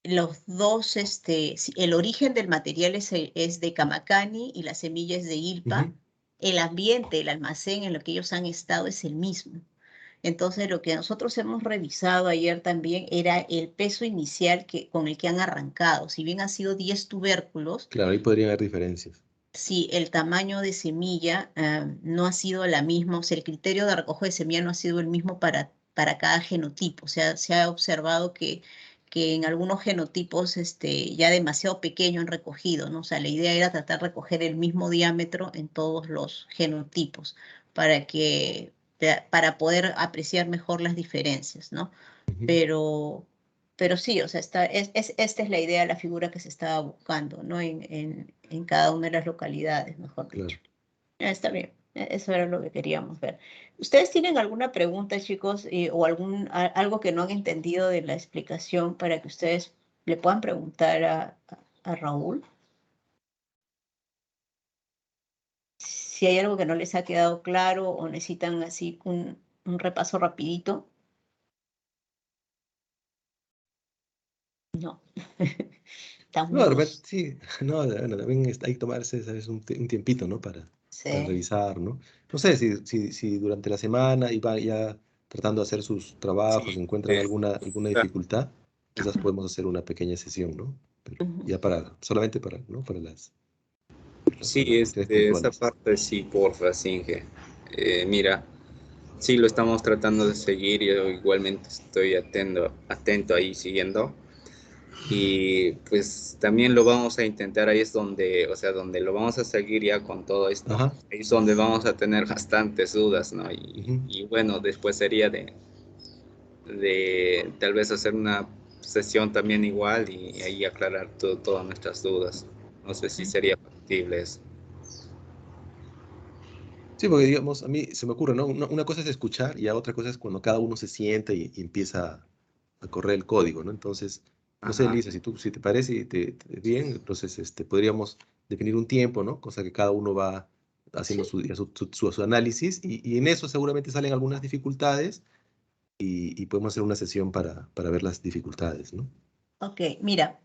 los dos, el origen del material es de Camacani y la semilla es de Ilpa. Ujú, El ambiente, el almacén en lo que ellos han estado es el mismo. Entonces, lo que nosotros hemos revisado ayer también era el peso inicial con el que han arrancado. Si bien han sido 10 tubérculos, claro, ahí podrían haber diferencias. si el tamaño de semilla no ha sido la misma, o sea, el criterio de recojo de semilla no ha sido el mismo para cada genotipo. O sea, se ha observado que en algunos genotipos ya demasiado pequeño han recogido, ¿no? O sea, la idea era tratar de recoger el mismo diámetro en todos los genotipos para poder apreciar mejor las diferencias, ¿no? Ujú, Pero, pero sí, o sea, esta es la idea, la figura que se estaba buscando, ¿no? En cada una de las localidades, mejor dicho. claro. Está bien, eso era lo que queríamos ver. ¿Ustedes tienen alguna pregunta, chicos, o algo que no han entendido de la explicación para que ustedes le puedan preguntar a Raúl? Si hay algo que no les ha quedado claro o necesitan así un repaso rapidito. No, están No, de repente, mudos. sí, no, bueno, también hay que tomarse, ¿sabes? Un tiempito, ¿no? Para Sí. revisar, ¿no? No sé, si durante la semana iba ya tratando de hacer sus trabajos, Sí, encuentran alguna dificultad, quizás podemos hacer una pequeña sesión, ¿no? Pero Ujú. ya solamente para, ¿no? Para sí, las cuestiones esa puntuales. parte sí, porfa, Singe. Mira, sí lo estamos tratando de seguir, yo igualmente estoy atento ahí siguiendo. Y pues también lo vamos a intentar, ahí es donde, o sea, donde lo vamos a seguir ya con todo esto, Ajá. ahí es donde vamos a tener bastantes dudas, ¿no? Ujú. Y bueno, después sería de tal vez hacer una sesión también igual y ahí aclarar todas nuestras dudas. No sé si sería factible eso. Sí, porque digamos, a mí se me ocurre, ¿no? Una cosa es escuchar y ya otra cosa es cuando cada uno se sienta y empieza a correr el código, ¿no? Entonces, no sé, Ajá. Lisa, si te parece bien, entonces podríamos definir un tiempo, ¿no? Cosa que cada uno va haciendo Sí. su análisis y en eso seguramente salen algunas dificultades y podemos hacer una sesión para ver las dificultades, ¿no? Ok, mira,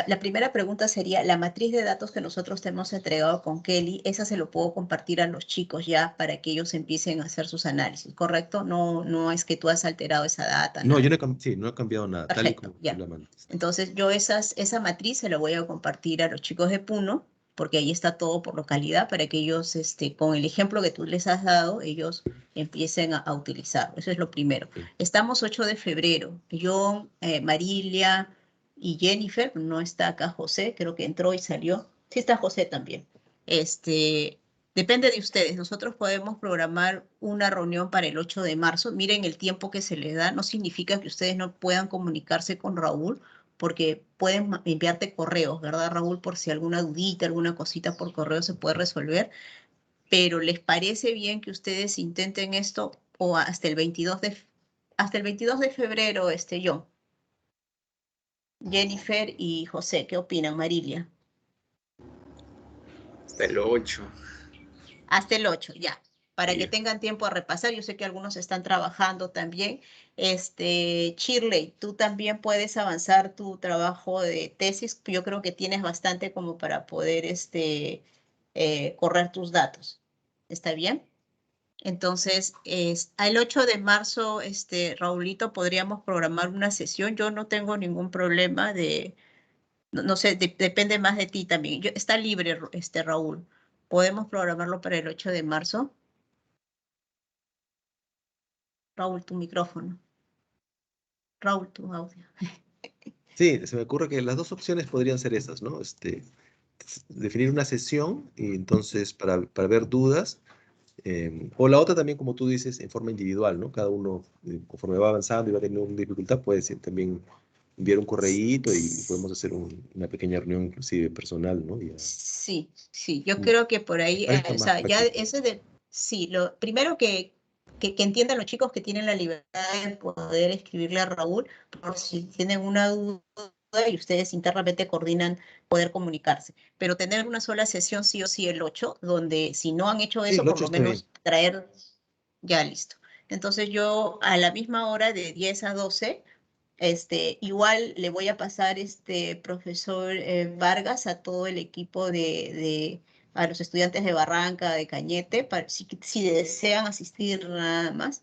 la primera pregunta sería, la matriz de datos que nosotros te hemos entregado con Kelly, esa se lo puedo compartir a los chicos ya para que ellos empiecen a hacer sus análisis, ¿correcto? No, no es que tú has alterado esa data, No, yo nada. no sí, no he cambiado nada, tal y Perfecto, como tú ya. la mandaste. Entonces yo esa matriz se la voy a compartir a los chicos de Puno, porque ahí está todo por localidad, para que ellos, con el ejemplo que tú les has dado, ellos empiecen a utilizarlo. Eso es lo primero. Sí. Estamos 8 de febrero. Yo, Marilia y Jennifer, no está acá José, creo que entró y salió. Sí está José también. Este, Depende de ustedes. Nosotros podemos programar una reunión para el 8 de marzo. Miren el tiempo que se les da. No significa que ustedes no puedan comunicarse con Raúl, porque pueden enviarte correos, ¿verdad, Raúl? Por si alguna dudita, alguna cosita por correo se puede resolver. Pero ¿les parece bien que ustedes intenten esto o hasta el 22 de febrero, yo, Jennifer y José? ¿Qué opinan, Marilia? Hasta el 8. Hasta el 8, ya. para que Bien. tengan tiempo a repasar. Yo sé que algunos están trabajando también. Shirley, tú también puedes avanzar tu trabajo de tesis. Yo creo que tienes bastante como para poder correr tus datos. ¿Está bien? Entonces, al 8 de marzo, Raulito, podríamos programar una sesión. Yo no tengo ningún problema no sé, depende más de ti también. Está libre, Raúl. ¿Podemos programarlo para el 8 de marzo? Raúl, tu micrófono. Raúl, tu audio. Sí, se me ocurre que las dos opciones podrían ser esas, ¿no? Definir una sesión y entonces para ver dudas, o la otra también, como tú dices, en forma individual, ¿no? Cada uno, conforme va avanzando y va teniendo una dificultad, puede también enviar un correíto y podemos hacer una pequeña reunión inclusive personal, ¿no? Sí, sí, yo Mm, creo que por ahí, parece o más sea, ya práctico. sí, lo primero que entiendan los chicos que tienen la libertad de poder escribirle a Raúl, por si tienen una duda y ustedes internamente coordinan poder comunicarse. Pero tener una sola sesión sí o sí el 8, donde si no han hecho Sí, eso, el por 8 lo está bien. menos traer ya listo. Entonces yo a la misma hora de 10 a 12 igual le voy a pasar, profesor Vargas, a todo el equipo a los estudiantes de Barranca, de Cañete, si desean asistir nada más,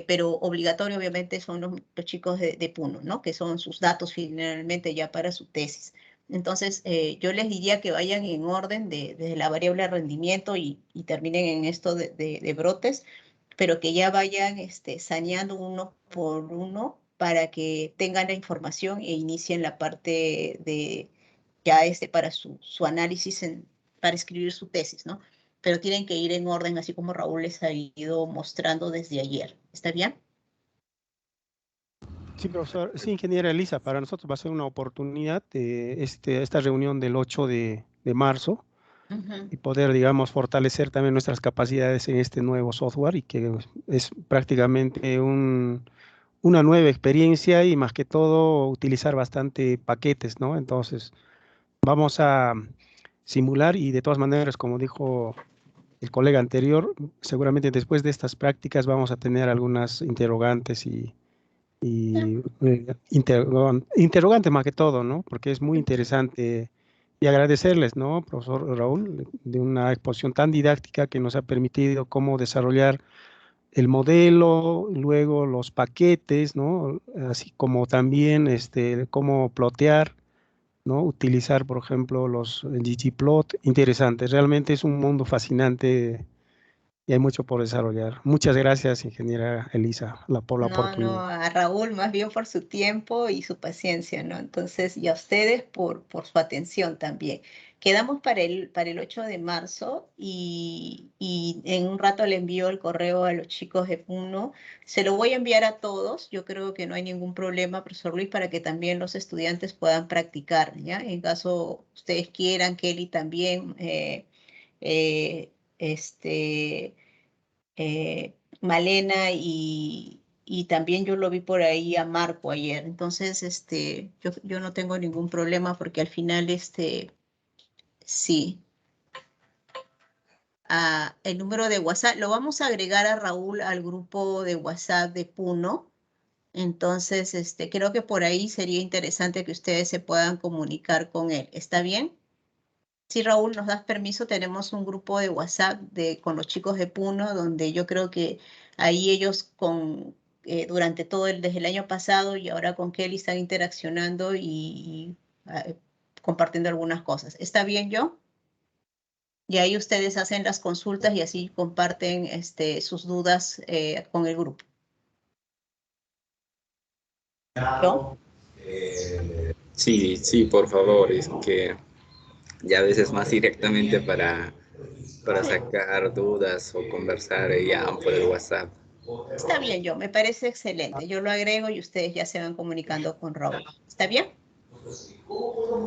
pero obligatorio obviamente son los chicos de Puno, ¿no? Que son sus datos finalmente ya para su tesis. Entonces, yo les diría que vayan en orden desde la variable de rendimiento y terminen en esto de brotes, pero que ya vayan saneando uno por uno para que tengan la información e inicien la parte de ya para su análisis, para escribir su tesis, ¿no? Pero tienen que ir en orden, así como Raúl les ha ido mostrando desde ayer. ¿Está bien? Sí, profesor. Sí, ingeniera Elisa, para nosotros va a ser una oportunidad esta reunión del 8 de marzo Ujú. y poder, digamos, fortalecer también nuestras capacidades en este nuevo software y que es prácticamente una nueva experiencia y más que todo utilizar bastante paquetes, ¿no? Entonces, vamos a simular y de todas maneras, como dijo el colega anterior, seguramente después de estas prácticas vamos a tener algunas interrogantes interrogantes más que todo, ¿no? Porque es muy interesante y agradecerles, ¿no, profesor Raúl, de una exposición tan didáctica que nos ha permitido cómo desarrollar el modelo, luego los paquetes, ¿no? Así como también cómo plotear, ¿no? Utilizar, por ejemplo, el ggplot, interesante. Realmente es un mundo fascinante y hay mucho por desarrollar. Muchas gracias, ingeniera Elisa, por la No, no, oportunidad. a Raúl más bien por su tiempo y su paciencia, ¿no? Entonces, y a ustedes por su atención también. Quedamos para el 8 de marzo y en un rato le envío el correo a los chicos de Puno. Se lo voy a enviar a todos. Yo creo que no hay ningún problema, profesor Luis, para que también los estudiantes puedan practicar, ¿ya? En caso ustedes quieran, Kelly también, eh, este Malena y también yo lo vi por ahí a Marco ayer. Entonces, yo no tengo ningún problema porque al final, sí, el número de WhatsApp, lo vamos a agregar a Raúl al grupo de WhatsApp de Puno. Entonces, creo que por ahí sería interesante que ustedes se puedan comunicar con él. ¿Está bien? Sí, Raúl, nos das permiso, tenemos un grupo de WhatsApp con los chicos de Puno, donde yo creo que ahí ellos durante desde el año pasado y ahora con Kelly están interaccionando y compartiendo algunas cosas. ¿Está bien, yo? Y ahí ustedes hacen las consultas y así comparten sus dudas con el grupo. ¿Yo? Sí, sí, por favor, es que ya a veces más directamente para sacar dudas o conversar ya por el WhatsApp. Está bien, yo. Me parece excelente. Yo lo agrego y ustedes ya se van comunicando con Raúl. ¿Está bien?